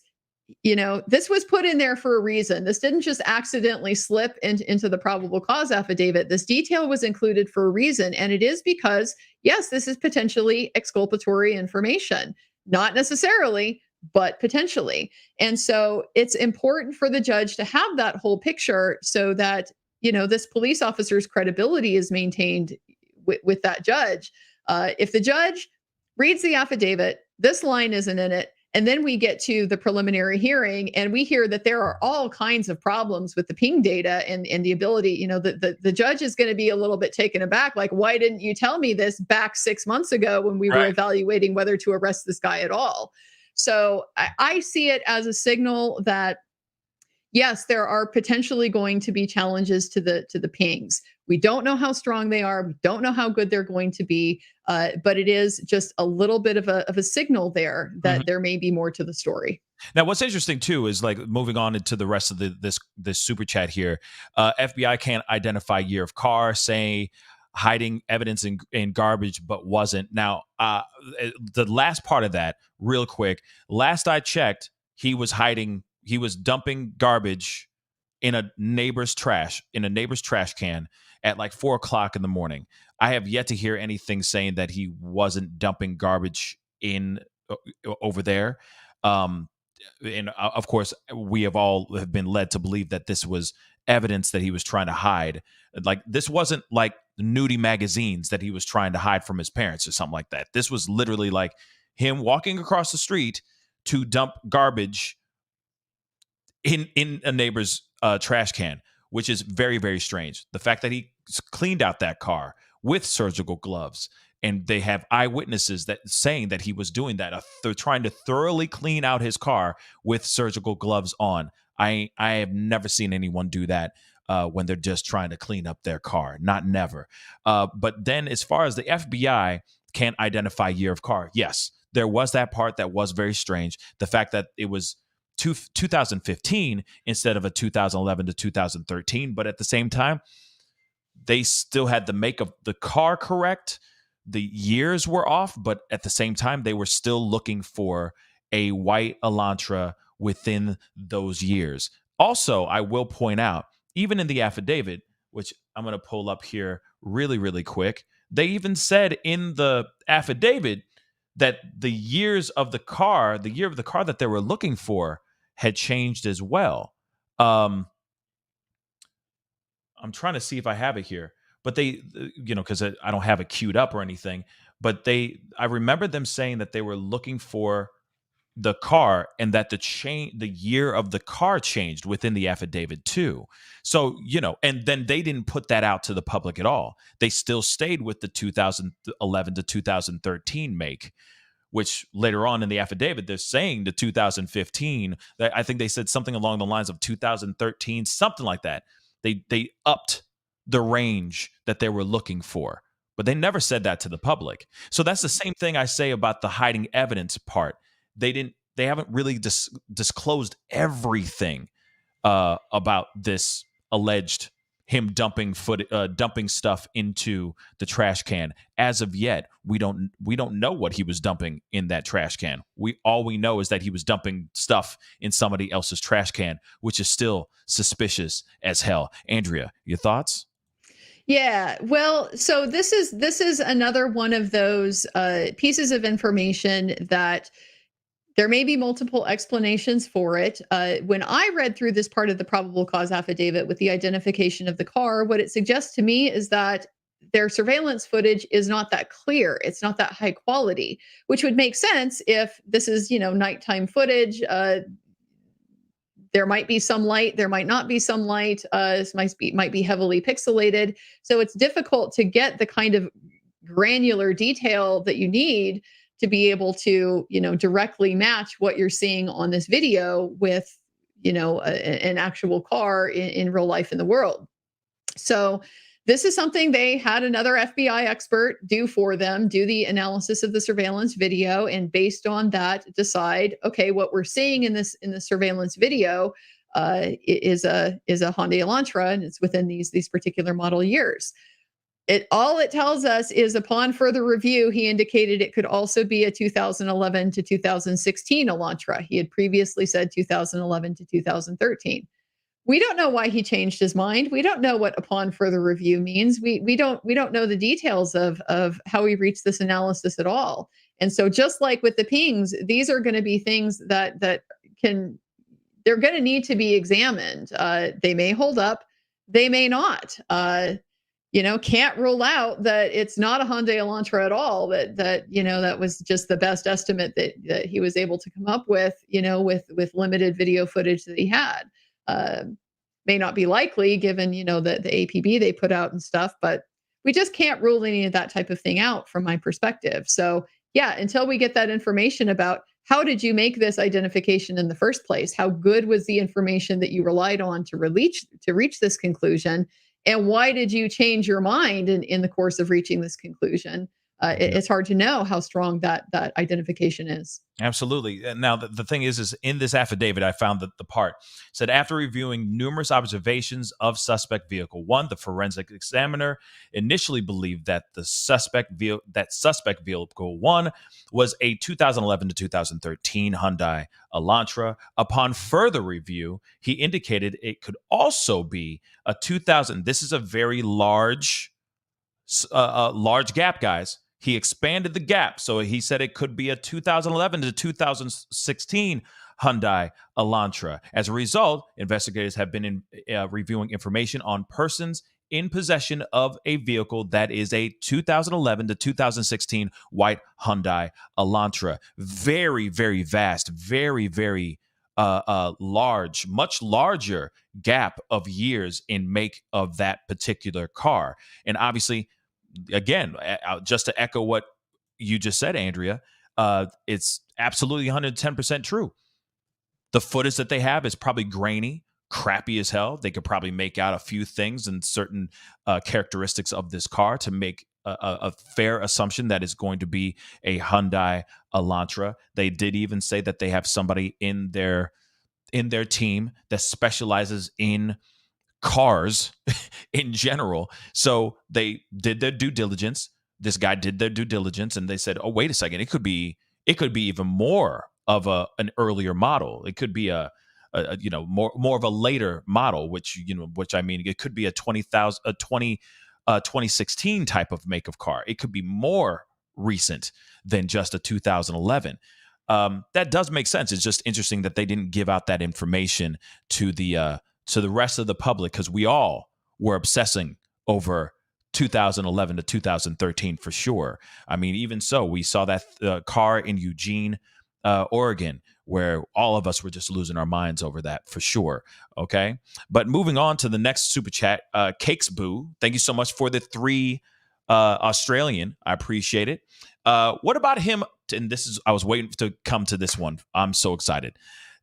this was put in there for a reason. This didn't just accidentally slip into the probable cause affidavit. This detail was included for a reason. And it is because, yes, this is potentially exculpatory information. Not necessarily, but potentially. And so it's important for the judge to have that whole picture so that, this police officer's credibility is maintained with that judge. If the judge reads the affidavit, this line isn't in it, and then we get to the preliminary hearing and we hear that there are all kinds of problems with the ping data and the ability, the judge is going to be a little bit taken aback. Like, why didn't you tell me this back 6 months ago when we were evaluating whether to arrest this guy at all? So I see it as a signal that, yes, there are potentially going to be challenges to the pings. We don't know how strong they are. We don't know how good they're going to be. But it is just a little bit of a signal there that there may be more to the story. Now, what's interesting too is, like, moving on into the rest of this super chat here. FBI can't identify year of car, say hiding evidence in garbage, but wasn't. Now, the last part of that, real quick. Last I checked, he was dumping garbage in a neighbor's trash can at like 4:00 in the morning. I have yet to hear anything saying that he wasn't dumping garbage in over there. And of course, we have been led to believe that this was evidence that he was trying to hide. Like, this wasn't like nudie magazines that he was trying to hide from his parents or something like that. This was literally like him walking across the street to dump garbage in a neighbor's trash can, which is very, very strange. The fact that he cleaned out that car with surgical gloves, and they have eyewitnesses that saying that he was doing that. They're trying to thoroughly clean out his car with surgical gloves on. I have never seen anyone do that when they're just trying to clean up their car. Not never. But then, as far as the FBI can't identify year of car, yes, there was that part that was very strange. The fact that it was 2015 instead of a 2011 to 2013, but at the same time, they still had the make of the car correct. The years were off, but at the same time, they were still looking for a white Elantra within those years. Also, I will point out, even in the affidavit, which I'm going to pull up here really, really quick, they even said in the affidavit that the year of the car that they were looking for had changed as well. I'm trying to see if I have it here, but they, because I don't have it queued up or anything, but I remember them saying that they were looking for the car and that the year of the car changed within the affidavit too. So, and then they didn't put that out to the public at all. They still stayed with the 2011 to 2013 make, which later on in the affidavit, they're saying the 2015, I think they said something along the lines of 2013, something like that. They upped the range that they were looking for, but they never said that to the public. So that's the same thing I say about the hiding evidence part. They haven't really disclosed everything about this alleged him dumping stuff into the trash can. As of yet, we don't know what he was dumping in that trash can. All we know is that he was dumping stuff in somebody else's trash can, which is still suspicious as hell. Andrea, your thoughts? Yeah, well, so this is another one of those pieces of information that there may be multiple explanations for it. When I read through this part of the probable cause affidavit with the identification of the car, what it suggests to me is that their surveillance footage is not that clear. It's not that high quality, which would make sense if this is, nighttime footage. There might be some light, there might not be some light. This might be heavily pixelated. So it's difficult to get the kind of granular detail that you need to be able to, directly match what you're seeing on this video with, an actual car in real life in the world. So This is something they had another FBI expert do for them, do the analysis of the surveillance video, and based on that, decide, okay, what we're seeing in the surveillance video is a Hyundai Elantra, and it's within these particular model years. All it tells us is upon further review, he indicated it could also be a 2011 to 2016 Elantra. He had previously said 2011 to 2013. We don't know why he changed his mind. We don't know what upon further review means. We don't know the details of how he reached this analysis at all. And so just like with the pings, these are going to be things that they're going to need to be examined. They may hold up, they may not. Can't rule out that it's not a Hyundai Elantra at all. That was just the best estimate that he was able to come up with. With limited video footage that he had. May not be likely given, the APB they put out and stuff, but we just can't rule any of that type of thing out from my perspective. So yeah, until we get that information about how did you make this identification in the first place? How good was the information that you relied on to reach this conclusion? And why did you change your mind in the course of reaching this conclusion? It's hard to know how strong that identification is. Absolutely. Now, the thing is in this affidavit, I found that the part said, after reviewing numerous observations of suspect vehicle one, the forensic examiner initially believed that suspect vehicle one was a 2011 to 2013 Hyundai Elantra. Upon further review, he indicated it could also be a 2000. This is a very large gap, guys. He expanded the gap. So he said it could be a 2011 to 2016 Hyundai Elantra. As a result, investigators have been reviewing information on persons in possession of a vehicle that is a 2011 to 2016 white Hyundai Elantra. Very, very vast, very, very large, much larger gap of years in make of that particular car. And obviously, again, just to echo what you just said, Andrea, it's absolutely 110% true. The footage that they have is probably grainy, crappy as hell. They could probably make out a few things and certain characteristics of this car to make a fair assumption that it's going to be a Hyundai Elantra. They did even say that they have somebody in their team that specializes in cars in general. So they did their due diligence. This guy did their due diligence, and they said, "Oh, wait a second! It could be even more of an earlier model. It could be a more of a later model, which I mean, it could be a 2016 type of make of car. It could be more recent than just a 2011." That does make sense. It's just interesting that they didn't give out that information to the rest of the public, because we all were obsessing over 2011 to 2013 for sure. I mean, even so, we saw that car in Eugene, Oregon, where all of us were just losing our minds over that for sure. Okay. But moving on to the next super chat, Cakes Boo, thank you so much for the 3 Australian. I appreciate it. What about him? And I was waiting to come to this one. I'm so excited.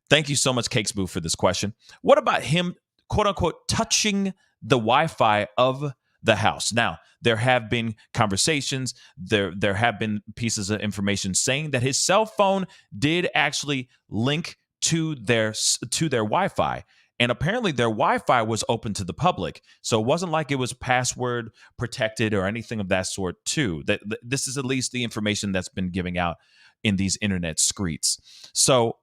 Thank you so much, Cakes Boo, for this question. What about him, quote unquote, touching the Wi-Fi of the house? Now, there have been conversations, there have been pieces of information saying that his cell phone did actually link to their Wi-Fi. And apparently their Wi-Fi was open to the public. So it wasn't like it was password protected or anything of that sort too. This is at least the information that's been giving out in these internet streets. So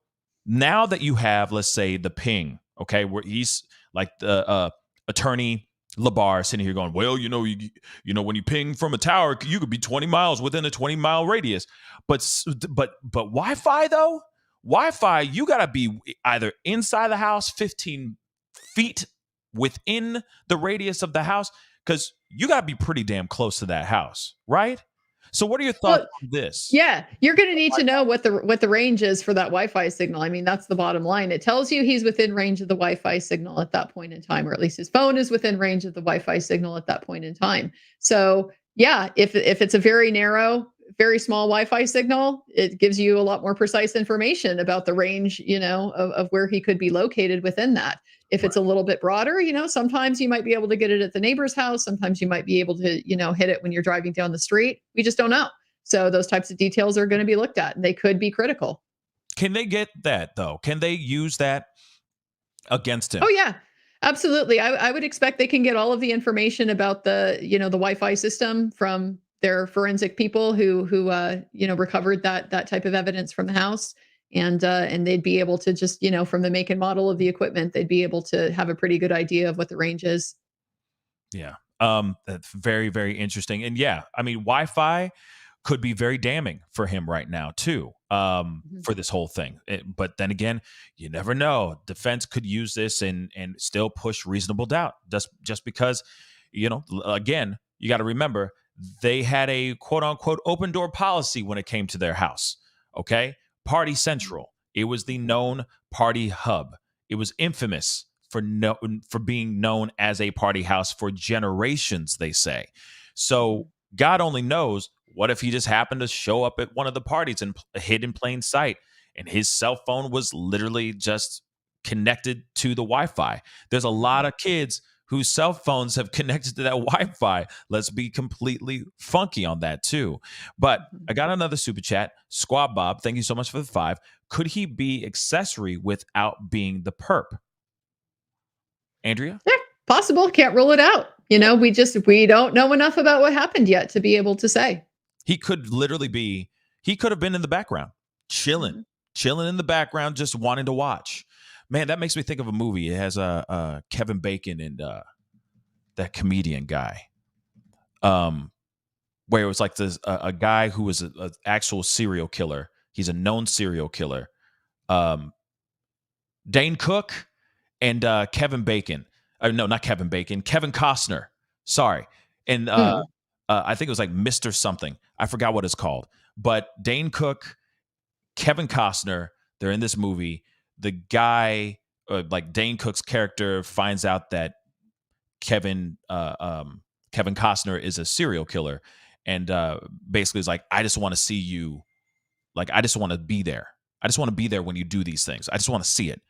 now that you have, let's say, the ping, okay, where he's like the attorney Labar sitting here going, well, when you ping from a tower, you could be 20 miles within a 20-mile radius. But Wi-Fi though? Wi-Fi, you got to be either inside the house, 15 feet within the radius of the house, because you got to be pretty damn close to that house, right? So what are your thoughts on this? Yeah, you're going to need to know what the range is for that Wi-Fi signal. I mean, that's the bottom line. It tells you he's within range of the Wi-Fi signal at that point in time, or at least his phone is within range of the Wi-Fi signal at that point in time. So yeah, if it's a very narrow very small Wi-Fi signal, it gives you a lot more precise information about the range, of where he could be located within that. If it's a little bit broader, sometimes you might be able to get it at the neighbor's house. Sometimes you might be able to, hit it when you're driving down the street. We just don't know. So those types of details are going to be looked at, and they could be critical. Can they get that though? Can they use that against him? Oh yeah, absolutely. I would expect they can get all of the information about the Wi-Fi system from their forensic people who recovered that type of evidence from the house, and they'd be able to just from the make and model of the equipment, they'd be able to have a pretty good idea of what the range is. Yeah. That's very, very interesting. And yeah, I mean, Wi-Fi could be very damning for him right now too, Mhm. for this whole thing. But then again, you never know. Defense could use this and still push reasonable doubt, just because, again, you got to remember they had a quote unquote open door policy when it came to their house. Okay, Party Central. It was the known party hub. It was infamous for being known as a party house for generations, they say. So God only knows. What if he just happened to show up at one of the parties and hid in plain sight, and his cell phone was literally just connected to the Wi-Fi? There's a lot of kids whose cell phones have connected to that Wi-Fi. Let's be completely funky on that too. But I got another super chat. Squad Bob, thank you so much for the 5. Could he be accessory without being the perp? Andrea? Yeah, possible. Can't rule it out. We don't know enough about what happened yet to be able to say. He could literally be, he could have been in the background, chilling in the background, just wanting to watch. Man, that makes me think of a movie. It has Kevin Bacon and that comedian guy, where it was like this a guy who was an actual serial killer. He's a known serial killer. Dane Cook and Kevin Bacon. No, not Kevin Bacon. Kevin Costner. Sorry. And I think it was like Mr. Something. I forgot what it's called. But Dane Cook, Kevin Costner, they're in this movie. The guy, like Dane Cook's character, finds out that Kevin Costner is a serial killer, and basically is like, I just want to see you. Like, I just want to be there. I just want to be there when you do these things. I just want to see it.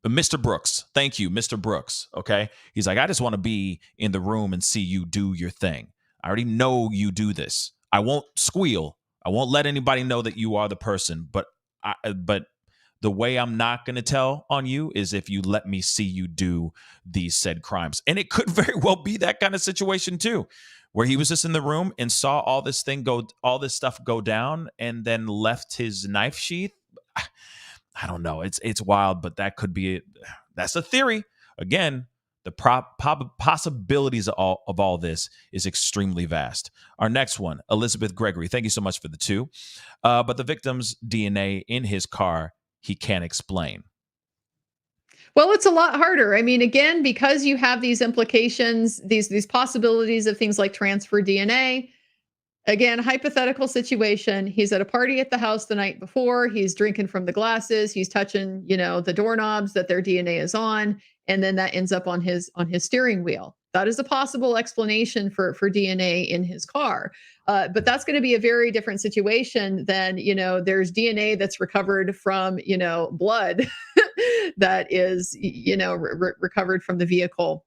Mr. Brooks. Thank you, Mr. Brooks. Okay. He's like, I just want to be in the room and see you do your thing. I already know you do this. I won't squeal. I won't let anybody know that you are the person. But the way I'm not going to tell on you is if you let me see you do these said crimes. And it could very well be that kind of situation too, where he was just in the room and saw all this stuff go down, and then left his knife sheath. I don't know. It's wild, but that could be it. That's a theory. Again, the possibilities of all this is extremely vast. Our next one, Elizabeth Gregory. Thank you so much for the 2. But the victim's DNA in his car, he can't explain. Well, it's a lot harder. I mean, again, because you have these implications, these possibilities of things like transfer DNA. Again, hypothetical situation. He's at a party at the house the night before. He's drinking from the glasses. He's touching, the doorknobs that their DNA is on, and then that ends up on his steering wheel. That is a possible explanation for DNA in his car. But that's going to be a very different situation than, there's DNA that's recovered from, blood that is, recovered from the vehicle.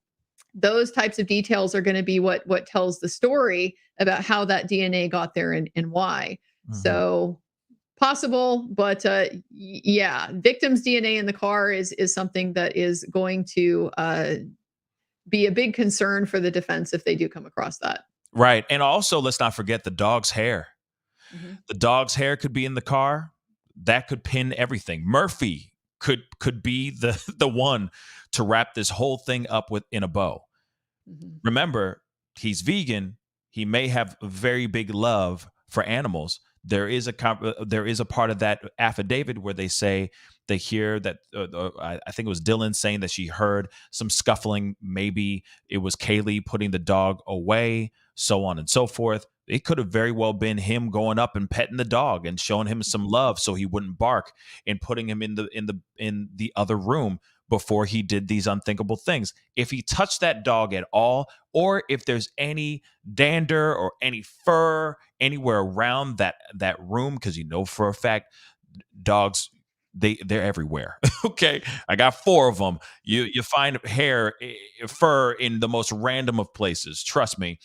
Those types of details are going to be what tells the story about how that DNA got there and why. Mm-hmm. So possible, but yeah, victim's DNA in the car is something that is going to be a big concern for the defense if they do come across that. Right. And also, let's not forget the dog's hair. Mm-hmm. The dog's hair could be in the car. That could pin everything. Murphy could be the one to wrap this whole thing up in a bow. Mm-hmm. Remember, he's vegan. He may have a very big love for animals. There is a part of that affidavit where they say they hear that I think it was Dylan saying that she heard some scuffling. Maybe it was Kaylee putting the dog away, so on and so forth. it could have very well been him going up and petting the dog and showing him some love so he wouldn't bark, and putting him in the other room before he did these unthinkable things. If he touched that dog at all, or if there's any dander or any fur anywhere around that room, because for a fact dogs, they're everywhere. Okay, I got 4 of them. You find hair, fur in the most random of places. Trust me.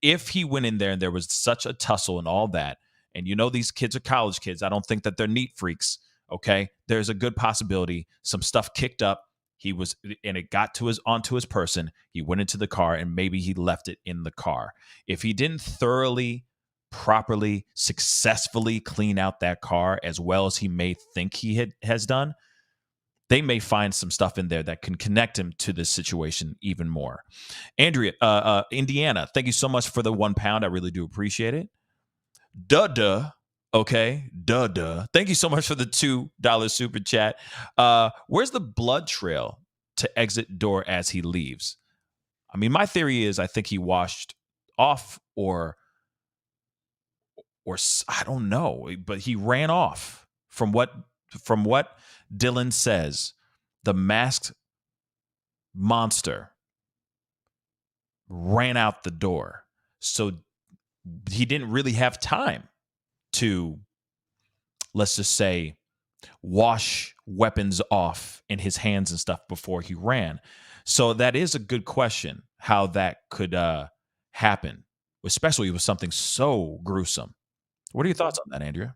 If he went in there and there was such a tussle and all that, and these kids are college kids, I don't think that they're neat freaks. Okay, there's a good possibility some stuff kicked up. And it got onto his person. He went into the car and maybe he left it in the car. If he didn't thoroughly, properly, successfully clean out that car as well as he may think he has done, they may find some stuff in there that can connect him to this situation even more. Andrea, Indiana, thank you so much for the £1. I really do appreciate it. Duh. Okay, duh. Thank you so much for the $2 super chat. Where's the blood trail to exit door as he leaves? I mean, my theory is I think he washed off or I don't know, but he ran off. From what Dylan says, the masked monster ran out the door. So he didn't really have time to, let's just say, wash weapons off in his hands and stuff before he ran. So that is a good question, how that could happen, especially with something so gruesome. What are your thoughts on that, Andrea?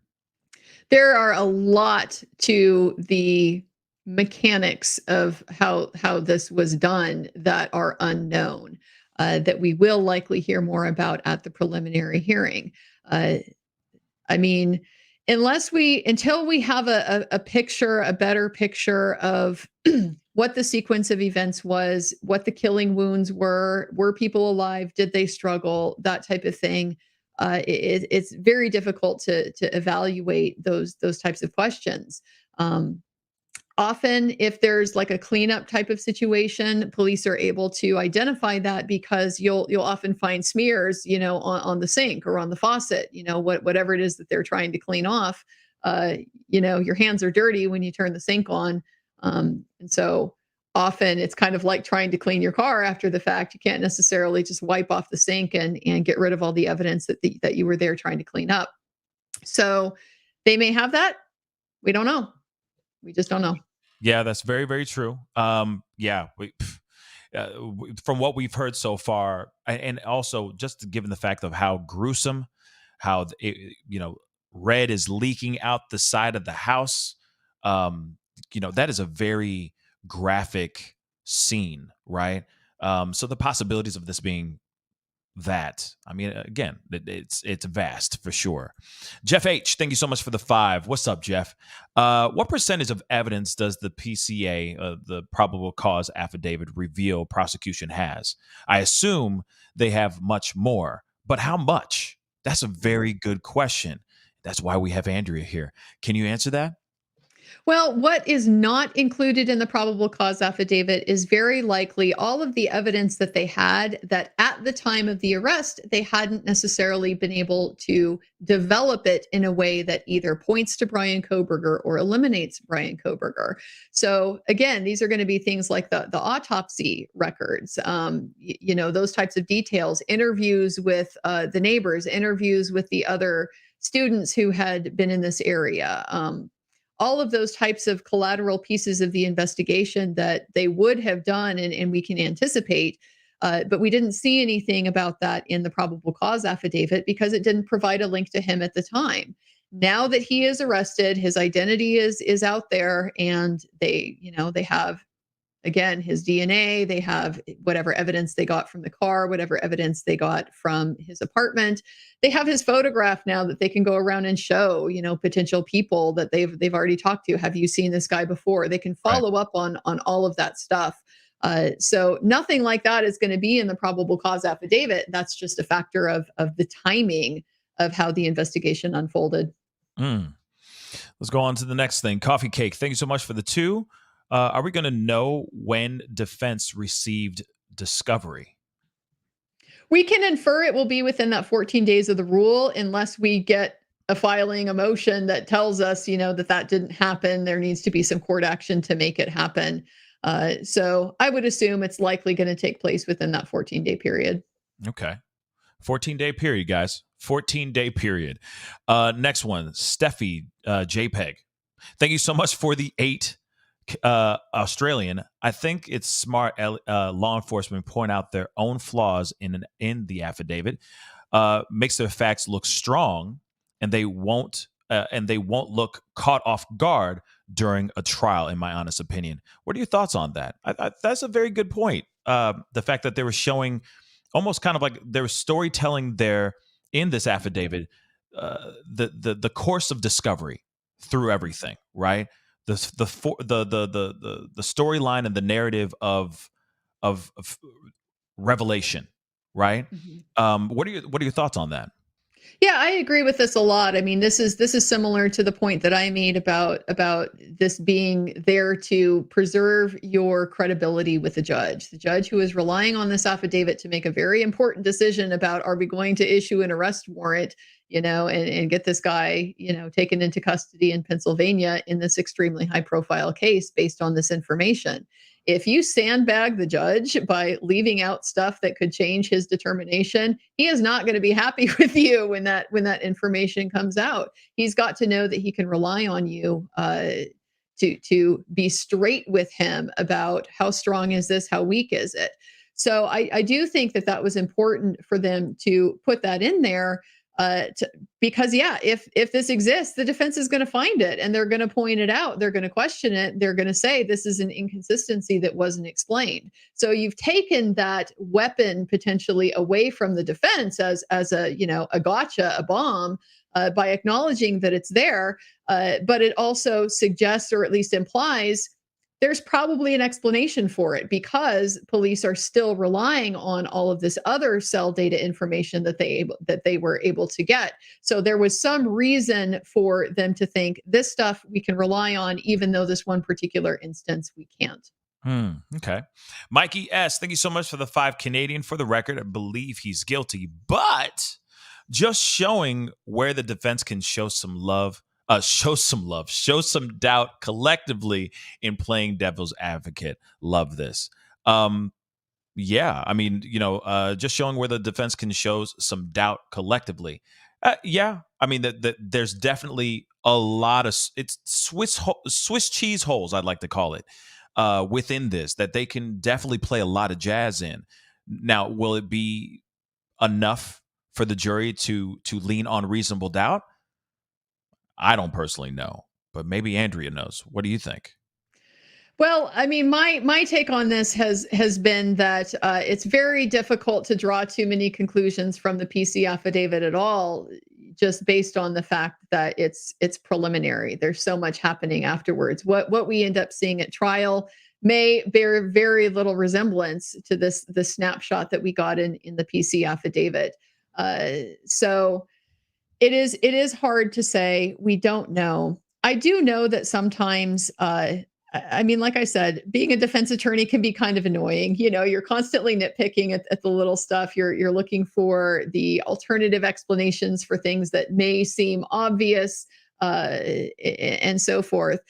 There are a lot to the mechanics of how this was done that are unknown, that we will likely hear more about at the preliminary hearing. I mean, until we have a better picture of what the sequence of events was, what the killing wounds were people alive, did they struggle, that type of thing. It's very difficult to evaluate those types of questions. Often, if there's like a cleanup type of situation, police are able to identify that because you'll often find smears, on the sink or on the faucet, whatever it is that they're trying to clean off. Your hands are dirty when you turn the sink on, and so often it's kind of like trying to clean your car after the fact. You can't necessarily just wipe off the sink and get rid of all the evidence that you were there trying to clean up. So they may have that. We don't know. We just don't know. Yeah, that's very, very true. From what we've heard so far, and also just given the fact of how gruesome, how red is leaking out the side of the house, that is a very graphic scene, right? So the possibilities of this being that, I mean, again, it's vast for sure. Jeff H, thank you so much for the 5. What's up, Jeff? What percentage of evidence does the PCA, the probable cause affidavit, reveal prosecution has? I assume they have much more, but how much? That's a very good question. That's why we have Andrea here. Can you answer that? Well, what is not included in the probable cause affidavit is very likely all of the evidence that they had that at the time of the arrest, they hadn't necessarily been able to develop it in a way that either points to Bryan Kohberger or eliminates Bryan Kohberger. So again, these are going to be things like the autopsy records, those types of details, interviews with the neighbors, interviews with the other students who had been in this area. All of those types of collateral pieces of the investigation that they would have done and we can anticipate. But we didn't see anything about that in the probable cause affidavit because it didn't provide a link to him at the time. Now that he is arrested, his identity is out there, and they have, again, his DNA, they have whatever evidence they got from the car, whatever evidence they got from his apartment. They have his photograph now that they can go around and show, potential people that they've already talked to. Have you seen this guy before? They can follow up on all of that stuff. So nothing like that is going to be in the probable cause affidavit. That's just a factor of the timing of how the investigation unfolded. Let's go on to the next thing. Coffee Cake, thank you so much for the 2. Are we going to know when defense received discovery? We can infer it will be within that 14 days of the rule unless we get a motion that tells us, that didn't happen. There needs to be some court action to make it happen. So I would assume it's likely going to take place within that 14-day period. Okay. 14-day period, guys. 14-day period. Next one, Steffi JPEG. Thank you so much for the 8 Australian. I think it's smart law enforcement point out their own flaws in the affidavit. Makes their facts look strong, and they won't look caught off guard during a trial, in my honest opinion. What are your thoughts on that? That's a very good point. The fact that they were showing almost kind of like there was storytelling there in this affidavit, the course of discovery through everything, right? The storyline and the narrative of revelation, right? Mm-hmm. What are your thoughts on that? Yeah, I agree with this a lot. I mean, this is similar to the point that I made about this being there to preserve your credibility with the judge who is relying on this affidavit to make a very important decision about, are we going to issue an arrest warrant, and get this guy, taken into custody in Pennsylvania in this extremely high profile case based on this information. If you sandbag the judge by leaving out stuff that could change his determination, he is not going to be happy with you when that information comes out. He's got to know that he can rely on you to be straight with him about how strong is this, how weak is it. So I do think that was important for them to put that in there. Because if this exists, the defense is going to find it and they're going to point it out. They're going to question it. They're going to say this is an inconsistency that wasn't explained. So you've taken that weapon potentially away from the defense as a gotcha, a bomb, by acknowledging that it's there. But it also suggests, or at least implies, there's probably an explanation for it, because police are still relying on all of this other cell data information that they were able to get. So there was some reason for them to think this stuff we can rely on, even though this one particular instance we can't. Okay. Mikey S., thank you so much for the 5 Canadian. For the record, I believe he's guilty, but just showing where the defense can show some doubt collectively in playing devil's advocate. Love this. Yeah, I mean, just showing where the defense can show some doubt collectively. Yeah, I mean, there's definitely a lot of it's Swiss cheese holes, I'd like to call it, within this, that they can definitely play a lot of jazz in. Now, will it be enough for the jury to lean on reasonable doubt? I don't personally know, but maybe Andrea knows. What do you think? Well, I mean, my take on this has been that it's very difficult to draw too many conclusions from the PC affidavit at all, just based on the fact that it's preliminary. There's so much happening afterwards. What we end up seeing at trial may bear very little resemblance to the snapshot that we got in the PC affidavit. So it is hard to say. We don't know. I do know that sometimes, I mean, like I said, being a defense attorney can be kind of annoying. You're constantly nitpicking at the little stuff. You're looking for the alternative explanations for things that may seem obvious, and so forth.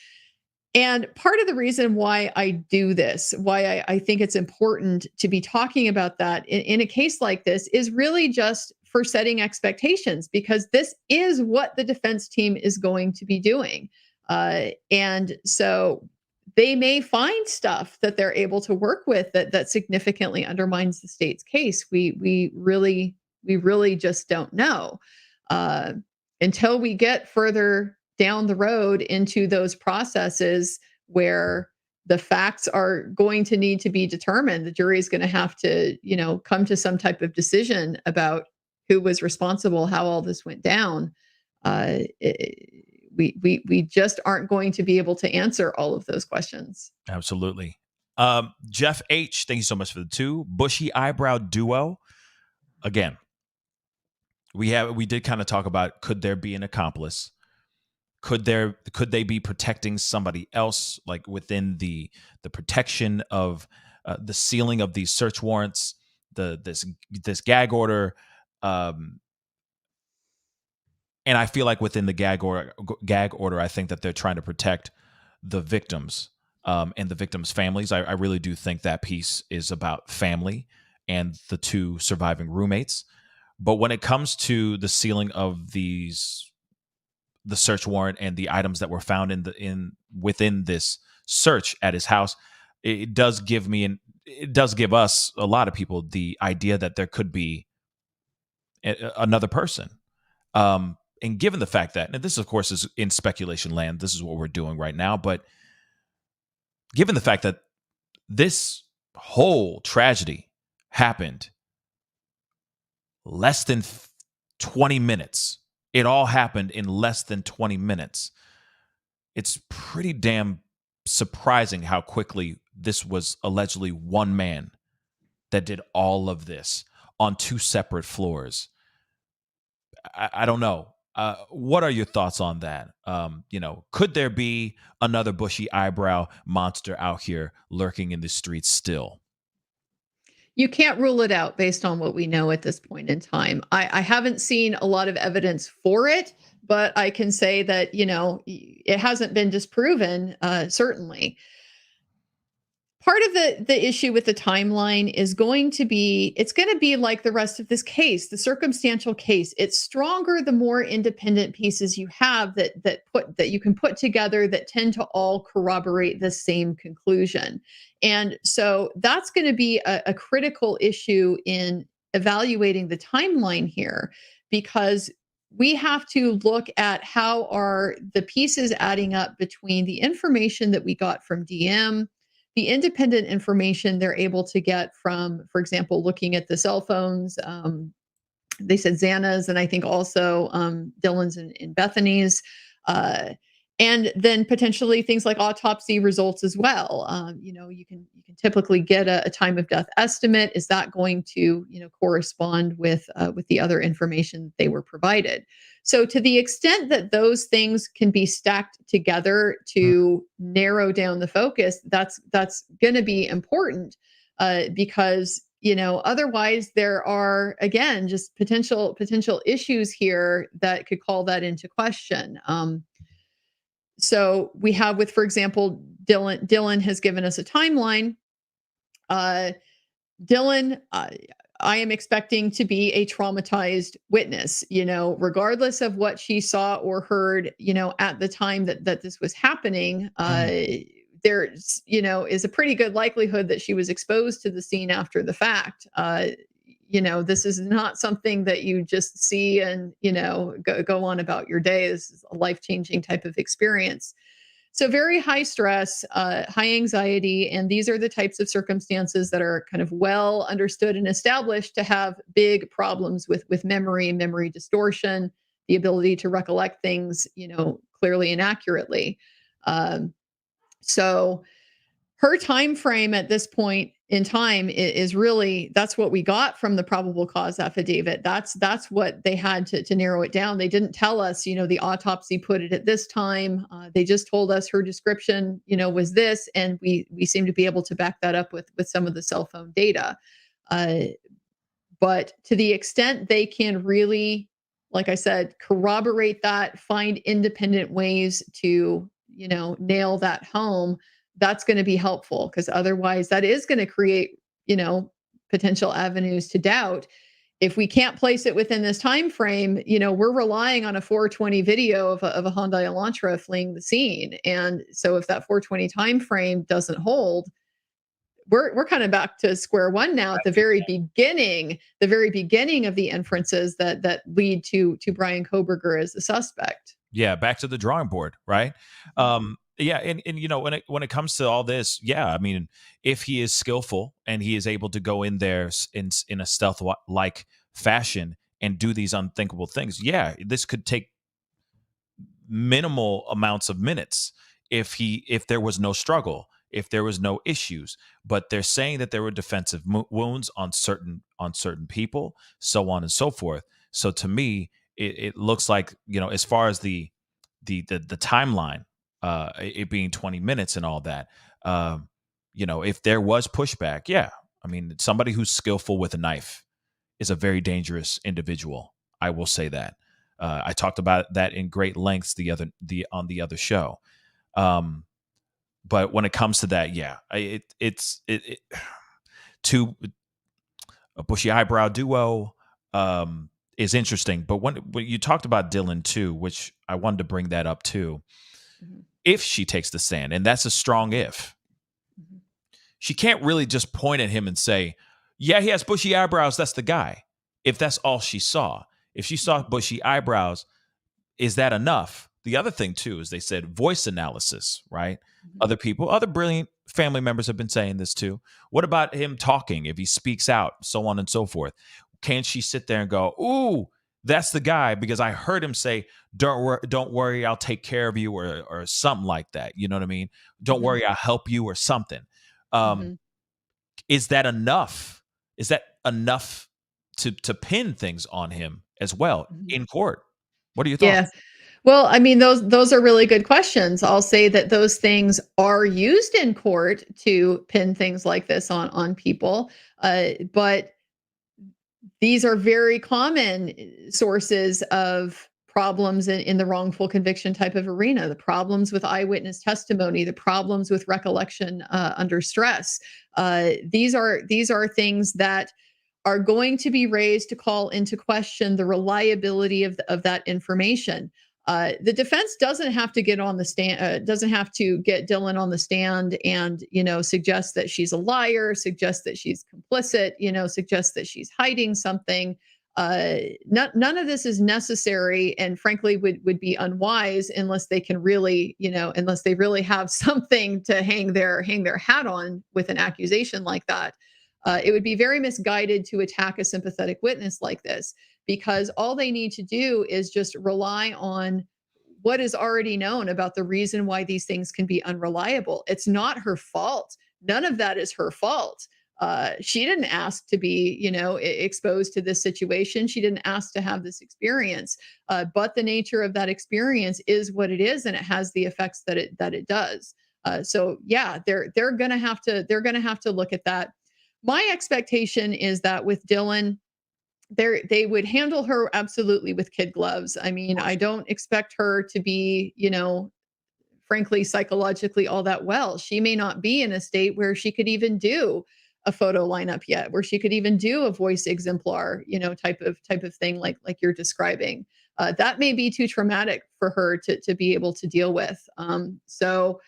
And part of the reason why I do this, why I think it's important to be talking about that in a case like this, is really just for setting expectations, because this is what the defense team is going to be doing. And so they may find stuff that they're able to work with that significantly undermines the state's case. We really just don't know until we get further down the road into those processes where the facts are going to need to be determined. The jury is going to have to, come to some type of decision about who was responsible, how all this went down. We just aren't going to be able to answer all of those questions. Absolutely. Jeff H., thank you so much for the 2. Bushy eyebrow duo. Again, we did kind of talk about, could there be an accomplice? Could they be protecting somebody else, like within the protection of the sealing of these search warrants? this gag order, and I feel like within the gag order, I think that they're trying to protect the victims and the victims' families. I really do think that piece is about family and the two surviving roommates. But when it comes to the sealing of the search warrant and the items that were found within this search at his house, it does give us, a lot of people, the idea that there could be another person. And given the fact that, and this of course is in speculation land, this is what we're doing right now, but given the fact that this whole tragedy happened less than 20 minutes, it all happened in less than 20 minutes. It's pretty damn surprising how quickly this was allegedly one man that did all of this on two separate floors. I don't know. What are your thoughts on that? Could there be another bushy eyebrow monster out here lurking in the streets still? You can't rule it out based on what we know at this point in time. I haven't seen a lot of evidence for it, but I can say that, it hasn't been disproven, certainly. Part of the issue with the timeline is it's going to be like the rest of this case, the circumstantial case. It's stronger the more independent pieces you have that you can put together that tend to all corroborate the same conclusion. And so that's going to be a critical issue in evaluating the timeline here, because we have to look at how are the pieces adding up between the information that we got from DM, the independent information they're able to get from, for example, looking at the cell phones. They said Xana's, and I think also Dylan's and Bethany's, and then potentially things like autopsy results as well. You can typically get a time of death estimate. Is that going to correspond with the other information they were provided? So to the extent that those things can be stacked together to narrow down the focus, that's going to be important, because otherwise there are, again, just potential issues here that could call that into question. So we have with, for example, Dylan has given us a timeline. Dylan, I am expecting to be a traumatized witness, regardless of what she saw or heard, at the time that this was happening. There's, is a pretty good likelihood that she was exposed to the scene after the fact. This is not something that you just see and, go on about your day. This is a life-changing type of experience. So very high stress, high anxiety, and these are the types of circumstances that are kind of well understood and established to have big problems with memory distortion, the ability to recollect things, clearly and accurately. So her time frame at this point in time is really, that's what we got from the probable cause affidavit. That's what they had to narrow it down. They didn't tell us, the autopsy put it at this time. They just told us her description, was this, and we seem to be able to back that up with some of the cell phone data. But to the extent they can really, like I said, corroborate that, find independent ways to, nail that home, that's going to be helpful, because otherwise that is going to create, potential avenues to doubt. If we can't place it within this time frame, we're relying on a 420 video of a Hyundai Elantra fleeing the scene. And so if that 420 time frame doesn't hold, we're kind of back to square one now at the very beginning of the inferences that lead to Bryan Kohberger as the suspect. Yeah, back to the drawing board, right? Yeah, and when it comes to all this, yeah, I mean, if he is skillful and he is able to go in there in a stealth-like fashion and do these unthinkable things, yeah, this could take minimal amounts of minutes if there was no struggle, if there was no issues. But they're saying that there were defensive wounds on certain people, so on and so forth. So to me, it looks like, as far as the timeline, it being 20 minutes and all that, if there was pushback, yeah, I mean, somebody who's skillful with a knife is a very dangerous individual. I will say that. I talked about that in great lengths on the other show. But when it comes to that, yeah, to a bushy eyebrow duo is interesting. But when you talked about Dylan too, which I wanted to bring that up too, Mhm. if she takes the stand, and that's a strong if, Mhm. she can't really just point at him and say, yeah, he has bushy eyebrows, that's the guy. If that's all she saw. If she saw bushy eyebrows, is that enough? The other thing too is they said voice analysis, right? Mhm. Other brilliant family members have been saying this too. What about him talking? If he speaks out, so on and so forth, can she sit there and go, "Ooh, that's the guy"? Because I heard him say, don't worry, I'll take care of you," or something like that. You know what I mean? Don't Mhm. worry, I'll help you, or something. Um, Mhm. is that enough? Is that enough to pin things on him as well Mhm. in court? What are your Yeah. thoughts? Well, I mean, those are really good questions. I'll say that those things are used in court to pin things like this on people, but these are very common sources of problems in the wrongful conviction type of arena. The problems with eyewitness testimony, the problems with recollection under stress. These are things that are going to be raised to call into question the reliability of that information. The defense doesn't have to get on the stand, doesn't have to get Dylan on the stand and, suggest that she's a liar, suggest that she's complicit, suggest that she's hiding something. None of this is necessary, and frankly, would be unwise unless they can really, unless they really have something to hang their hat on with an accusation like that. It would be very misguided to attack a sympathetic witness like this because all they need to do is just rely on what is already known about the reason why these things can be unreliable. It's not her fault. None of that is her fault. She didn't ask to be, exposed to this situation. She didn't ask to have this experience. But the nature of that experience is what it is, and it has the effects that it does. So yeah, they're gonna have to look at that. My expectation is that with Dylan, they would handle her absolutely with kid gloves. I mean, I don't expect her to be, frankly, psychologically all that well. She may not be in a state where she could even do a photo lineup yet, where she could even do a voice exemplar, type of thing like you're describing. That may be too traumatic for her to be able to deal with. So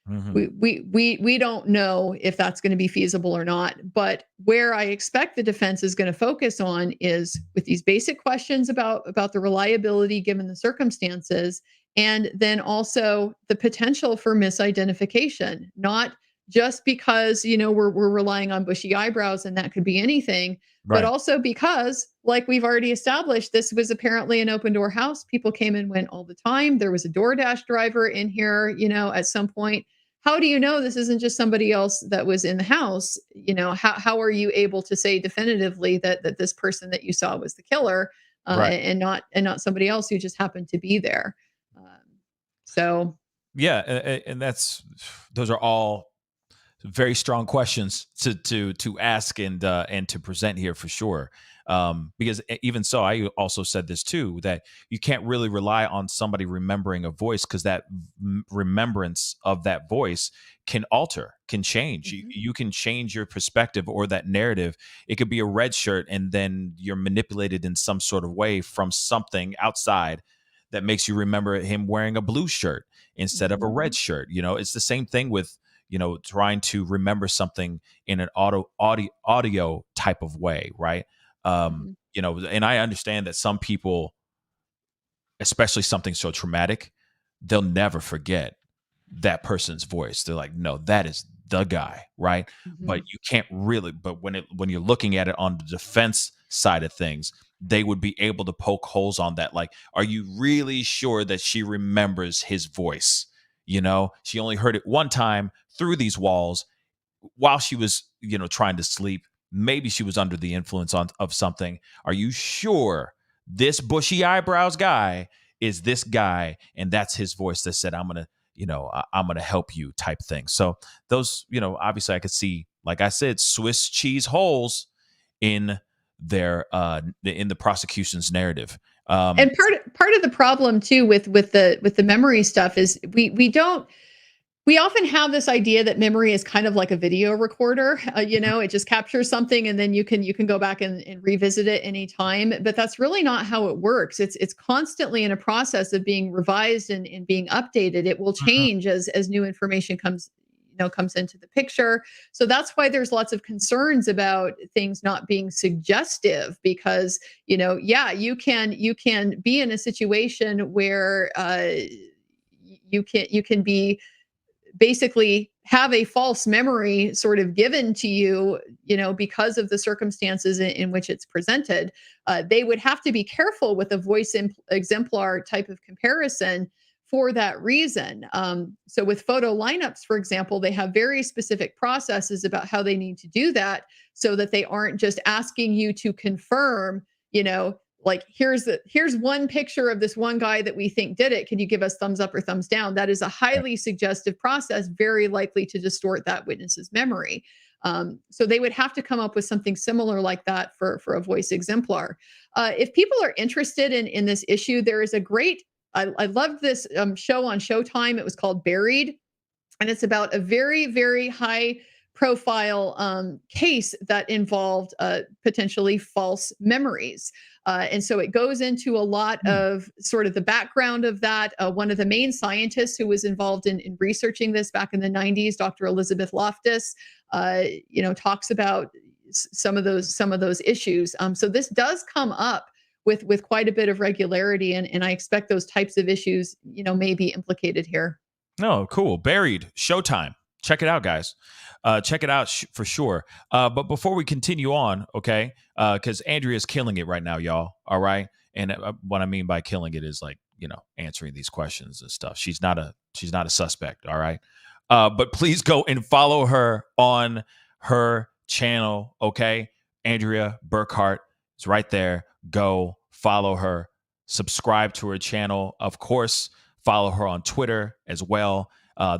Mhm. we don't know if that's going to be feasible or not, but where I expect the defense is going to focus on is with these basic questions about the reliability given the circumstances, and then also the potential for misidentification, not just because we're relying on bushy eyebrows and that could be anything, but Right. also because, like we've already established, this was apparently an open door house. People came and went all the time. There was a DoorDash driver in here, at some point. How do you know this isn't just somebody else that was in the house? How are you able to say definitively that this person that you saw was the killer, Right. and not somebody else who just happened to be there? So Yeah, and those are all very strong questions to ask and to present here for sure. Because even so, I also said this too, that you can't really rely on somebody remembering a voice, because that remembrance of that voice can change. You, mhm, you can change your perspective or that narrative. It could be a red shirt, and then you're manipulated in some sort of way from something outside that makes you remember him wearing a blue shirt instead of a mhm, red shirt. It's the same thing with trying to remember something in an audio type of way, right? mhm, And I understand that some people, especially something so traumatic, they'll never forget that person's voice. They're like, no, that is the guy, right? But mhm, you can't really. But when you're looking at it on the defense side of things, they would be able to poke holes on that. Like, are you really sure that she remembers his voice? She only heard it one time through these walls while she was, trying to sleep. Maybe she was under the influence of something. Are you sure this bushy eyebrows guy is this guy, and that's his voice that said, I'm gonna help you type thing? So those, obviously I could see like I said, Swiss cheese holes in their in the prosecution's narrative. And part of the problem too with the memory stuff is we often have this idea that memory is kind of like a video recorder. It just captures something and then you can go back and revisit it anytime. But that's really not how it works. It's constantly in a process of being revised and being updated. It will change as new information comes into the picture. So that's why there's lots of concerns about things not being suggestive, because you can be in a situation where you can be basically have a false memory sort of given to you, because of the circumstances in which it's presented. They would have to be careful with a voice exemplar type of comparison for that reason. So with photo lineups, for example, they have very specific processes about how they need to do that so that they aren't just asking you to confirm, like here's one picture of this one guy that we think did it. Can you give us thumbs up or thumbs down? That is a highly suggestive process, very likely to distort that witness's memory. So they would have to come up with something similar like that for a voice exemplar. If people are interested in this issue, there is a great I loved this show on Showtime. It was called Buried, and it's about a very, very high profile case that involved potentially false memories. And so it goes into a lot of sort of the background of that. One of the main scientists who was involved in researching this back in the 90s, Dr. Elizabeth Loftus, talks about some of those issues. So this does come up with quite a bit of regularity, and I expect those types of issues, may be implicated here. No, cool. Buried, Showtime. Check it out, guys. Check it out for sure. But before we continue on, okay, because Andrea is killing it right now, y'all. All right, and what I mean by killing it is like answering these questions and stuff. She's not a suspect. All right, but please go and follow her on her channel. Okay, Andrea Burkhart is right there. Go follow her, subscribe to her channel. Of course, follow her on Twitter as well.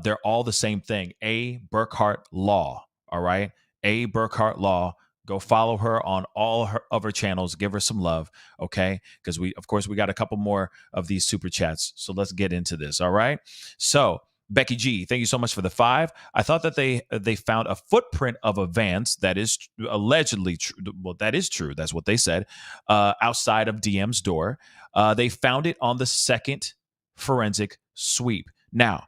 They're all the same thing. A Burkhart Law. All right. A Burkhart Law. Go follow her on all of her channels. Give her some love. Okay. Because we got a couple more of these super chats. So let's get into this. All right. So Becky G, thank you so much for the 5. I thought that they found a footprint of a Vance that is allegedly true. Well, that is true. That's what they said. Outside of DM's door. They found it on the second forensic sweep. Now,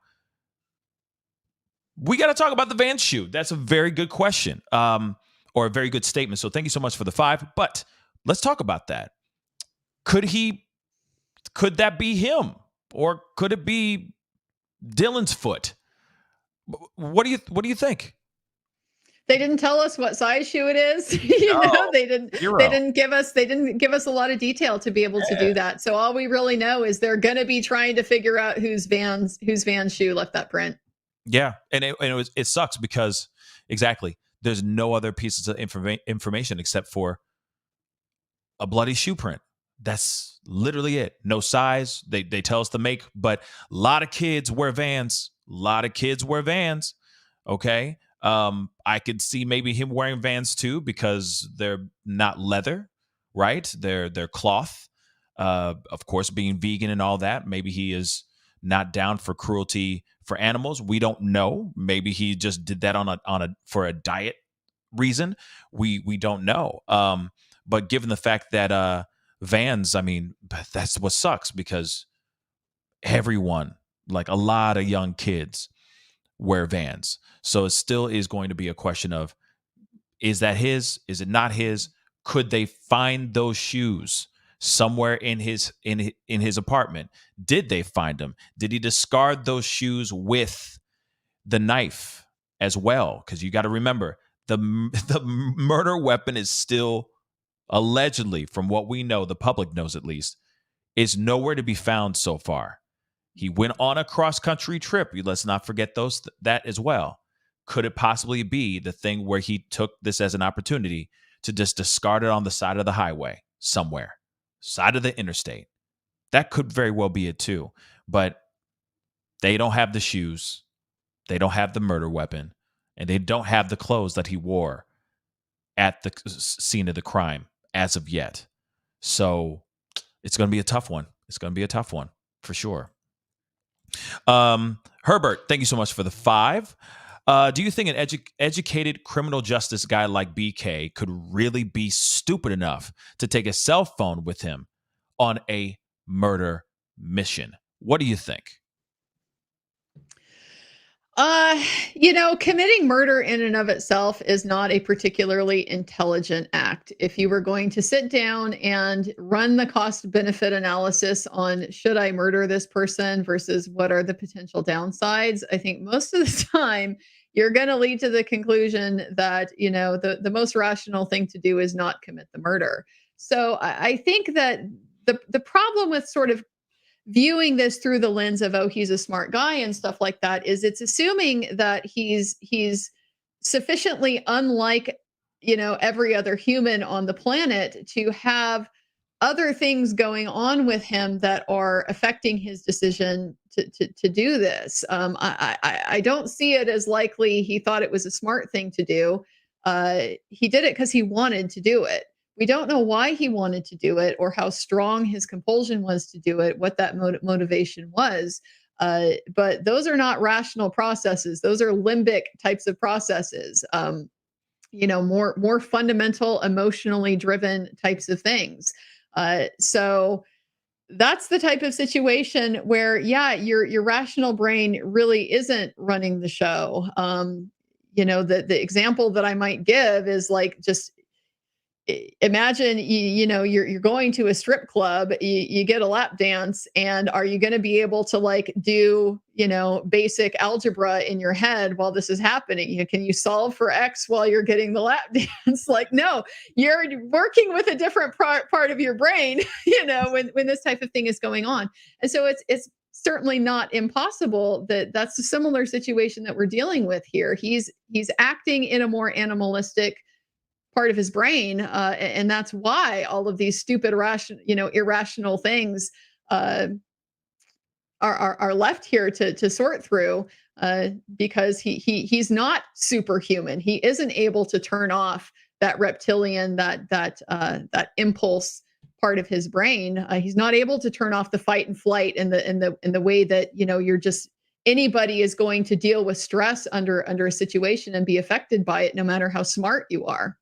we got to talk about the Vance shoe. That's a very good question, or a very good statement. So thank you so much for the 5. But let's talk about that. Could that be him, or could it be Dylan's foot? What do you think? They didn't tell us what size shoe it is. They didn't give us a lot of detail to be able to do that. So all we really know is they're going to be trying to figure out whose Van's shoe left that print. Yeah, and it sucks because exactly there's no other pieces of information except for a bloody shoe print. That's literally it. No size. They tell us the make, but a lot of kids wear Vans. Okay. I could see maybe him wearing Vans too, because they're not leather, right? They're cloth. Of course, being vegan and all that. Maybe he is not down for cruelty for animals. We don't know. Maybe he just did that for a diet reason. We don't know. But given the fact that Vans, I mean, that's what sucks, because everyone, like a lot of young kids, wear Vans. So it still is going to be a question of, is that his? Is it not his? Could they find those shoes somewhere in his apartment? Did they find them? Did he discard those shoes with the knife as well? Because you got to remember, the murder weapon is still, allegedly, from what we know, the public knows at least, is nowhere to be found so far. He went on a cross-country trip. Let's not forget that as well. Could it possibly be the thing where he took this as an opportunity to just discard it on the side of the highway somewhere, side of the interstate? That could very well be it too. But they don't have the shoes. They don't have the murder weapon. and they don't have the clothes that he wore at the scene of the crime as of yet. So it's going to be a tough one. It's going to be a tough one for sure. Herbert, thank you so much for the 5. Do you think an educated criminal justice guy like BK could really be stupid enough to take a cell phone with him on a murder mission? What do you think? Committing murder in and of itself is not a particularly intelligent act. If you were going to sit down and run the cost benefit analysis on should I murder this person versus what are the potential downsides, I think most of the time you're going to lead to the conclusion that, the most rational thing to do is not commit the murder. So I think that the problem with sort of viewing this through the lens of, oh, he's a smart guy and stuff like that, is it's assuming that he's sufficiently unlike, every other human on the planet to have other things going on with him that are affecting his decision to do this. I don't see it as likely he thought it was a smart thing to do. He did it because he wanted to do it. We don't know why he wanted to do it or how strong his compulsion was to do it, what that motivation was. But those are not rational processes. Those are limbic types of processes, more fundamental, emotionally driven types of things. So that's the type of situation where, your rational brain really isn't running the show. The example that I might give is like, just imagine you're going to a strip club, you get a lap dance, and are you going to be able to like do basic algebra in your head while this is happening? Can you solve for X while you're getting the lap dance? Like, no, you're working with a different part of your brain when this type of thing is going on. And so it's certainly not impossible that's a similar situation that we're dealing with here. He's acting in a more animalistic part of his brain, and that's why all of these stupid, irrational things are left here to sort through, because he's not superhuman. He isn't able to turn off that reptilian, that impulse part of his brain. He's not able to turn off the fight and flight in the way that you're just anybody is going to deal with stress under a situation and be affected by it, no matter how smart you are.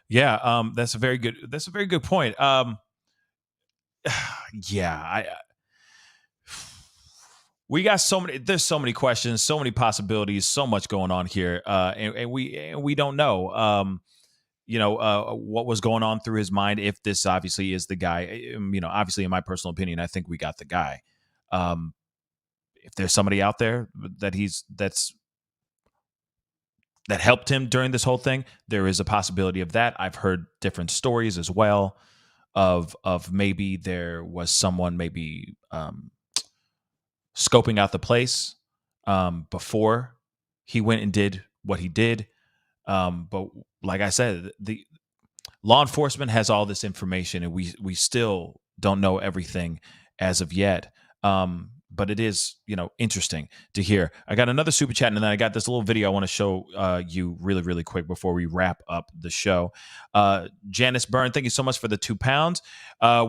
Yeah, that's a very good point. We got there's so many questions, so many possibilities, so much going on here, and we don't know, what was going on through his mind. If this obviously is the guy, obviously in my personal opinion, I think we got the guy. If there's somebody out there that helped him during this whole thing, there is a possibility of that. I've heard different stories as well of maybe there was someone maybe scoping out the place before he went and did what he did. But like I said, the law enforcement has all this information, and we still don't know everything as of yet. But it is, interesting to hear. I got another super chat, and then I got this little video I want to show you really, really quick before we wrap up the show. Janice Byrne, thank you so much for the £2.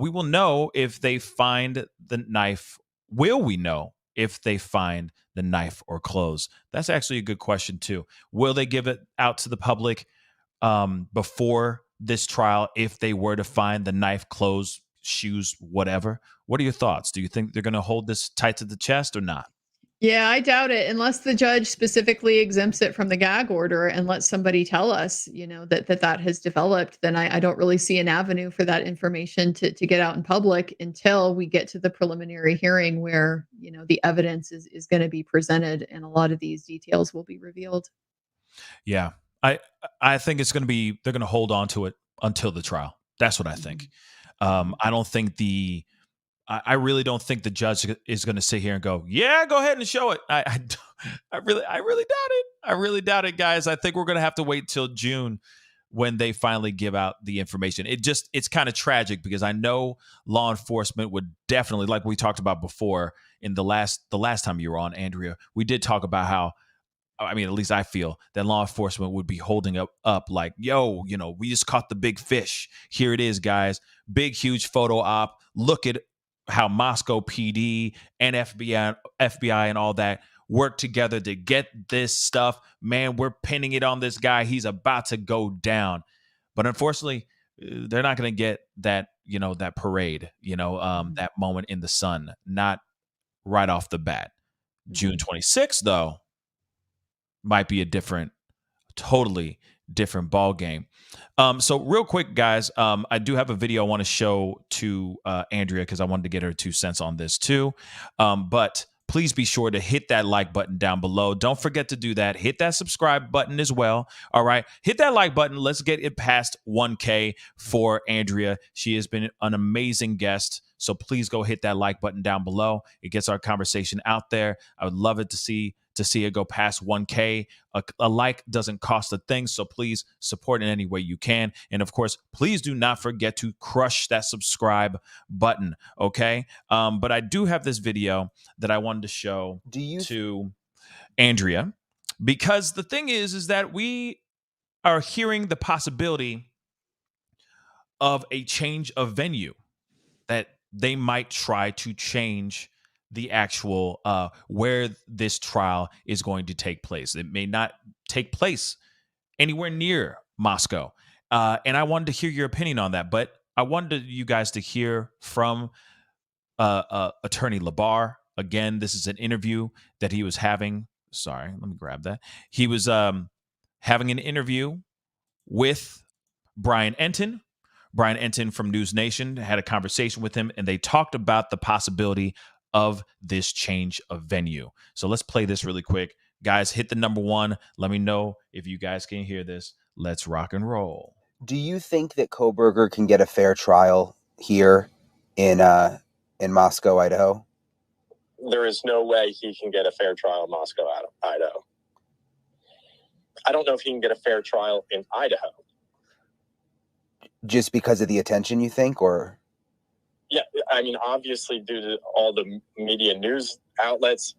We will know if they find the knife. Will we know if they find the knife or clothes? That's actually a good question, too. Will they give it out to the public before this trial if they were to find the knife, clothes, shoes, whatever? What are your thoughts? Do you think they're going to hold this tight to the chest or not? Yeah, I doubt it, unless the judge specifically exempts it from the gag order and lets somebody tell us, that has developed. Then I don't really see an avenue for that information to get out in public until we get to the preliminary hearing where, the evidence is going to be presented and a lot of these details will be revealed. Yeah, I think it's going to be, they're going to hold on to it until the trial. That's what I think. I don't think I really don't think the judge is going to sit here and go, yeah, go ahead and show it. I really doubt it. I really doubt it, guys. I think we're going to have to wait till June when they finally give out the information. It's kind of tragic because I know law enforcement would definitely, like we talked about before in the last time you were on, Andrea, we did talk about how I mean, at least I feel that law enforcement would be holding up like, yo, we just caught the big fish. Here it is, guys. Big, huge photo op. Look at how Moscow PD and FBI and all that work together to get this stuff. Man, we're pinning it on this guy. He's about to go down. But unfortunately, they're not going to get that, that parade, that moment in the sun, not right off the bat. June 26th, though, might be a totally different ball game. So real quick, guys, I do have a video I want to show to Andrea because I wanted to get her 2 cents on this too. But please be sure to hit that like button down below. Don't forget to do that. Hit that subscribe button as well. All right. Hit that like button. Let's get it past 1K for Andrea. She has been an amazing guest. So please go hit that like button down below. It gets our conversation out there. I would love it to see it go past 1K. A like doesn't cost a thing, so please support in any way you can. And of course, please do not forget to crush that subscribe button, okay? But I do have this video that I wanted to show to Andrea, because the thing is that we are hearing the possibility of a change of venue, that they might try to change the actual where this trial is going to take place. It may not take place anywhere near Moscow. And I wanted to hear your opinion on that. But I wanted you guys to hear from Attorney Labar. Again, this is an interview that he was having. Sorry, let me grab that. He was having an interview with Bryan Kohberger from News Nation. Had a conversation with him, and they talked about the possibility of this change of venue. So let's play this really quick. Guys, hit the number 1. Let me know if you guys can hear this. Let's rock and roll. Do you think that Kohberger can get a fair trial here in Moscow, Idaho? There is no way he can get a fair trial in Moscow, Idaho. I don't know if he can get a fair trial in Idaho. Just because of the attention, you think, or? Yeah, I mean, obviously, due to all the media news outlets,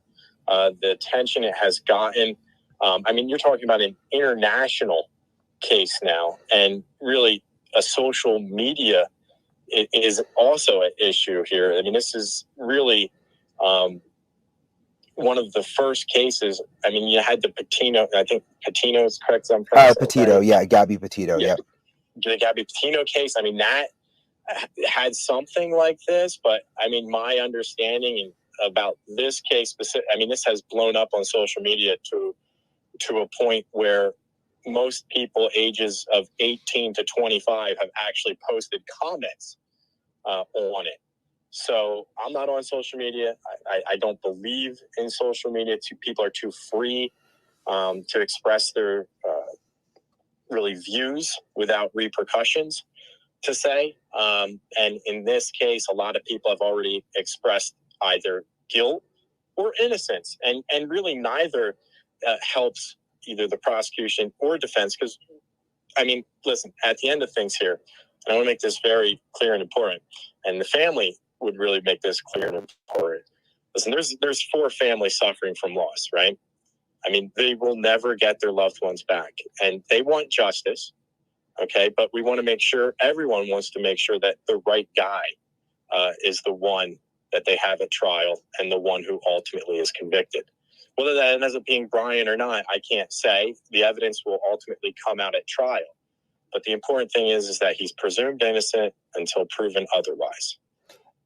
the attention it has gotten. I mean, you're talking about an international case now, and really a social media is also an issue here. I mean, this is really one of the first cases. I mean, you had the Patino, I think Patino is correct. Petito, right? Yeah, Gabby Petito, yeah. The Gabby Patino case, I mean, that had something like this, but I mean, my understanding about this case, I mean, this has blown up on social media to a point where most people ages of 18 to 25 have actually posted comments on it. So I'm not on social media. I don't believe in social media. People are too free to express their really views without repercussions, to say. And in this case, a lot of people have already expressed either guilt or innocence. And really neither helps either the prosecution or defense. Because, I mean, listen, at the end of things here, and I want to make this very clear and important, and the family would really make this clear and important. Listen, there's 4 families suffering from loss, right? I mean, they will never get their loved ones back. And they want justice. Okay, but we want to make sure, everyone wants to make sure that the right guy is the one that they have at trial and the one who ultimately is convicted. Whether that ends up being Bryan or not, I can't say. The evidence will ultimately come out at trial. But the important thing is that he's presumed innocent until proven otherwise.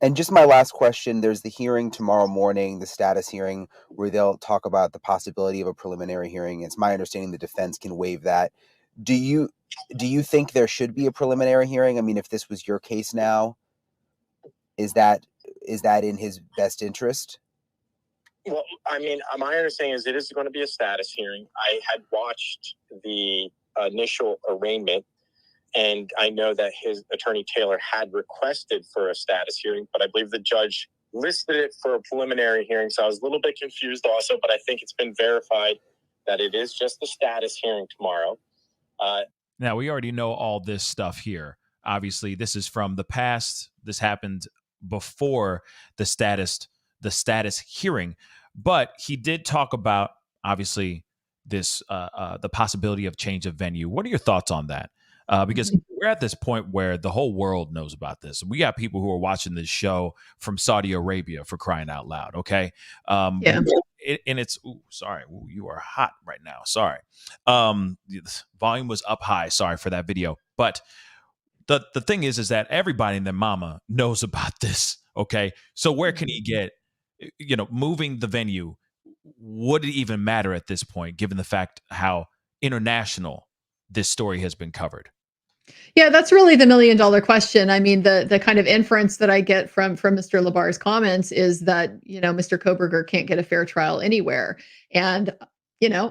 And just my last question, there's the hearing tomorrow morning, the status hearing, where they'll talk about the possibility of a preliminary hearing. It's my understanding the defense can waive that. Do you think there should be a preliminary hearing? I mean, if this was your case now, is that in his best interest? Well, I mean, my understanding is it is going to be a status hearing. I had watched the initial arraignment, and I know that his attorney Taylor had requested for a status hearing, but I believe the judge listed it for a preliminary hearing. So I was a little bit confused also, but I think it's been verified that it is just the status hearing tomorrow. Now, we already know all this stuff here. Obviously, this is from the past. This happened before the status hearing. But he did talk about, obviously, the possibility of change of venue. What are your thoughts on that? Because we're at this point where the whole world knows about this. We got people who are watching this show from Saudi Arabia, for crying out loud. Okay. Yeah. And it's, sorry, you are hot right now. Sorry. The volume was up high. Sorry for that video. But the thing is that everybody and their mama knows about this. Okay. So where can he get, moving the venue? Would it even matter at this point, given the fact how international this story has been covered? Yeah, that's really the $1 million question. I mean, the kind of inference that I get from Mr. Labar's comments is that, Mr. Kohberger can't get a fair trial anywhere. And,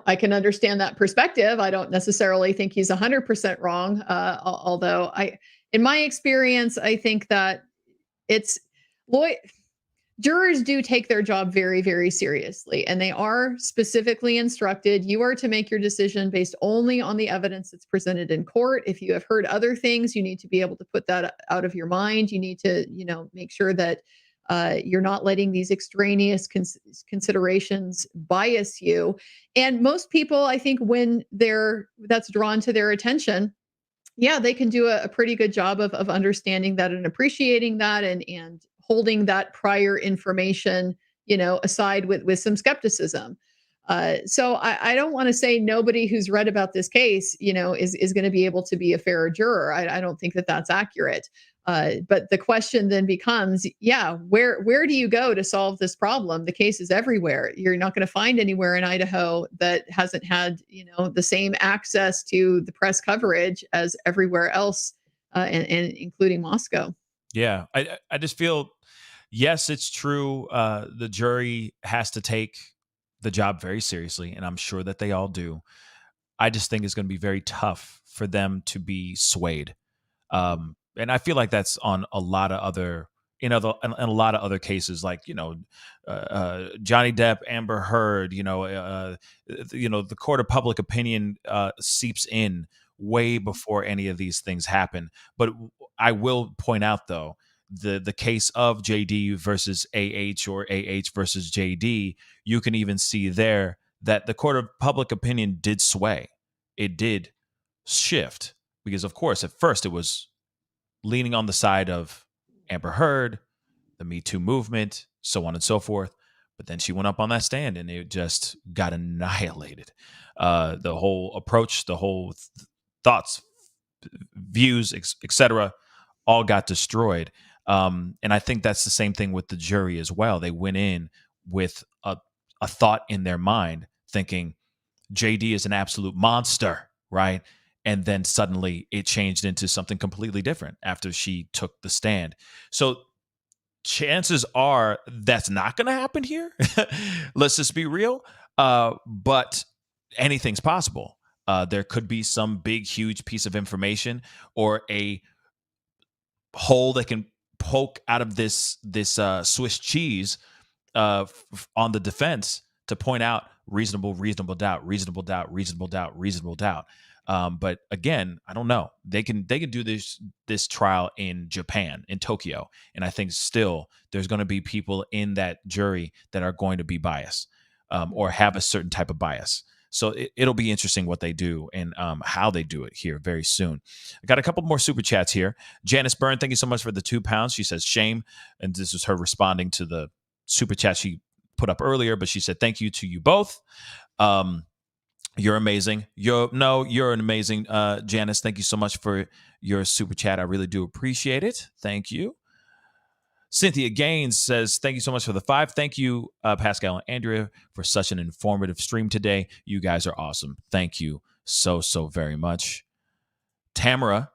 I can understand that perspective. I don't necessarily think he's 100% wrong. Although in my experience, I think that jurors do take their job very, very seriously, and they are specifically instructed. You are to make your decision based only on the evidence that's presented in court. If you have heard other things, you need to be able to put that out of your mind. You need to, make sure that you're not letting these extraneous considerations bias you. And most people, I think, when that's drawn to their attention, yeah, they can do a pretty good job of understanding that and appreciating that and holding that prior information, aside with some skepticism. So I don't want to say nobody who's read about this case, is going to be able to be a fair juror. I don't think that that's accurate. But the question then becomes, where do you go to solve this problem? The case is everywhere. You're not going to find anywhere in Idaho that hasn't had, the same access to the press coverage as everywhere else, and including Moscow. Yeah, I just feel, yes, it's true. The jury has to take the job very seriously, and I'm sure that they all do. I just think it's going to be very tough for them to be swayed. And I feel like that's on a lot of other, in a lot of other cases, like, Johnny Depp, Amber Heard, the court of public opinion seeps in way before any of these things happen. But I will point out, though, the case of JD versus AH or AH versus JD, you can even see there that the court of public opinion did sway. It did shift because, of course, at first it was leaning on the side of Amber Heard, the Me Too movement, so on and so forth. But then she went up on that stand and it just got annihilated. The whole approach, the whole thoughts, views, etc., all got destroyed. And I think that's the same thing with the jury as well. They went in with a thought in their mind thinking JD is an absolute monster, right? And then suddenly it changed into something completely different after she took the stand. So chances are that's not going to happen here. Let's just be real. But anything's possible. There could be some big, huge piece of information or a hole that can poke out of this Swiss cheese on the defense to point out reasonable doubt. But again, I don't know. They can do this trial in Japan, in Tokyo, and I think still there's going to be people in that jury that are going to be biased or have a certain type of bias. So it'll be interesting what they do and how they do it here very soon. I got a couple more super chats here. Janice Byrne, thank you so much for the £2. She says shame, and this is her responding to the super chat she put up earlier. But she said thank you to you both. You're amazing. You're an amazing Janice. Thank you so much for your super chat. I really do appreciate it. Thank you. Cynthia Gaines says, thank you so much for the 5. Thank you, Pascal and Andrea, for such an informative stream today. You guys are awesome. Thank you so very much. Tamara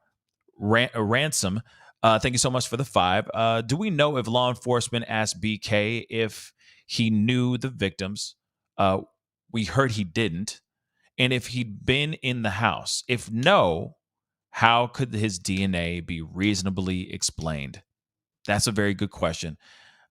Ransom, thank you so much for the 5. Do we know if law enforcement asked BK if he knew the victims? We heard he didn't. And if he'd been in the house. If no, how could his DNA be reasonably explained? That's a very good question.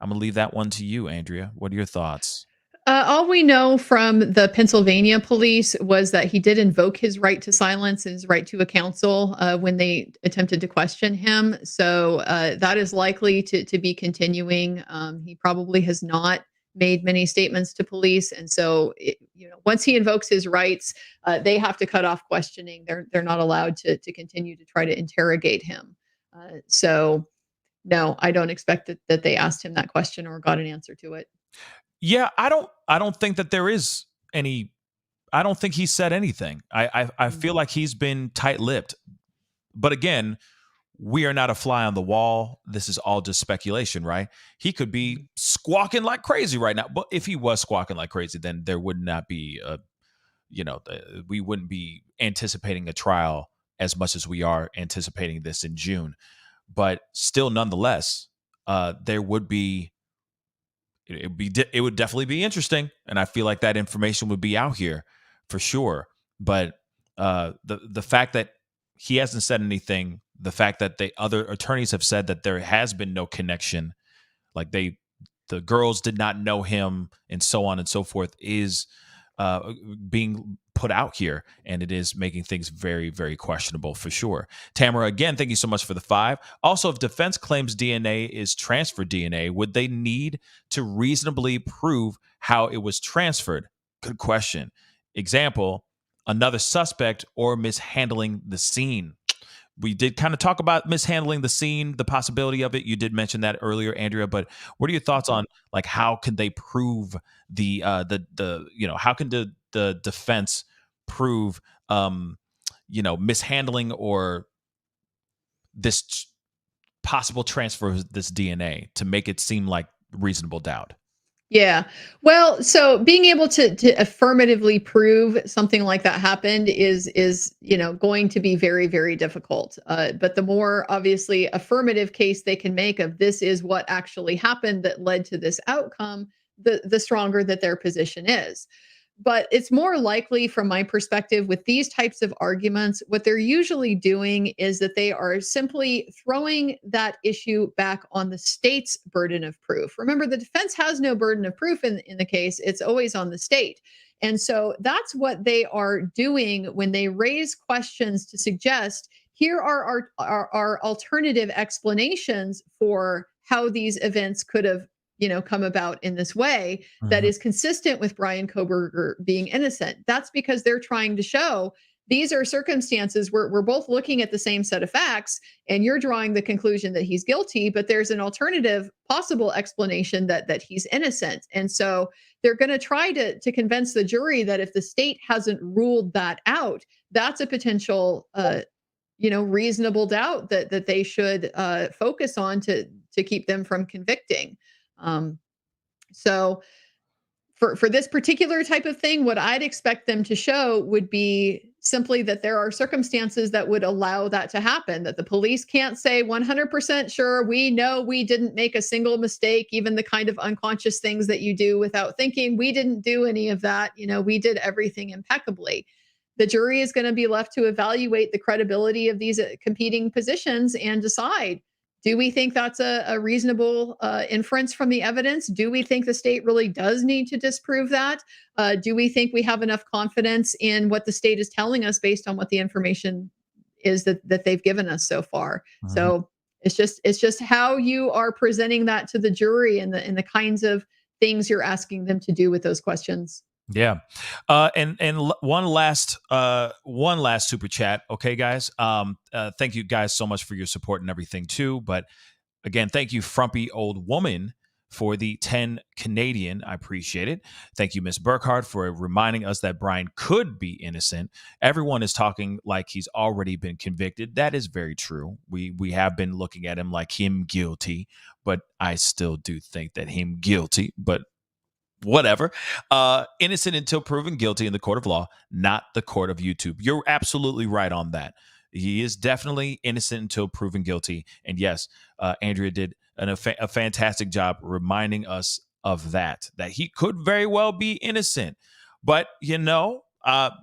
I'm going to leave that one to you, Andrea. What are your thoughts? All we know from the Pennsylvania police was that he did invoke his right to silence, his right to a counsel when they attempted to question him. So that is likely to be continuing. He probably has not made many statements to police, and so once he invokes his rights, they have to cut off questioning. They're not allowed to continue to try to interrogate him. So no, I don't expect that they asked him that question or got an answer to it. Yeah, I don't think that there is any. I don't think he said anything. I feel like he's been tight-lipped. But again, we are not a fly on the wall. This is all just speculation, right? He could be squawking like crazy right now. But if he was squawking like crazy, then there would not be we wouldn't be anticipating a trial as much as we are anticipating this in June. But still, nonetheless, there would be. It would definitely be interesting, and I feel like that information would be out here for sure. But the fact that he hasn't said anything, the fact that the other attorneys have said that there has been no connection, like the girls did not know him, and so on and so forth, is being put out here, and it is making things very, very questionable for sure. Tamara, again, thank you so much for the 5. Also, if defense claims DNA is transferred DNA, would they need to reasonably prove how it was transferred? Good question. Example, another suspect or mishandling the scene. We did kind of talk about mishandling the scene, the possibility of it. You did mention that earlier, Andrea, but what are your thoughts on, like, how can they prove how can the defense prove mishandling or this possible transfer of this DNA to make it seem like reasonable doubt? Yeah. Well, so being able to affirmatively prove something like that happened is going to be very, very difficult. But the more obviously affirmative case they can make of this is what actually happened that led to this outcome, the stronger that their position is. But it's more likely, from my perspective, with these types of arguments, what they're usually doing is that they are simply throwing that issue back on the state's burden of proof. Remember, the defense has no burden of proof in the case, it's always on the state. And so that's what they are doing when they raise questions to suggest here are our alternative explanations for how these events could have come about in this way that is consistent with Bryan Kohberger being innocent. That's because they're trying to show these are circumstances where we're both looking at the same set of facts and you're drawing the conclusion that he's guilty, but there's an alternative possible explanation that he's innocent. And so they're going to try to convince the jury that if the state hasn't ruled that out, that's a potential reasonable doubt that they should focus on to keep them from convicting. So for this particular type of thing, what I'd expect them to show would be simply that there are circumstances that would allow that to happen, that the police can't say 100% sure, we know we didn't make a single mistake, even the kind of unconscious things that you do without thinking, we didn't do any of that, we did everything impeccably. The jury is going to be left to evaluate the credibility of these competing positions and decide, do we think that's a reasonable inference from the evidence? Do we think the state really does need to disprove that? Do we think we have enough confidence in what the state is telling us based on what the information is that they've given us so far? So it's just how you are presenting that to the jury and the kinds of things you're asking them to do with those questions. Yeah. And one last super chat. Okay, guys. Thank you guys so much for your support and everything too. But again, thank you, Frumpy Old Woman, for the 10 Canadian. I appreciate it. Thank you, Miss Burkhart, for reminding us that Bryan could be innocent. Everyone is talking like he's already been convicted. That is very true. We have been looking at him like him guilty, but I still do think that him guilty, but whatever. Innocent until proven guilty in the court of law, not the court of YouTube. You're absolutely right on that. He is definitely innocent until proven guilty. And yes, Andrea did a fantastic job reminding us of that he could very well be innocent. But,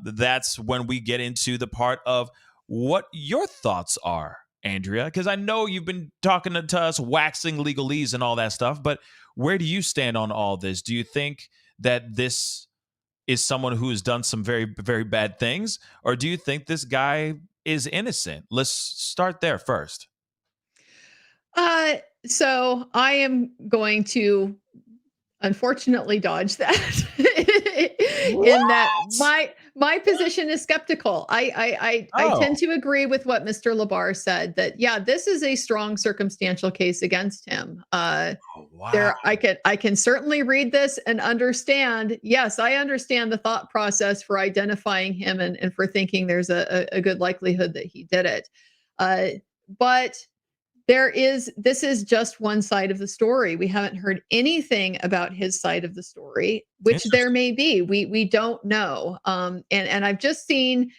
that's when we get into the part of what your thoughts are, Andrea, because I know you've been talking to us, waxing legalese and all that stuff, but where do you stand on all this? Do you think that this is someone who has done some very, very bad things, or do you think this guy is innocent? Let's start there first. So I am going to unfortunately dodge that. In that my position is skeptical. I tend to agree with what Mr. Labar said, that yeah, this is a strong circumstantial case against him. Wow. I can certainly read this and understand. Yes, I understand the thought process for identifying him and for thinking there's a good likelihood that he did it. But this is just one side of the story. We haven't heard anything about his side of the story, which there may be. We don't know. And I've just seen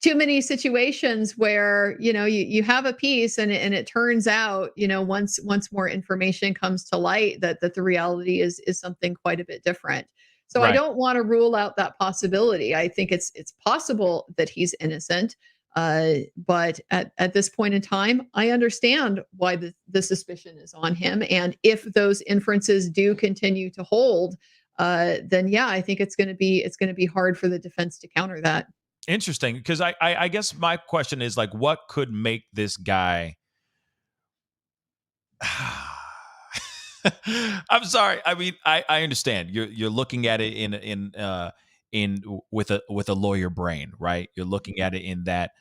too many situations where, you have a piece and it turns out, once more information comes to light, that the reality is something quite a bit different. So Right. I don't want to rule out that possibility. I think it's possible that he's innocent. But at this point in time, I understand why the suspicion is on him. And if those inferences do continue to hold, then yeah, I think it's going to be hard for the defense to counter that. Interesting, because I guess my question is, like, what could make this guy? I'm sorry. I mean, I understand. You're looking at it in with a lawyer brain, right? You're looking at it in that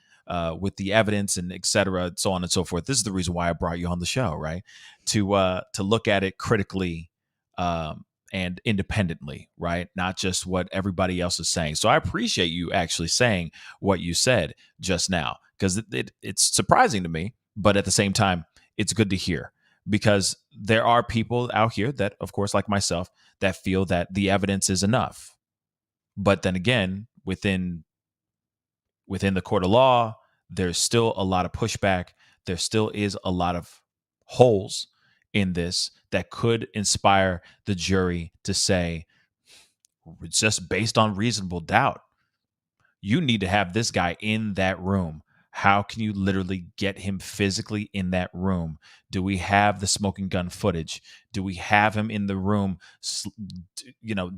with the evidence and et cetera, so on and so forth. This is the reason why I brought you on the show, right? To look at it critically and independently, right? Not just what everybody else is saying. So I appreciate you actually saying what you said just now, because it's surprising to me, but at the same time, it's good to hear. Because there are people out here that, of course, like myself, that feel that the evidence is enough. But then again, within the court of law, there's still a lot of pushback. There still is a lot of holes in this that could inspire the jury to say, just based on reasonable doubt, you need to have this guy in that room. How can you literally get him physically in that room? Do we have the smoking gun footage? Do we have him in the room,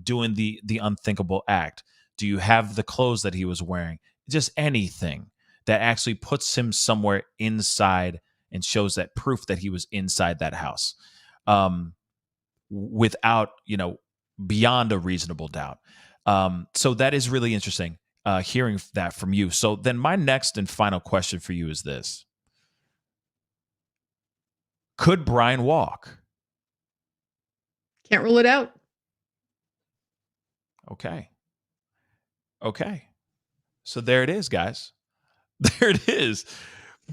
doing the unthinkable act? Do you have the clothes that he was wearing? Just anything that actually puts him somewhere inside and shows that proof that he was inside that house, without, beyond a reasonable doubt. So that is really interesting. Hearing that from you. So then my next and final question for you is this. Could Bryan walk? Can't rule it out. Okay. So there it is, guys. There it is.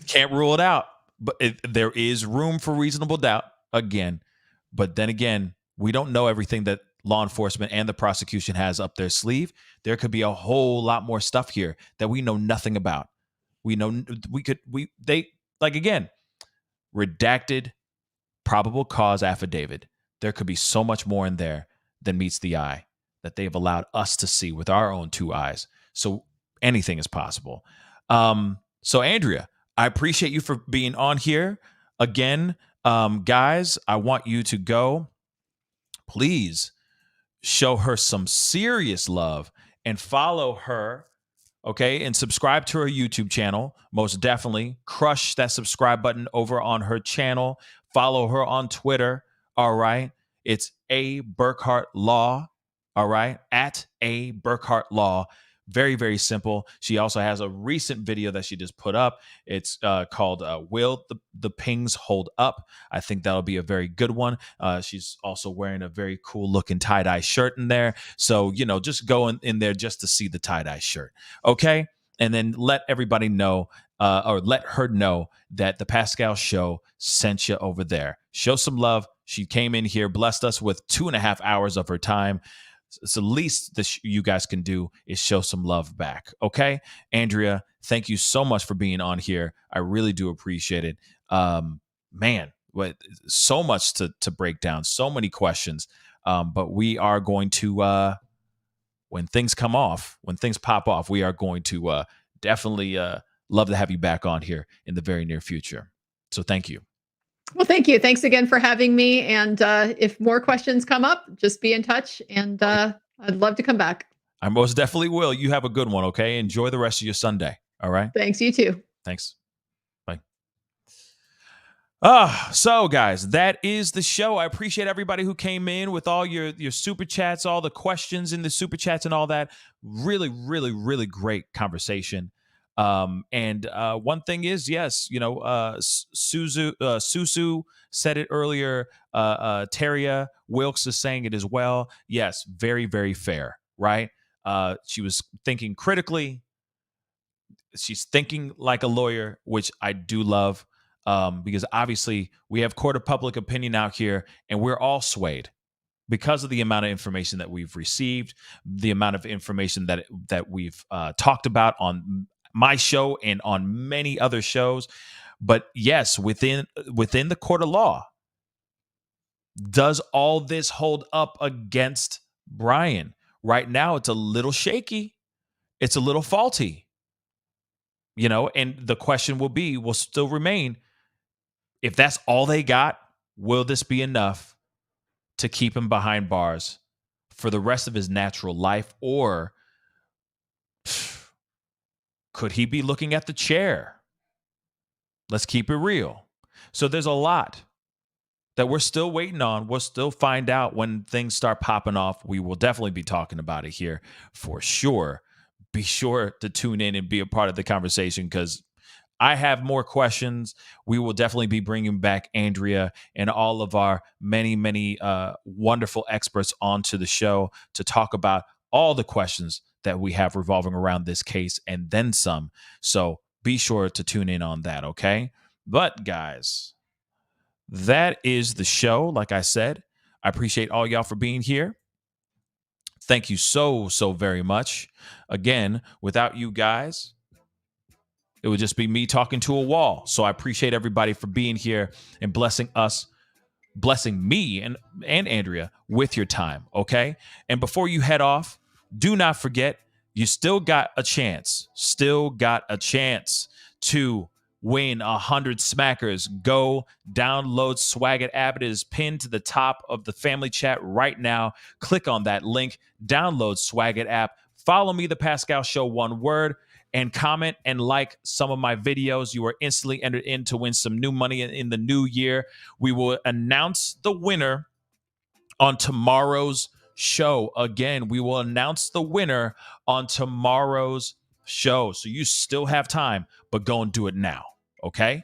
Can't rule it out. But there is room for reasonable doubt again. But then again, we don't know everything that law enforcement and the prosecution has up their sleeve. There could be a whole lot more stuff here that we know nothing about. Again, redacted probable cause affidavit. There could be so much more in there than meets the eye that they've allowed us to see with our own two eyes. So anything is possible. So Andrea, I appreciate you for being on here again. Guys, I want you to go. Please show her some serious love and follow her, okay? And subscribe to her YouTube channel. Most definitely crush that subscribe button over on her channel. Follow her on Twitter, all right? It's A Burkhart Law, all right? At A Burkhart Law. Very, very simple. She also has a recent video that she just put up. It's called Will the Pings Hold Up? I think that'll be a very good one. She's also wearing a very cool looking tie-dye shirt in there. So, just go in there just to see the tie-dye shirt. Okay? And then let everybody know, or let her know that the Pascal Show sent you over there. Show some love. She came in here, blessed us with 2.5 hours of her time. So the least that you guys can do is show some love back. Okay. Andrea, thank you so much for being on here. I really do appreciate it. Man, so much to break down, so many questions. But we are going to, when things pop off, we are going to definitely love to have you back on here in the very near future. So thank you. Well, thank you. Thanks again for having me. And if more questions come up, just be in touch. And I'd love to come back. I most definitely will. You have a good one, okay? Enjoy the rest of your Sunday, all right? Thanks, you too. Thanks. Bye. So guys, that is the show. I appreciate everybody who came in with all your super chats, all the questions in the super chats and all that. Really, really, really great conversation. And one thing is, yes, Susu said it earlier. Teria Wilkes is saying it as well. Yes, very, very fair, right? She was thinking critically. She's thinking like a lawyer, which I do love. Because obviously we have court of public opinion out here, and we're all swayed because of the amount of information that we've received, the amount of information that we've talked about on my show and on many other shows. But yes, within the court of law, does all this hold up against Bryan? Right now, it's a little shaky. It's a little faulty. And the question will still remain, if that's all they got, will this be enough to keep him behind bars for the rest of his natural life? Or could he be looking at the chair? Let's keep it real. So there's a lot that we're still waiting on. We'll still find out when things start popping off. We will definitely be talking about it here for sure. Be sure to tune in and be a part of the conversation, because I have more questions. We will definitely be bringing back Andrea and all of our many, many wonderful experts onto the show to talk about all the questions that we have revolving around this case and then some. So be sure to tune in on that, okay? But guys, that is the show. Like I said, I appreciate all y'all for being here. Thank you so, so very much. Again, without you guys, it would just be me talking to a wall. So I appreciate everybody for being here and blessing me and Andrea with your time, okay? And before you head off, do not forget, you still got a chance to win 100 smackers. Go download Swag It app. It is pinned to the top of the family chat right now. Click on that link, download Swag It app. Follow me, The Pascal Show, one word, and comment and like some of my videos. You are instantly entered in to win some new money in the new year. We will announce the winner on tomorrow's show. Again, we will announce the winner on tomorrow's show. So you still have time, but go and do it now, okay?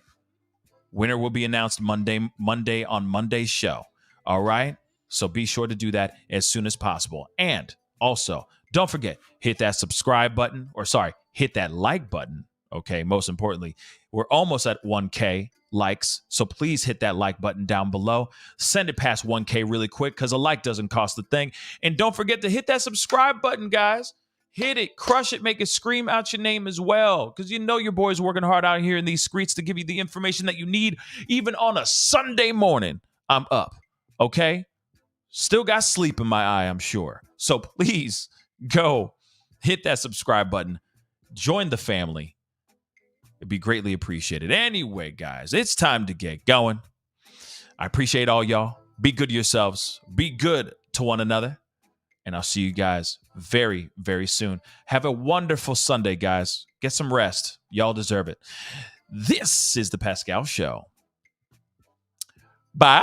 Winner will be announced Monday on Monday's show. All right? So be sure to do that as soon as possible. And also, don't forget, hit that subscribe button, hit that like button, okay? Most importantly, we're almost at 1K likes, so please hit that like button down below. Send it past 1K really quick, because a like doesn't cost a thing. And don't forget to hit that subscribe button, guys. Hit it, crush it, make it scream out your name as well, because your boy's working hard out here in these streets to give you the information that you need, even on a Sunday morning. I'm up, okay? Still got sleep in my eye, I'm sure. So please go hit that subscribe button. Join the family. It'd be greatly appreciated. Anyway, guys, it's time to get going. I appreciate all y'all. Be good to yourselves. Be good to one another. And I'll see you guys very, very soon. Have a wonderful Sunday, guys. Get some rest. Y'all deserve it. This is The Pascal Show. Bye.